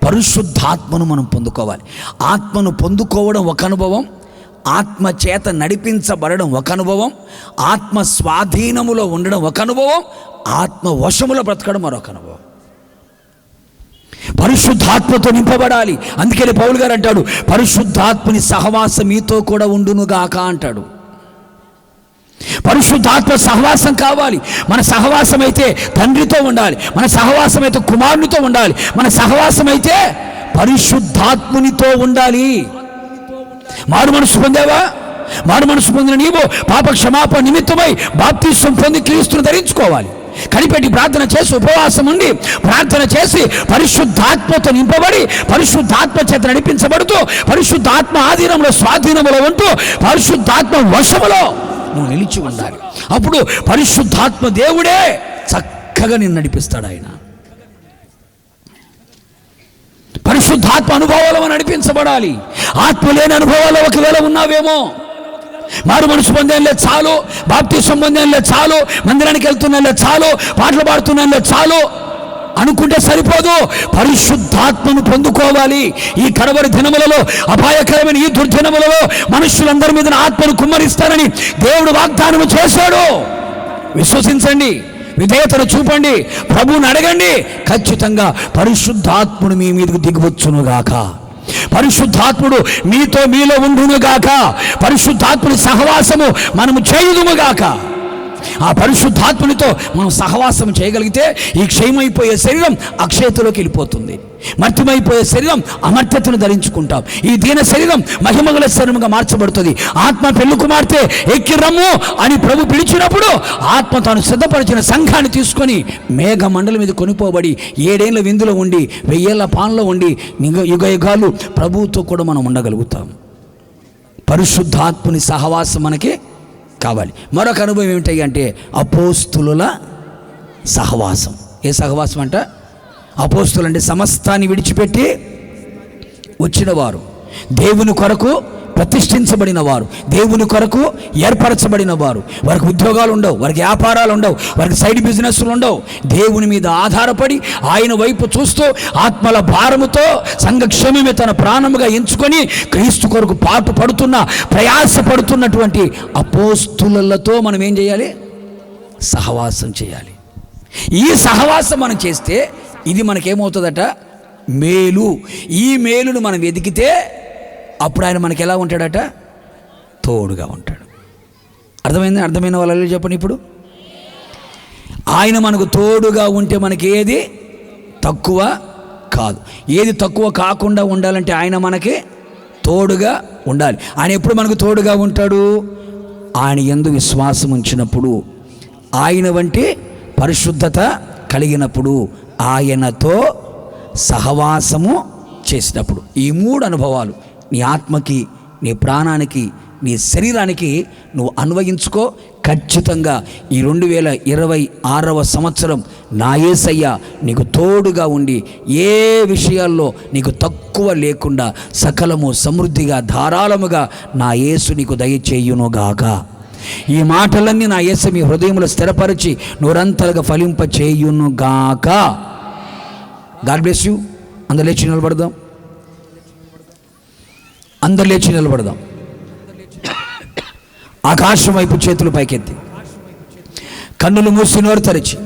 పరిశుద్ధాత్మను మనం పొందుకోవాలి. ఆత్మను పొందుకోవడం ఒక అనుభవం, ఆత్మ చేత నడిపించబడడం ఒక అనుభవం, ఆత్మ స్వాధీనములో ఉండడం ఒక అనుభవం, ఆత్మ వశములో బ్రతకడం మరొక అనుభవం. పరిశుద్ధాత్మతో నింపబడాలి. అందుకని పౌలు గారు అంటాడు, పరిశుద్ధాత్మని సహవాసం మీతో కూడా ఉండునుగాక అంటాడు. పరిశుద్ధాత్మ సహవాసం కావాలి. మన సహవాసం అయితే తండ్రితో ఉండాలి, మన సహవాసం అయితే కుమారునితో ఉండాలి, మన సహవాసం అయితే పరిశుద్ధాత్మునితో ఉండాలి. మారు మనసు పొందావా? మారు మనసు పొందిన నీవు పాప క్షమాపణ నిమిత్తమై బాప్తిస్వం పొంది క్రీస్తును ధరించుకోవాలి. కనిపెట్టి ప్రార్థన చేసి ఉపవాసం ఉండి ప్రార్థన చేసి పరిశుద్ధాత్మతో నింపబడి పరిశుద్ధాత్మ చేత నడిపించబడుతూ పరిశుద్ధాత్మ ఆధీనంలో స్వాధీనంలో ఉంటూ పరిశుద్ధాత్మ వశములో నువ్వు నిలిచి ఉండాలి. అప్పుడు పరిశుద్ధాత్మ దేవుడే చక్కగా నిన్ను నడిపిస్తాడు. ఆయన పరిశుద్ధాత్మ అనుభవాలు నడిపించబడాలి. ఆత్మ లేని అనుభవాలు ఒకవేళ ఉన్నావేమో, మారు మనసు పొందేలే చాలు, బాప్తిస్వం పొందేలే చాలు, మందిరానికి వెళ్తున్నలే చాలు, పాటలు పాడుతున్నలే చాలు అనుకుంటే సరిపోదు. పరిశుద్ధాత్మను పొందుకోవాలి. ఈ కడవరి దినములలో, అపాయకరమైన ఈ దుర్దినములలో మనుషులందరి మీద ఆత్మను కుమ్మరిస్తారని దేవుడు వాగ్దానం చేశాడు. విశ్వసించండి, విధేయతను చూపండి, ప్రభువుని అడగండి. ఖచ్చితంగా పరిశుద్ధాత్ముడు మీ మీదకు దిగివచ్చునుగాక. పరిశుద్ధాత్ముడు మీలో ఉండునుగాక. పరిశుద్ధాత్ముని సహవాసము మనము చేయుదుముగాక. ఆ పరిశుద్ధాత్మునితో మనం సహవాసం చేయగలిగితే ఈ క్షయమైపోయే శరీరం అక్షయతలోకి వెళ్ళిపోతుంది. మర్త్యమైపోయే శరీరం అమర్త్యతను ధరించుకుంటాం. ఈ దీన శరీరం మహిమగల శరీరంగా మార్చబడుతుంది. ఆత్మ పెళ్లి కుమార్తె ఎక్కి రమ్ము అని ప్రభు పిలిచినప్పుడు ఆత్మ తాను సిద్ధపరిచిన సంఘాన్ని తీసుకొని మేఘ మండలం మీద కొనిపోబడి 7 ఏళ్ల విందులో ఉండి 1000 ఏళ్ల పాన్లో ఉండి యుగ యుగాలు ప్రభువుతో కూడా మనం ఉండగలుగుతాం. పరిశుద్ధాత్ముని సహవాసం మనకి కావాలి. మరొక అనుభవం ఏమిటి అంటే అపోస్తులుల సహవాసం. ఏ సహవాసం అంట? అపోస్తులు అంటే సమస్తాన్ని విడిచిపెట్టి వచ్చిన వారు, దేవుని కొరకు ప్రతిష్ఠించబడిన వారు, దేవుని కొరకు ఏర్పరచబడిన వారు. వారికి ఉద్యోగాలు ఉండవు, వారికి వ్యాపారాలు ఉండవు, వారికి సైడ్ బిజినెస్లు ఉండవు. దేవుని మీద ఆధారపడి ఆయన వైపు చూస్తూ ఆత్మల భారముతో సంఘక్షేమమే తన ప్రాణముగా ఎంచుకొని క్రీస్తు కొరకు పాటు పడుతున్న ప్రయాసపడుతున్నటువంటి అపోస్తులతో మనం ఏం చేయాలి? సహవాసం చేయాలి. ఈ సహవాసం మనం చేస్తే ఇది మనకేమవుతుందట? మేలు. ఈ మేలును మనం వెతికితే అప్పుడు ఆయన మనకి ఎలా ఉంటాడట? తోడుగా ఉంటాడు. అర్థమైన వాళ్ళు చెప్పండి. ఇప్పుడు ఆయన మనకు తోడుగా ఉంటే మనకి ఏది తక్కువ కాదు. ఏది తక్కువ కాకుండా ఉండాలంటే ఆయన మనకి తోడుగా ఉండాలి. ఆయన ఎప్పుడు మనకు తోడుగా ఉంటాడు? ఆయన యందు విశ్వాసం ఉంచినప్పుడు, ఆయన వంటి పరిశుద్ధత కలిగినప్పుడు, ఆయనతో సహవాసము చేసినప్పుడు. ఈ 3 అనుభవాలు నీ ఆత్మకి, నీ ప్రాణానికి, నీ శరీరానికి నువ్వు అన్వయించుకో. ఖచ్చితంగా ఈ 2026వ సంవత్సరం నా యేసయ్య నీకు తోడుగా ఉండి ఏ విషయాల్లో నీకు తక్కువ లేకుండా సకలము సమృద్ధిగా ధారాళముగా నా యేసు నీకు దయచేయునుగాక. ఈ మాటలన్నీ నా యేసు మీ హృదయంలో స్థిరపరిచి నూరంతలుగా ఫలింప చేయునుగాక. God bless you. అందరు లేచి నిలబడదాం. అందరు లేచి నిలబడదాం. ఆకాశం వైపు చేతులు పైకెత్తి కన్నులు మూసి నోరు తెరిచి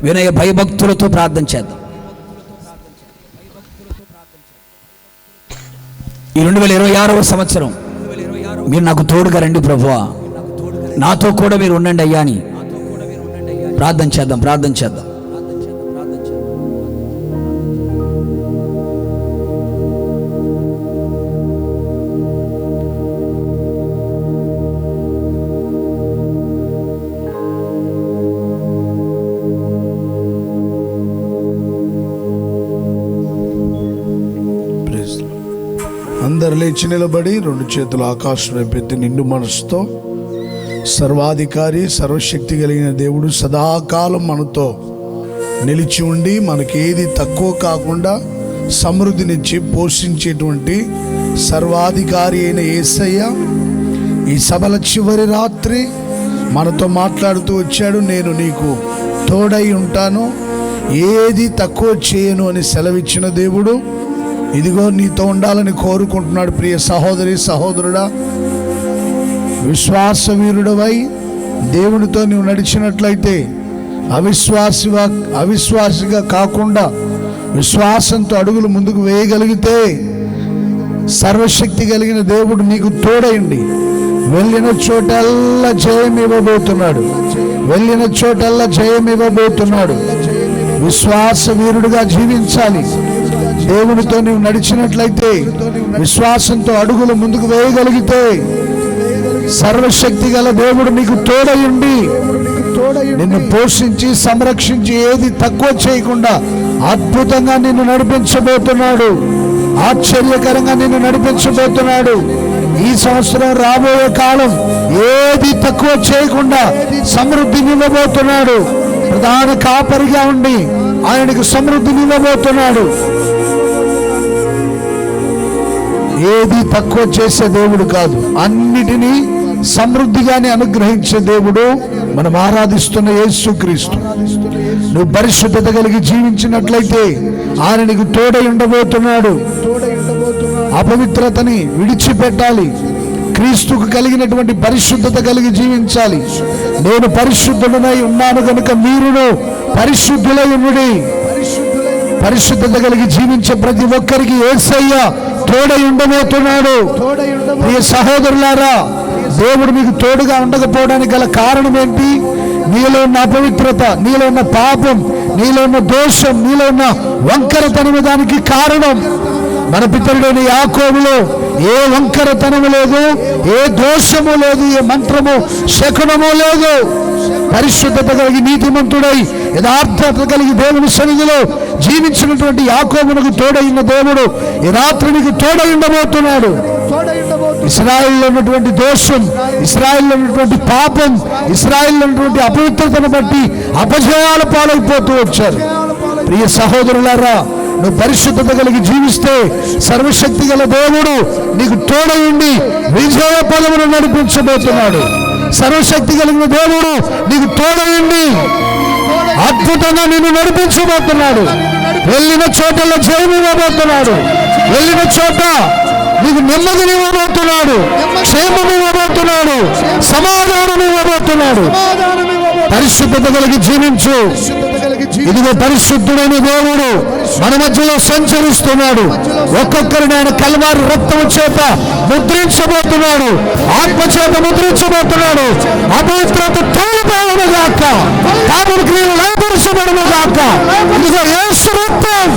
వినయ భయభక్తులతో ప్రార్థన చేద్దాం. ఈ 2026వ సంవత్సరం మీరు నాకు తోడుగా రండి ప్రభువా, నాతో కూడా మీరు ఉండండి అయ్యా అని ప్రార్థన చేద్దాం. అందరు లేచి నిలబడి 2 చేతులు ఆకాశం వైపెత్తి నిండు మనసుతో సర్వాధికారి సర్వశక్తి కలిగిన దేవుడు సదాకాలం మనతో నిలిచి ఉండి మనకి ఏది తక్కువ కాకుండా సమృద్ధినిచ్చి పోషించేటువంటి సర్వాధికారి అయిన యేసయ్య ఈ సభల చివరి రాత్రి మనతో మాట్లాడుతూ వచ్చాడు. నేను నీకు తోడై ఉంటాను, ఏది తక్కువ చేయను అని సెలవిచ్చిన దేవుడు ఇదిగో నీతో ఉండాలని కోరుకుంటున్నాడు. ప్రియ సహోదరి సహోదరుడా, విశ్వాసవీరుడవై దేవునితో నీవు నడిచినట్లయితే అవిశ్వాసిగా కాకుండా విశ్వాసంతో అడుగులు ముందుకు వేయగలిగితే సర్వశక్తి కలిగిన దేవుడు నీకు తోడైండి వెళ్ళిన చోటల్లా జయం ఇవ్వబోతున్నాడు. విశ్వాసవీరుడుగా జీవించాలి, దేవునితో నీవు నడిచినట్లయితే, విశ్వాసంతో అడుగులు ముందుకు వేయగలిగితే, సర్వశక్తి గల దేవుడు నీకు తోడయుండి నిన్ను పోషించి సంరక్షించి ఏది తక్కువ చేయకుండా అద్భుతంగా నిన్ను నడిపించబోతున్నాడు. ఆశ్చర్యకరంగా నిన్ను నడిపించబోతున్నాడు. ఈ సంవత్సరం రాబోయే కాలం ఏది తక్కువ చేయకుండా సమృద్ధినివ్వబోతున్నాడు. ప్రధాన కాపరిగా ఉండి ఆయనకు సమృద్ధినివ్వబోతున్నాడు. ఏది తక్కువ చేసే దేవుడు కాదు, అన్నిటినీ సమృద్ధిగానే అనుగ్రహించే దేవుడు మనం ఆరాధిస్తున్న యేసుక్రీస్తు. నువ్వు పరిశుద్ధత కలిగి జీవించినట్లయితే ఆయన నీకు తోడై ఉండబోతున్నాడు. అపవిత్రతని విడిచిపెట్టాలి, క్రీస్తుకు కలిగినటువంటి పరిశుద్ధత కలిగి జీవించాలి. నేను పరిశుద్ధుడనై ఉన్నాను కనుక మీరును పరిశుద్ధులై ఉండుడి. పరిశుద్ధత కలిగి జీవించే ప్రతి ఒక్కరికి యేసయ్య తోడై ఉండబోతున్నాడు. ప్రియ సహోదరులారా, దేవుడు మీకు తోడుగా ఉండకపోవడానికి గల కారణం ఏంటి? నీలో ఉన్న అపవిత్రత, నీలో ఉన్న పాపం, నీలో ఉన్న దోషం, నీలో ఉన్న వంకరతనము దానికి కారణం. మన పితరుడైన యాకోబులో ఏ వంకరతనము లేదు, ఏ దోషము లేదు, ఏ మంత్రము శకునము లేదు. పరిశుద్ధత కలిగి నీతిమంతుడై యథార్థత కలిగి దేవుని సన్నిధిలో జీవించినటువంటి యాకోబునకు తోడైన దేవుడు ఈ రాత్రి నీకు తోడై ఉండబోతున్నాడు. ఇశ్రాయేలులో ఉన్నటువంటి దోషం, ఇశ్రాయేలులో ఉన్నటువంటి పాపం, ఇశ్రాయేలులో ఉన్నటువంటి అపవిత్రతను బట్టి అపజయాల పాలైపోతూ వచ్చారు. ప్రియ సహోదరులారా, నువ్వు పరిశుద్ధత కలిగి జీవిస్తే సర్వశక్తి గల దేవుడు నీకు తోడై ఉండి విజయ పదమును నడిపించబోతున్నాడు. సర్వశక్తి కలిగిన దేవుడు నీకు తోడై ఉండి అద్భుతంగా నిన్ను నడిపించబోతున్నాడు. వెళ్ళిన చోటలో జయమివ్వబోతున్నాడు. వెళ్ళిన చోట నీకు నెమ్మదినివ్వబోతున్నాడు, క్షేమమివ్వబోతున్నాడు, సమాధానమివ్వబోతున్నాడు. పరిశుద్ధత కలిగి జీవించు. ఇదిగో పరిశుద్ధుడైన దేవుడు మన మధ్యలో సంచరిస్తున్నాడు. ఒక్కొక్కరిని ఆయన కల్వారి రక్తము చేత ముద్రించబోతున్నాడు, ఆత్మ చేత ముద్రించబోతున్నాడు. అపవిత్రత తోలిపోవను గాక, పాపం క్రియలు లేపరచబడను గాక. ఇదిగో యేసు రక్తం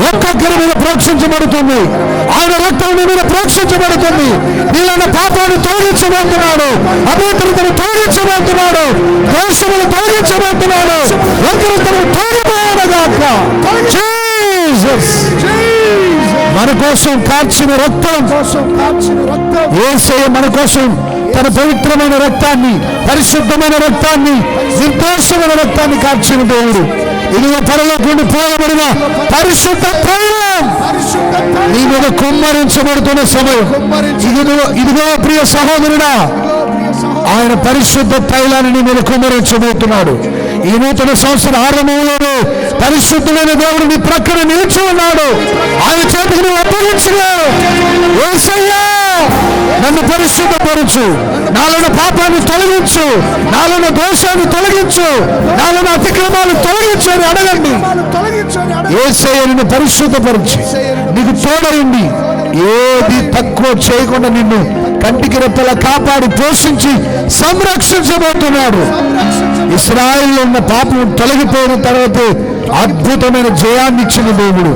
ఒక్కొక్కరి మీద ప్రోక్షించబడుతుంది. ఆయన రక్తం నీ మీద ప్రోక్షించబడుతుంది. నీళ్ళ పాపాన్ని తొలగించబోతున్నాడు, అపవిత్రతను తొలగించబోతున్నాడు, దోషములు తొలగించబోతున్నాడు. ఒక్కరిద్దరు తోలిపోవనగాక. మన కోసం కార్చిన రక్తం, యేసయ్య మన కోసం తన పవిత్రమైన రక్తాన్ని, పరిశుద్ధమైన రక్తాన్ని, నిర్దోషమైన రక్తాన్ని కార్చిన దేవుడు. ఇదిగో పరలోకండి పోయబడిన పరిశుద్ధ తైలం నీ మీద కుమ్మరించబడుతున్న సమయం. ఇదిగో ప్రియ సహోదరుడా, ఆయన పరిశుద్ధ తైలాన్ని నీ మీద కుమ్మరించబోతున్నాడు. ఈ నూతన సంవత్సర ఆరంభంలోనే పరిశుద్ధమైన దేవుడు నీ ప్రక్కన నిలిచి ఉన్నాడు. ఆయన చేతికి నువ్వు అప్పగించలేవు. యేసయ్యా, నన్ను పరిశుద్ధపరచు, నాలోని పాపాన్ని తొలగించు, నాలోని దోషాన్ని తొలగించు, నాలోని అతిక్రమాలు తొలగించు అని అడగండి. యేసయ్య నిన్ను పరిశుద్ధపరచి నీకు తోడైంది ఏది తక్కువ చేయకుండా నిన్ను కంటికి రెప్పలా కాపాడి పోషించి సంరక్షించబోతున్నాడు. ఇశ్రాయేలులో ఉన్న పాపం తొలగిపోయిన తర్వాత అద్భుతమైన జయాన్ని ఇచ్చిన దేవుడు,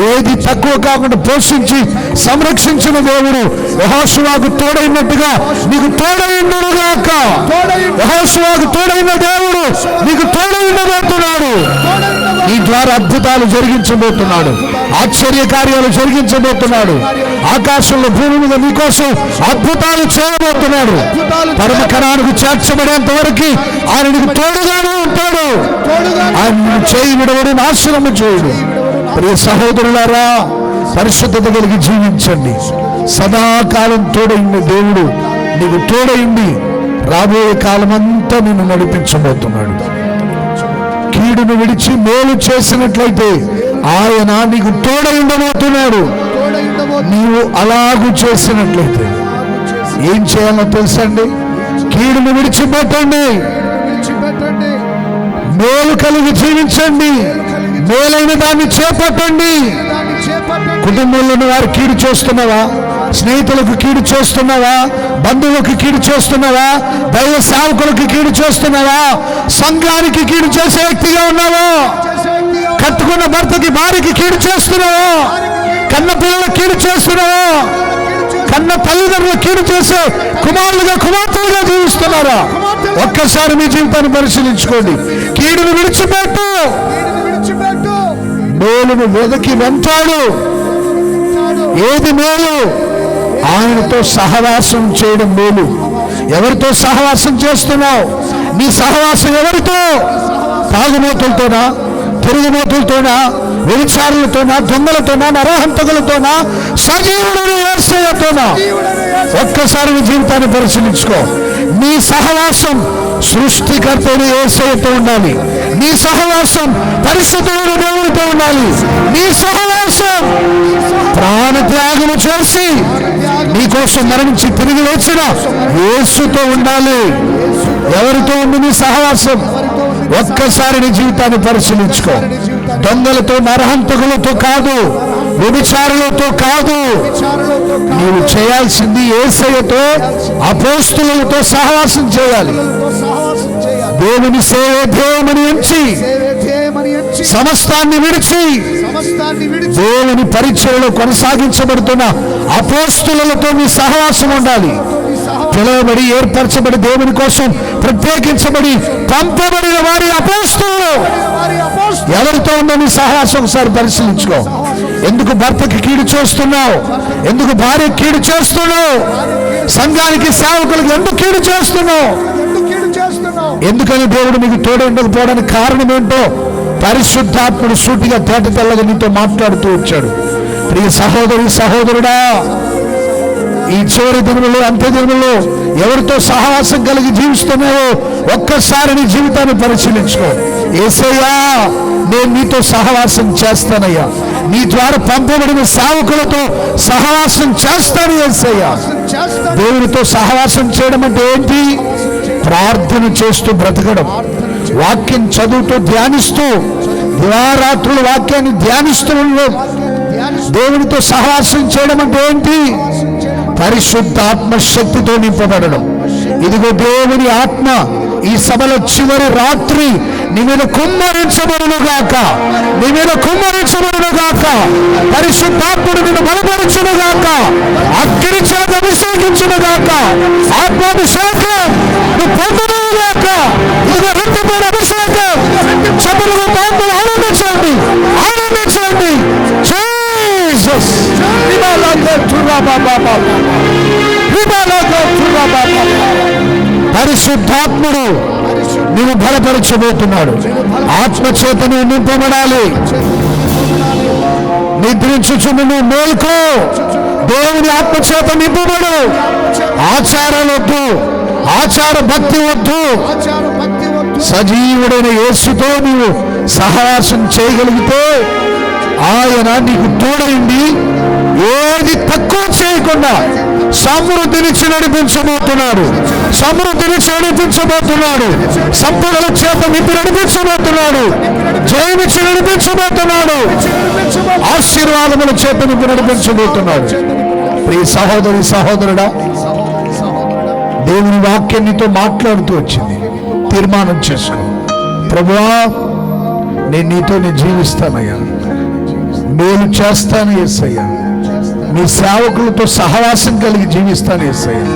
ఏది తక్కువ కాకుండా పోషించి సంరక్షించిన దేవుడు. యెహోషువకు తోడైనట్టుగా నీకు తోడైండుగాక. యెహోషువకు తోడైన దేవుడు నీకు తోడై ఉండబోతున్నాడు. నీ ద్వారా అద్భుతాలు జరిగించబోతున్నాడు, ఆశ్చర్య కార్యాలు జరిగించబోతున్నాడు. ఆకాశంలో భూమి మీద నీకోసం అద్భుతాలు చేయబోతున్నాడు. పరమ కణానికి చేర్చబడేంత వరకు ఆయన నీకు తోడుగానే ఉంటాడు. ఆయన చేయి విడవడు, నాశనము చేయడు. ప్రియ సహోదరులారా, పరిశుద్ధత కలిగి జీవించండి. సదాకాలం తోడైన దేవుడు నీకు తోడైంది రాబోయే కాలం అంతా నిన్ను నడిపించబోతున్నాడు. కీడును విడిచి మేలు చేసినట్లయితే ఆయన నీకు తోడై ఉండబోతున్నాడు. నీవు అలాగూ చేసినట్లయితే ఏం చేయాలో తెలుసండి? కీడును విడిచిపెట్టండి, మేలు కలిగి జీవించండి, మేలైన దాన్ని చేపట్టండి. కుటుంబంలో వారు కీడు చేస్తున్నావా? స్నేహితులకు కీడు చేస్తున్నావా? బంధువులకు కీడు చేస్తున్నావా? దైవ సేవకులకు కీడు చేస్తున్నావా? సంఘానికి కీడు చేసే వ్యక్తిగా ఉన్నావా? కట్టుకున్న భర్తకి భార్యకి కీడు చేస్తున్నావా? కన్న పిల్లలకు కీడు చేస్తున్నావా? కన్న తల్లిదండ్రులు కీడు చేసే కుమారులుగా కుమార్తెలుగా జీవిస్తున్నారా? ఒక్కసారి మీ జీవితాన్ని పరిశీలించుకోండి. కీడును విడిచిపెట్టు, మేలును వెదకి వెంటాడు. ఏది మేలు? ఆయనతో సహవాసం చేయడం మేలు. ఎవరితో సహవాసం చేస్తున్నావు? నీ సహవాసం ఎవరితో? తాగుమోతులతోనా, తిరుగుమోతులతోనా, వ్యభిచారులతోనా, దొంగలతోనా, నరహంతకులతోనా, సజీవుడైన యేసయ్యతోనా? ఒక్కసారి నీ జీవితాన్ని పరిశీలించుకో. నీ సహవాసం సృష్టికర్త అయిన యేసయ్యతో ఉండాలి. నీ సహవాసం పరిశుద్ధుడైన దేవునితో ఉండాలి. నీ సహవాసం ప్రాణత్యాగము చేసి నీకోసం మరణించి తిరిగి లేచిన యేసుతో ఉండాలి. ఎవరితో ఉంది నీ సహవాసం? ఒక్కసారి నీ జీవితాన్ని పరిశీలించుకో. దొంగలతో, నరహంతకులతో కాదు, వ్యభిచారులతో కాదు. నీవు చేయాల్సింది యేసయ్యతో, అపోస్తులతో సహవాసం చేయాలి. దేవుని సేవ ధ్యేయమని ఎంచి సమస్తాన్ని విడిచి దేవుని పరిచయలో కొనసాగించబడుతున్న అపోస్తులతో మీ సహవాసం ఉండాలి. పిలువబడి, ఏర్పరచబడి, దేవుని కోసం ప్రత్యేకించబడి పంపబడిన వారి అపోస్తులు ఎవరితో ఉందో నీ సహవాసం ఒకసారి పరిశీలించుకో. ఎందుకు భర్తకి కీడు చేస్తున్నావు? ఎందుకు భార్య కీడు చేస్తున్నావు? సంఘానికి, సేవకులకు ఎందుకు కీడు చేస్తున్నావు? ఎందుకని దేవుడు నీకు తోడు ఉండకపోవడానికి కారణం ఏంటో పరిశుద్ధాత్ముడు సూటిగా తేట తెల్లగా నీతో మాట్లాడుతూ వచ్చాడు. ప్రియ సహోదరి, సహోదరుడా, ఈ చివరి దినములు, అంత్య దినములు ఎవరితో సహవాసం కలిగి జీవిస్తున్నావో ఒక్కసారి నీ జీవితాన్ని పరిశీలించుకో. యేసయ్యా, నేను నీతో సహవాసం చేస్తానయ్యా. నీ ద్వారా పంపబడిన సేవకులతో సహవాసం చేస్తాను యేసయ్యా. దేవునితో సహవాసం చేయడం అంటే ఏంటి? ప్రార్థన చేస్తూ బ్రతకడం, వాక్యం చదువుతూ ధ్యానిస్తూ, దివారాత్రులు వాక్యాన్ని ధ్యానిస్తూ ఉండడం. దేవునితో సహవాసం చేయడం అంటే ఏంటి? పరిశుద్ధాత్మ శక్తితో నింపబడడం. ఇదిగో దేవుని ఆత్మ ఈ సభలో చివరి రాత్రి నీ మీద కుమ్మరించబడునుగాక, నీ మీద కుమ్మరించబడునుగాక. పరిశుద్ధాత్ముడు నిన్ను బలపరచునుగాక, అగ్ని చేత అభిషేకించునుగాక, ఆత్మాభిషేకం నువ్వు పొందునుగాక. ఇదిగో రెట్టిపోయిన అభిషేకం. చెప్పులుగా పాత్రలు ఆనందించండి, ఆనందించండి. జీసస్ పరిశుద్ధాత్ముడు నిన్ను బలపరచబోతున్నాడు. ఆత్మచేతను నింపబడాలి. నిద్రించుచున్న నువ్వు మేల్కో. దేవుని ఆత్మచేత నింపబడు. ఆచారాలొద్దు, ఆచార భక్తి వద్దు. సజీవుడైన యేసుతో నీవు సహవాసం చేయగలిగితే ఆయన నీకు తోడైంది ఏది తక్కువ చేయకుండా సమృద్ధినిచ్చి నడిపించబోతున్నాడు. సమృద్ధినిచ్చి నడిపించబోతున్నాడు. సంపదల చేత నింపి నడిపించబోతున్నాడు. జయమిచ్చి నడిపించబోతున్నాడు. ఆశీర్వాదముల చేత నింపి నడిపించబోతున్నాడు. ప్రియ సహోదరి, సహోదరుడా, దేవుని వాక్యం నీతో మాట్లాడుతూ వచ్చింది. తీర్మానం చేసుకో. ప్రభువా, నేను నీతో జీవిస్తానయ్యా, మేలు చేస్తాను యేసయ్యా, నీ సేవకులతో సహవాసం కలిగి జీవిస్తాను యేసయ్యా.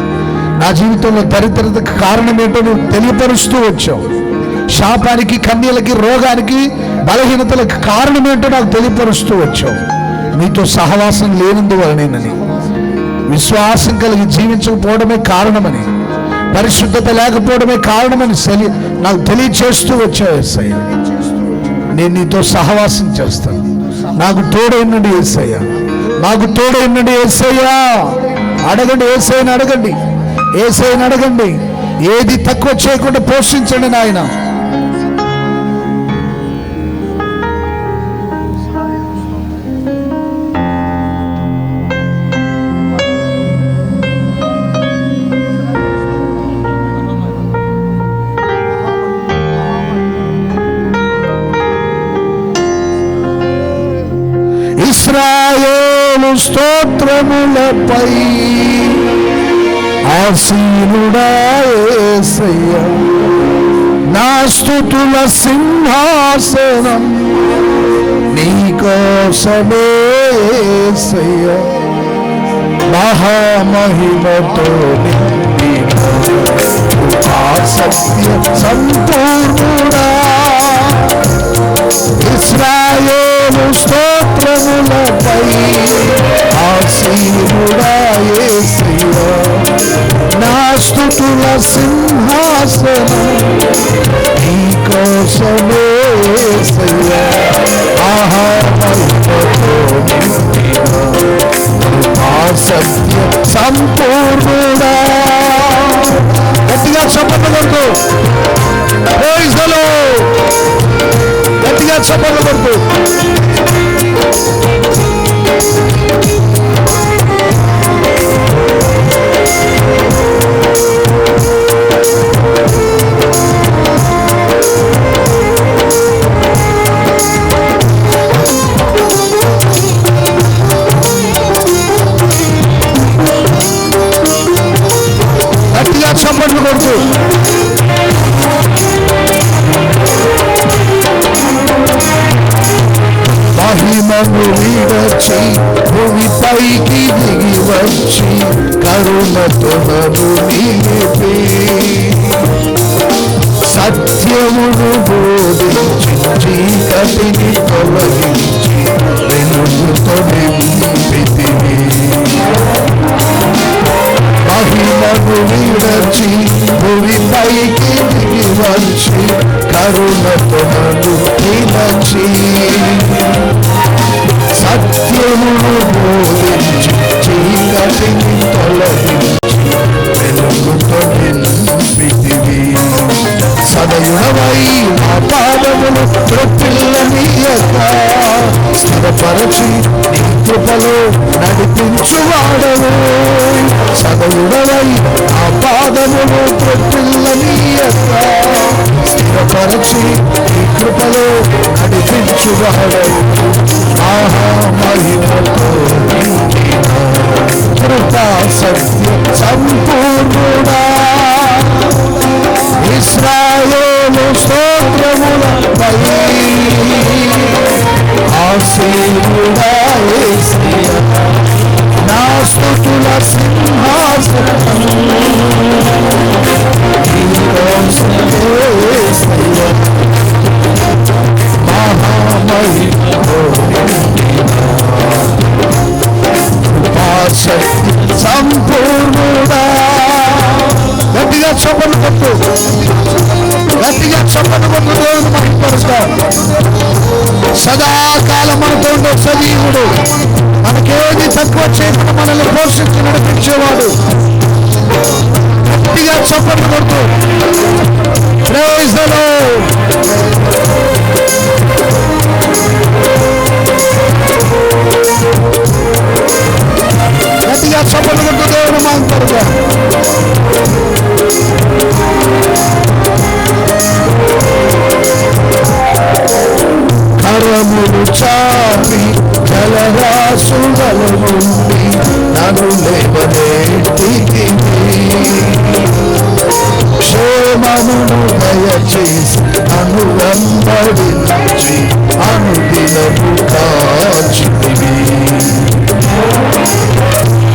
నా జీవితంలో దరిద్రతకు కారణం ఏంటో నువ్వు తెలియపరుస్తూ వచ్చావు. శాపానికి, కన్యలకి, రోగానికి, బలహీనతలకు కారణం ఏంటో నాకు తెలియపరుస్తూ వచ్చావు. నీతో సహవాసం లేనందువలనేనని, విశ్వాసం కలిగి జీవించకపోవడమే కారణమని, పరిశుద్ధత లేకపోవడమే కారణమని నాకు తెలియచేస్తూ వచ్చావు యేసయ్యా. నేను నీతో సహవాసం చేస్తాను. నాకు తోడైనండి యేసయ్యా, నాకు తోడైనండి యేసయ్యా. అడగండి, యేసయ్యని అడగండి, యేసయ్యని అడగండి. ఏది తక్కువ చేయకుండా పోషించండి నాయన. ఇశ్రాయేలు స్తోత్రములపై ఆసీనుడా యేసయ్యా, నా స్తుతుల సింహాసనం కోసమే యేసయ్యా మహామహిమతో నిండిన కృపా సత్య సంపూర్ణుడా ఇశ్రాయేలు స్తోత్రములపై ఆసీనుడా యేసయ్యా నా స్తుతుల సింహాసనం నీ కోసమే యేసయ్యా మహామహిమతో నిండిన కృపా సత్య సంపూర్ణుడా. గట్టిగా చప్పట్లు కొడుతూ ప్రైజ్ ది లార్డ్, గట్టిగా చప్పట్లు కొడుతూ చప్పట్లు కొడుతూ మహిమను విడచి భూమిపైకి దిగి వచ్చి కరుణతో నన్ను నిలిపి సత్యమును బోధించి చీకటిని తొలగించి వెలుగుతో నింపితివి. మహిమను విడచి భూమిపైకి దిగి వచ్చి కరుణతో నన్ను నిలిచి సత్యమును బోధించి చీకటిని తొలగించి వెలుగుతో నింపితివి. సదయుడవై నా పాదములు త్రొట్టిల్లనీయక స్థిరపరచి నీ కృపలో నడిపించువాడవు. సదయుడవై నా పాదములు త్రొట్టిల్లనీయక స్థిరపరచి నీ కృపలో నడిపించువాడవు. మహిమతో నిండిన కృపా సత్య సంపూర్ణుడా ఇశ్రాయేలు స్తోత్రములపై ఆసీనుడా యేసయ్యా నా స్తుతుల సింహాసనం నీ కోసమే యేసయ్యా మహామహిమతో నిండిన కృపా సత్య సంపూర్ణుడా. గట్టిగా చప్పట్లు కొట్టు, గట్టిగా చప్పట్లు కొట్టు, దేవుని మహిమపరుస్తాం. సదాకాలం మనతో ఉండే సజీవుడు, మనకేది తక్కువ చేయకుండా మనల్ని పోషించి నడిపించేవాడు. గట్టిగా చప్పట్లు కొట్టు. Praise the Lord. గట్టిగా చప్పట్లు కొట్టు, దేవుని మహిమపరుస్తాం. కరములు చాపి జలరాశుల నుండి నన్ను లేవనెత్తితివి. క్షేమమును దయచేసి నన్ను వెంబడించి అనుదినము కాచితివి.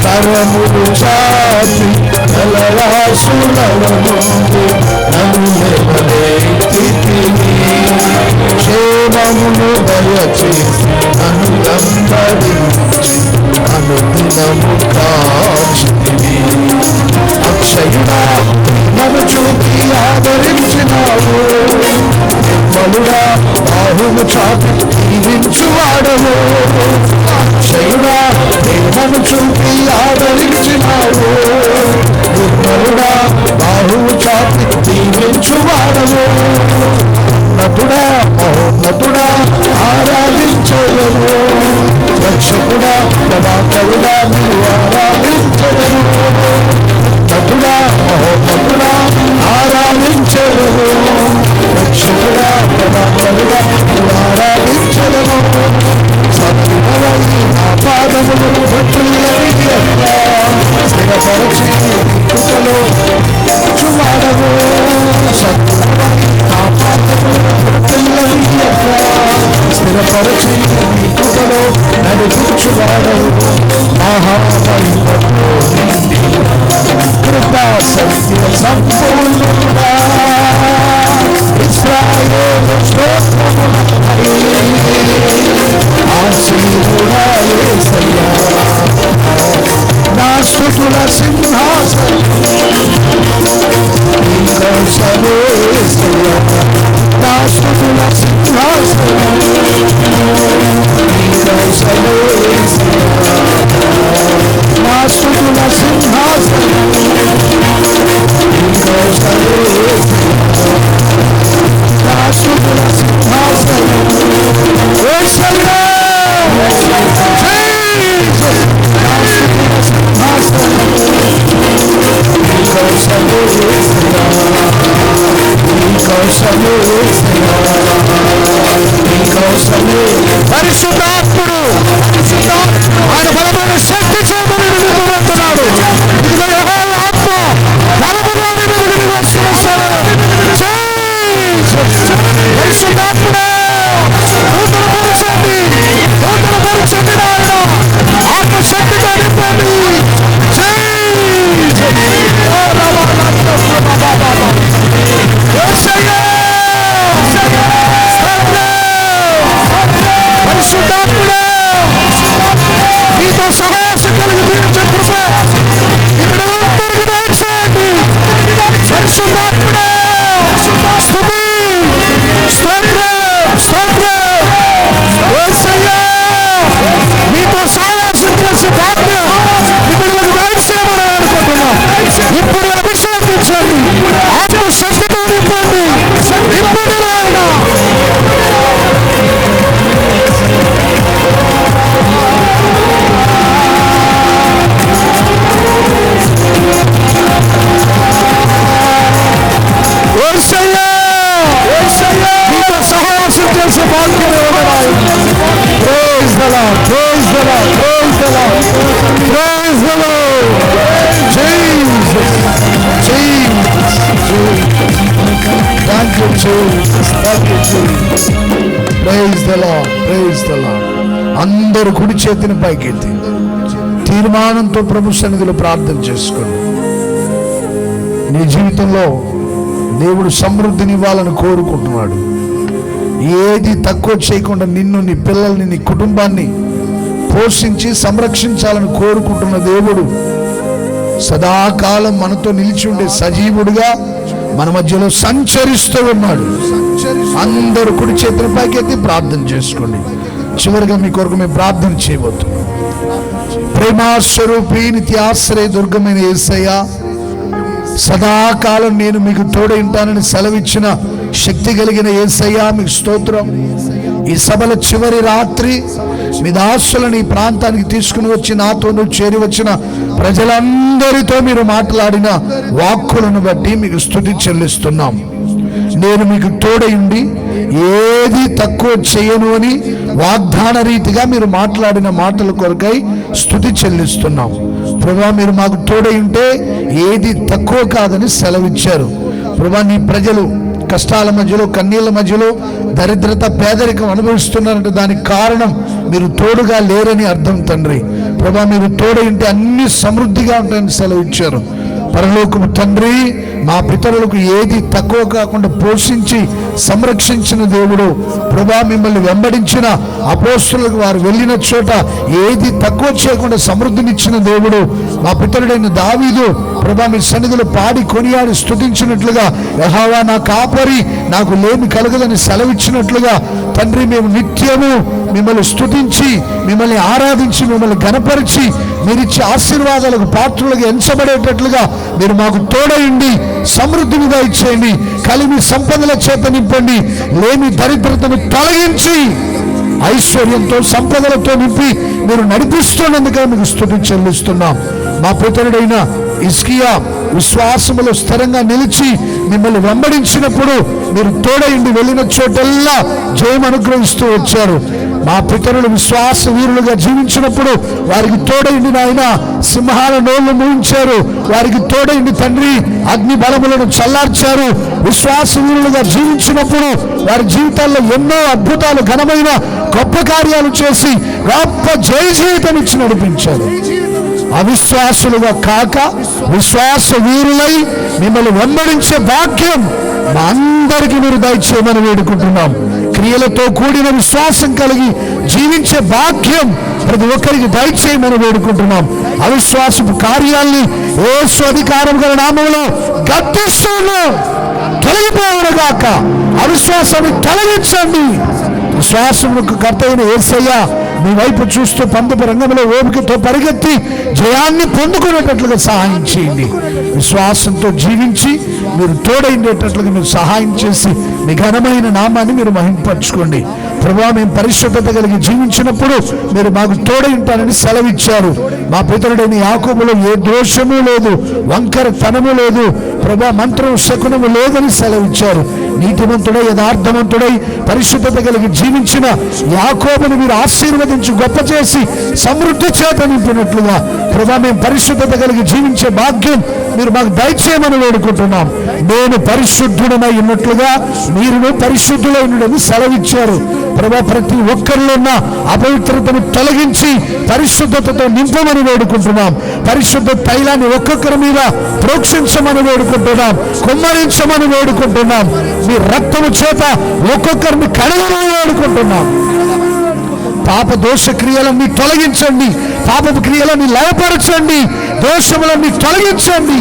కరములు చాపి జలరాశుల నుండి నన్ను లేవనెత్తితివి. క్షేమమును దయచేసి నన్ను వెంబడించి అనుదినము కాచితివి. అక్షయుడా నన్ను చూపి ఆదరించినావు. నిర్మలుడా బాహువు చాపి దీవించువాడవు. అక్షయుడా నన్ను చూపి ఆదరించినావు. నిర్మలుడా బాహువు చాపి దీవించువాడవు. నటుడా మహోన్నతుడా ఆరాధించదను. రక్షకుడా ప్రభాకరుడా నీవు ఆరాధించదను. నటుడా మహోన్నతుడా ఆరాధించదను. రక్షకుడా ప్రభాకరుడా నీవు ఆరాధించదను. సత్యుడవై నా పాదములు స్థిరపరచి కృపలో చువాడవు. సత్యుడవై నా పాదములు స్థిరపరచి నీ కృపలో నడిపించువాడవు. మహామహిమతో కృపా సత్య సంపూర్ణుడా ఇశ్రాయేలు స్తోత్రమునకై ఆశీర్వాదా యేసయ్యా. నా స్తుతుల సింహాసనం నీకోసమే యేసయ్యా. నా స్తుతుల సింహాసనం నీకోసమే యేసయ్యా. నా స్తుతుల సింహాసనం నీకోసమే యేసయ్యా. నా స్తుతుల సింహాసనం యేసయ్యా. పరిశుద్ధాత్ముడు ఆయన బలమైన శక్తి చేతను నిలుపుతున్నాడు. ఇదిగో యెహోవా ఆత్మ బలముగా నిన్ను వస్తున్నాడు. పరిశుద్ధాత్ముడు నూతనపరచండి, నూతనపరచండి నాయన. ఆత్మశక్తిగా నింపండి. పరిశుద్ధాత్ముడు మీతో సహవాసం కలిగి జీవించే కృప ఇక్కడ అందరికీ దయచేయండి. పరిశుద్ధాత్ముడు స్తుతి, స్తోత్రం, స్తోత్రం. యేసయ్యా మీతో సహవాసం చేసే భాగ్యం ఇప్పుడు దయచేయమని అనుకుంటున్నాం. ఇప్పుడు అభిషేకించండి, ఆత్మశక్తితో నింపండి. ఇప్పుడు నాయన మీతో సహవాసం చేసే భాగ్యం ఇవ్వబడాలి. Praise the Lord, praise the Lord, praise the Lord, praise the Lord. Jesus, Jesus, thank you Jesus, thank you Jesus. Praise the Lord, praise the Lord. అందరూ కుడి చేతిని పైకెత్తి తీర్మానంతో ప్రభు సన్నిధిలో ప్రార్థన చేసుకోండి. నీ జీవితంలో దేవుడు సమృద్ధిని ఇవ్వాలని కోరుకుంటున్నాడు. ఏది తక్కువ చేయకుండా నిన్ను, నీ పిల్లల్ని, నీ కుటుంబాన్ని పోషించి సంరక్షించాలని కోరుకుంటున్న దేవుడు సదాకాలం మనతో నిలిచి ఉండే సజీవుడుగా మన మధ్యలో సంచరిస్తూ ఉన్నాడు. అందరూ కుడి చేతుల పైకెత్తి ప్రార్థన చేసుకోండి. చివరిగా మీ కొరకు మేము ప్రార్థన చేయబోతున్నాం. ప్రేమాస్వరూపి నిత్యాశ్రయ దుర్గమైన యేసయ్యా, సదాకాలం నేను మీకు తోడై ఉంటానని సెలవిచ్చిన శక్తి కలిగిన యేసయ్యా మీకు స్తోత్రం. ఈ సభల చివరి రాత్రి మీ దాసులను ఈ ప్రాంతానికి తీసుకుని వచ్చి నాతోనూ చేరి వచ్చిన ప్రజలందరితో మీరు మాట్లాడిన వాక్కులను బట్టి మీకు స్తుతి చెల్లిస్తున్నాం. నేను మీకు తోడై ఉండి ఏది తక్కువ చేయను అని వాగ్దాన రీతిగా మీరు మాట్లాడిన మాటల కొరకై స్తుతి చెల్లిస్తున్నాం. ప్రభువా, మీరు మాకు తోడై ఉంటే ఏది తక్కువ కాదని సెలవిచ్చారు. ప్రభువా, నీ ప్రజలు కష్టాల మధ్యలో, కన్నీళ్ళ మధ్యలో, దరిద్రత, పేదరికం అనుభవిస్తున్నారంటే దానికి కారణం మీరు తోడుగా లేరని అర్థం తండ్రి. ప్రభువా, మీరు తోడై ఉంటే అన్ని సమృద్ధిగా ఉంటాయని సెలవిచ్చారు. పరలోకము తండ్రి, మా పితరులకు ఏది తక్కువ కాకుండా పోషించి సంరక్షించిన దేవుడు. ప్రభువా, మిమ్మల్ని వెంబడించిన అపోస్తులకు వారు వెళ్ళిన చోట ఏది తక్కువ చేయకుండా సమృద్ధినిచ్చిన దేవుడు. మా పితరుడైన దావీదు ప్రభువా మీ సన్నిధిలో పాడి కొనియాడి స్తుతించినట్లుగా, యెహోవా నా కాపరి, నాకు లేమి కలగదని సెలవిచ్చినట్లుగా తండ్రి, మేము నిత్యము మిమ్మల్ని స్తుతించి, మిమ్మల్ని ఆరాధించి, మిమ్మల్ని ఘనపరిచి, మీరిచ్చే ఆశీర్వాదాలకు పాత్రులుగా ఎంచబడేటట్లుగా మీరు మాకు తోడయండి. సమృద్ధిగా ఇచ్చేయండి. కలిమి సంపదల చేత నింపండి. లేమి దరిద్రతను తొలగించి ఐశ్వర్యంతో, సంపదలతో నింపి మీరు నడిపిస్తున్నందుకే మీకు స్తుతి చెల్లిస్తున్నాం. మా పితరుడైన హిజ్కియా విశ్వాసములో స్థిరంగా నిలిచి మిమ్మల్ని వెంబడించినప్పుడు మీరు తోడయండి. వెళ్ళిన చోటల్లా జయం అనుగ్రహిస్తూ వచ్చారు. మా పితరులు విశ్వాస వీరులుగా జీవించినప్పుడు వారికి తోడైంది నాయన, సింహాల నోళ్లు మూయించారు. వారికి తోడైంది తండ్రి, అగ్ని బలములను చల్లార్చారు. విశ్వాస వీరులుగా జీవించినప్పుడు వారి జీవితాల్లో ఎన్నో అద్భుతాలు, ఘనమైన గొప్ప కార్యాలు చేసి గొప్ప జయ జీవితం ఇచ్చి నడిపించారు. అవిశ్వాసులుగా కాక విశ్వాస వీరులై మిమ్మల్ని వెంబడించే భాగ్యం మా అందరికీ మీరు దయచేయమని వేడుకుంటున్నాం. క్రియలతో కూడిన విశ్వాసం కలిగి జీవించే భాగ్యం ప్రతి ఒక్కరికి దయచేయమని వేడుకుంటున్నాం. అవిశ్వాసపు కార్యాల్ని యేసు అధికారం గల నామములో గద్దిస్తున్నాం. తొలగిపోవునుగాక. అవిశ్వాసాన్ని తొలగించండి. విశ్వాసములకు కర్త అయిన యేసయ్య మీ వైపు చూస్తూ పందెపు రంగంలో ఓపికతో పరిగెత్తి జయాన్ని పొందుకునేటట్లుగా సహాయం చేయండి. విశ్వాసంతో జీవించి మీరు తోడైండేటట్లుగా మీరు సహాయం చేసి మీ ఘనమైన నామాన్ని మీరు మహింపరచుకోండి. ప్రభువా, మేము పరిశుద్ధత కలిగి జీవించినప్పుడు మీరు మాకు తోడై ఉంటారని సెలవిచ్చారు. మా పితరుడైన యాకోబులో ఏ దోషము లేదు, వంకర తనము లేదు, ప్రభువా మంత్రం శకునము లేదని సెలవిచ్చారు. నీతిమంతుడై యథార్థవంతుడై పరిశుద్ధత కలిగి జీవించిన యాకోబును మీరు ఆశీర్వదించి గొప్ప చేసి సమృద్ధి చేత నింపినట్లుగా ప్రభువా మేము పరిశుద్ధత కలిగి జీవించే భాగ్యం మీరు మాకు దయచేయమని వేడుకుంటున్నాం. నేను పరిశుద్ధుడనై ఉన్నట్లుగా మీరును పరిశుద్ధులై ఉండని సెలవిచ్చారు. ప్రభువా, ప్రతి ఒక్కరిలో ఉన్న అపవిత్రతను తొలగించి పరిశుద్ధతతో నింపమని వేడుకుంటున్నాం. పరిశుద్ధ తైలాన్ని ఒక్కొక్కరి మీద ప్రోక్షించమని వేడుకుంటున్నాం, కుమ్మరించమని వేడుకుంటున్నాం. మీ రక్తము చేత ఒక్కొక్కరిని కడగమని వేడుకుంటున్నాం. పాప దోష క్రియలన్నీ తొలగించండి, పాపపు క్రియలన్నీ లయపరచండి, దోషములన్నీ తొలగించండి.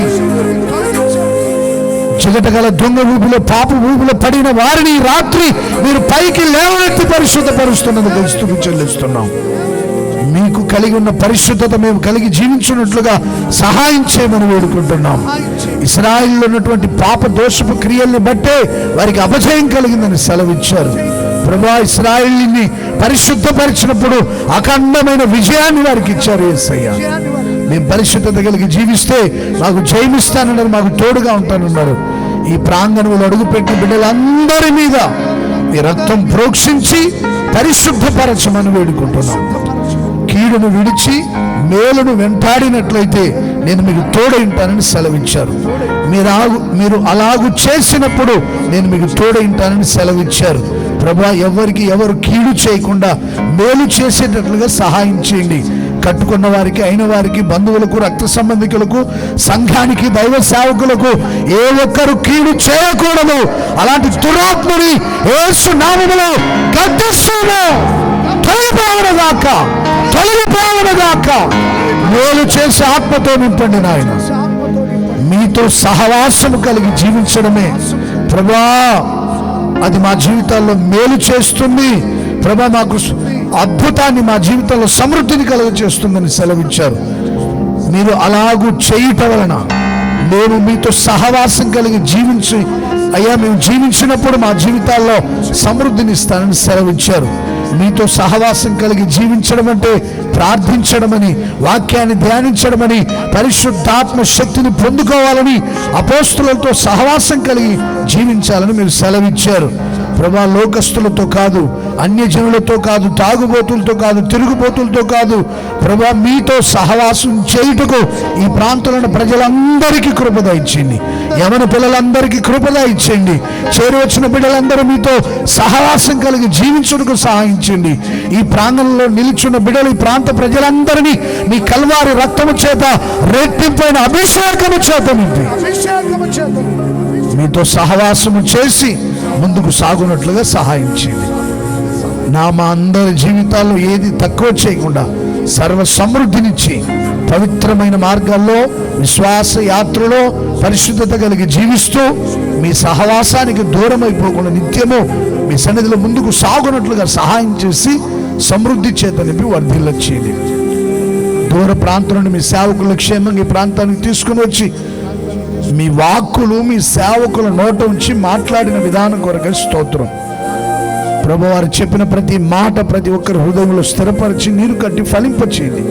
చిగటగల దొంగ ఊపిలో, పాప ఊపిలో పడిన వారిని రాత్రి మీరు పైకి లేవనెత్తి పరిశుద్ధపరుస్తున్నందుకు స్తుతి చెల్లిస్తున్నాం. మీకు కలిగి ఉన్న పరిశుద్ధత మేము కలిగి జీవించున్నట్లుగా సహాయం చేయమని వేడుకుంటున్నాం. ఇశ్రాయేలులో ఉన్నటువంటి పాప దోషపు క్రియల్ని బట్టే వారికి అపజయం కలిగిందని సెలవిచ్చారు. ప్రభువా, ఇశ్రాయేలుని పరిశుద్ధపరిచినప్పుడు అఖండమైన విజయాన్ని వారికి ఇచ్చారు. యేసయ్య, మేము పరిశుద్ధత కలిగి జీవిస్తే మాకు జయమిస్తానన్నారు, మాకు తోడుగా ఉంటానన్నారు. ఈ ప్రాంగణంలో అడుగుపెట్టిన బిడ్డలందరి మీద మీ రక్తం ప్రోక్షించి పరిశుద్ధపరచమని వేడుకుంటున్నాం. కీడును విడిచి మేలును వెంటాడినట్లయితే నేను మీకు తోడై ఉంటానని సెలవిచ్చారు. మీరు అలాగూ చేసినప్పుడు నేను మీకు తోడై ఉంటానని సెలవిచ్చారు. ప్రభువా, ఎవరికి ఎవరు కీడు చేయకుండా మేలు చేసేటట్లుగా సహాయం చేయండి. కట్టుకున్న వారికి, అయిన వారికి, బంధువులకు, రక్త సంబంధికులకు, సంఘానికి, దైవ సేవకులకు ఏ ఒక్కరు కీడు చేయకూడదు. అలాంటి దురాత్మని యేసు నామములో గద్దిస్తున్నాం. తొలగిపోవునుగాక, తొలగిపోవునుగాక. మేలు చేసే ఆత్మతో నింపండి నాయన. మీతో సహవాసము కలిగి జీవించడమే ప్రభువా, అది మా జీవితాల్లో మేలు చేస్తుంది. ప్రభువా, మాకు అద్భుతాన్ని, మా జీవితంలో సమృద్ధిని కలుగ చేస్తుందని సెలవిచ్చారు. మీరు అలాగూ చేయుట వలన మేము మీతో సహవాసం కలిగి జీవించి, అయ్యా మేము జీవించినప్పుడు మా జీవితాల్లో సమృద్ధిని ఇస్తానని సెలవిచ్చారు. మీతో సహవాసం కలిగి జీవించడం అంటే ప్రార్థించడమని, వాక్యాన్ని ధ్యానించడమని, పరిశుద్ధాత్మ శక్తిని పొందుకోవాలని, అపోస్తులతో సహవాసం కలిగి జీవించాలని మీరు సెలవిచ్చారు. ప్రభా, లోకస్తులతో కాదు, అన్యజనులతో కాదు, తాగుబోతులతో కాదు, తిరుగుబోతులతో కాదు, ప్రభా మీతో సహవాసం చేయుటకు ఈ ప్రాంతంలో ప్రజలందరికీ కృపద ఇచ్చింది. యవన పిల్లలందరికీ కృపద ఇచ్చండి. చేరువచ్చిన బిడ్డలందరూ మీతో సహవాసం కలిగి జీవించుటకు సహాయించండి. ఈ ప్రాంగణంలో నిలుచున్న బిడ్డలు, ఈ ప్రాంత ప్రజలందరినీ మీ కల్వారి రక్తము చేత, రెట్టింపైన అభిషేకము చేత నింపి మీతో సహవాసము చేసి ముందుకు సాగునట్లుగా సహాయం చేయండి. మా అందరి జీవితాల్లో ఏది తక్కువ చేయకుండా సర్వ సమృద్ధినిచ్చి పవిత్రమైన మార్గాల్లో, విశ్వాస యాత్రలో పరిశుద్ధత కలిగి జీవిస్తూ మీ సహవాసానికి దూరం అయిపోకుండా నిత్యము మీ సన్నిధిలో ముందుకు సాగునట్లుగా సహాయం చేసి సమృద్ధి చేత నింపి వర్ధిల్ల చేయండి. దూర ప్రాంతం నుండి మీ సేవకుల క్షేమంగా ఈ ప్రాంతానికి తీసుకుని వచ్చి మీ వాక్కులు మీ సేవకుల నోట ఉంచి మాట్లాడిన విధానం కొరకు స్తోత్రం. ప్రభువారు చెప్పిన ప్రతి మాట ప్రతి ఒక్కరి హృదయంలో స్థిరపరిచి నీరు కట్టి ఫలింపచేయండి.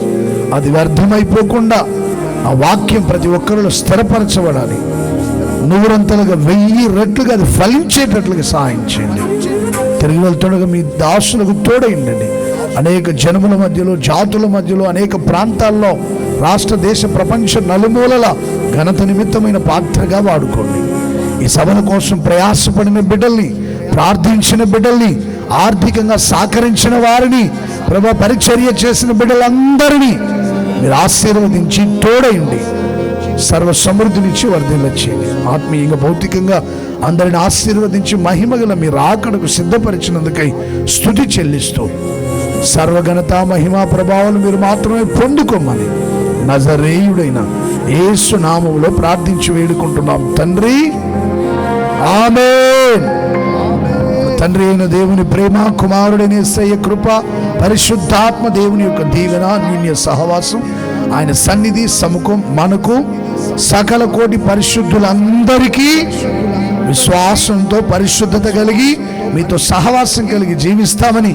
అది వ్యర్థమైపోకుండా ఆ వాక్యం ప్రతి ఒక్కరిలో స్థిరపరచబడాలి. నూరంతలుగా 1000 రెట్లుగా అది ఫలించేటట్లుగా సహాయం చేయండి. తిరిగి వెళ్తుండగా మీ దాసులకు తోడైండండి. అనేక జనముల మధ్యలో, జాతుల మధ్యలో, అనేక ప్రాంతాల్లో, రాష్ట్ర దేశ ప్రపంచ నలుమూలల ఘనత నిమిత్తమైన పాత్రగా వాడుకోండి. ఈ సభల కోసం ప్రయాసపడిన బిడ్డల్ని, ప్రార్థించిన బిడ్డల్ని, ఆర్థికంగా సహకరించిన వారిని, ప్రభు పరిచర్య చేసిన బిడ్డలందరినీ మీరు ఆశీర్వదించి తోడైండి, సర్వ సమృద్ధినిచ్చి వర్ధిల్లచేయండి. ఆత్మీయంగా, భౌతికంగా అందరిని ఆశీర్వదించి మహిమగల మీ రాకడకు సిద్ధపరిచినందుకై స్తుతి చెల్లిస్తూ సర్వఘనత, మహిమా, ప్రభావాలు మీరు మాత్రమే పొందుకోమని నజరేయుడైన యేసు నామములో ప్రార్థించి వేడుకుంటున్నాం తండ్రి, ఆమేన్. తండ్రి అయిన దేవుని ప్రేమ, కుమారుడైన యేసయ్య కృప, పరిశుద్ధాత్మ దేవుని యొక్క దీవెన, అన్యోన్య సహవాసం, ఆయన సన్నిధి, సముఖం మనకు సకల కోటి పరిశుద్ధులందరికీ విశ్వాసంతో పరిశుద్ధత కలిగి మీతో సహవాసం కలిగి జీవిస్తామని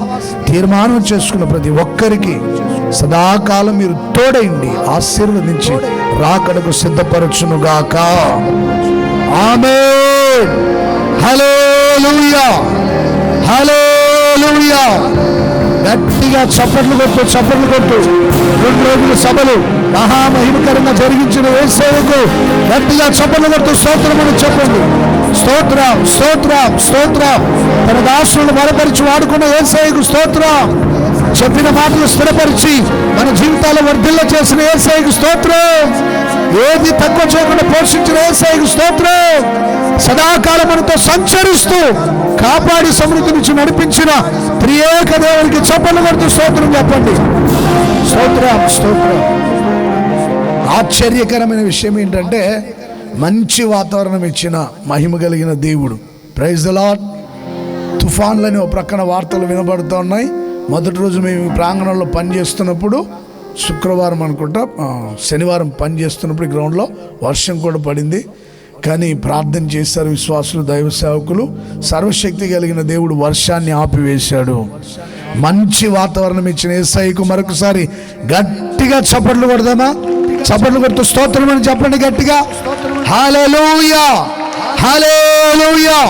తీర్మానం చేసుకున్న ప్రతి ఒక్కరికి సదాకాలం మీరు తోడైండి, ఆశీర్వదించి రాకడకు సిద్ధపరచునుగాక. ఆమేన్. హల్లెలూయా, హల్లెలూయా. గట్టిగా చప్పట్లు కొట్టు, చప్పట్లు కొట్టు. 2 రోజుల సభలు మహామహిమకరంగా జరిగించిన యేసయ్యకు గట్టిగా చప్పట్లు కొట్టు, స్తోత్రమని చెప్పండి. స్తోత్రం, స్తోత్రం, స్తోత్రం. తన దాసులను బలపరిచి వాడుకున్న యేసయ్యకు స్తోత్రం. చెప్పిన మాటలు స్థిరపరిచి మన జీవితాలు వర్ధిల్ల చేసిన యేసయ్యకు స్తోత్రం. ఏది తక్కువ చేయకుండా పోషించిన యేసయ్యకు స్తోత్రం. సదాకాలం మనతో సంచరిస్తూ కాపాడి సమృద్ధి నుంచి నడిపించిన త్రియేక దేవునికి చప్పట్లు కొడుతూ స్తోత్రం చెప్పండి. స్తోత్రం, స్తోత్రం. ఆశ్చర్యకరమైన విషయం ఏంటంటే, మంచి వాతావరణం ఇచ్చిన మహిమ కలిగిన దేవుడు. Praise the lord. తుఫాన్లని ఒక ప్రక్కన వార్తలు వినబడుతూ ఉన్నాయి. మొదటి రోజు మేము ఈ ప్రాంగణంలో పనిచేస్తున్నప్పుడు, శుక్రవారం అనుకుంటా, శనివారం పనిచేస్తున్నప్పుడు గ్రౌండ్లో వర్షం కూడా పడింది. కానీ ప్రార్థన చేశారు విశ్వాసులు, దైవ సేవకులు. సర్వశక్తి కలిగిన దేవుడు వర్షాన్ని ఆపివేశాడు. మంచి వాతావరణం ఇచ్చిన యేసయ్యకు మరొకసారి గట్టిగా చప్పట్లు కొడదామా? చప్పట్లు కొడుతూ స్తోత్రం అని చెప్పండి గట్టిగా. హల్లెలూయా, హల్లెలూయా.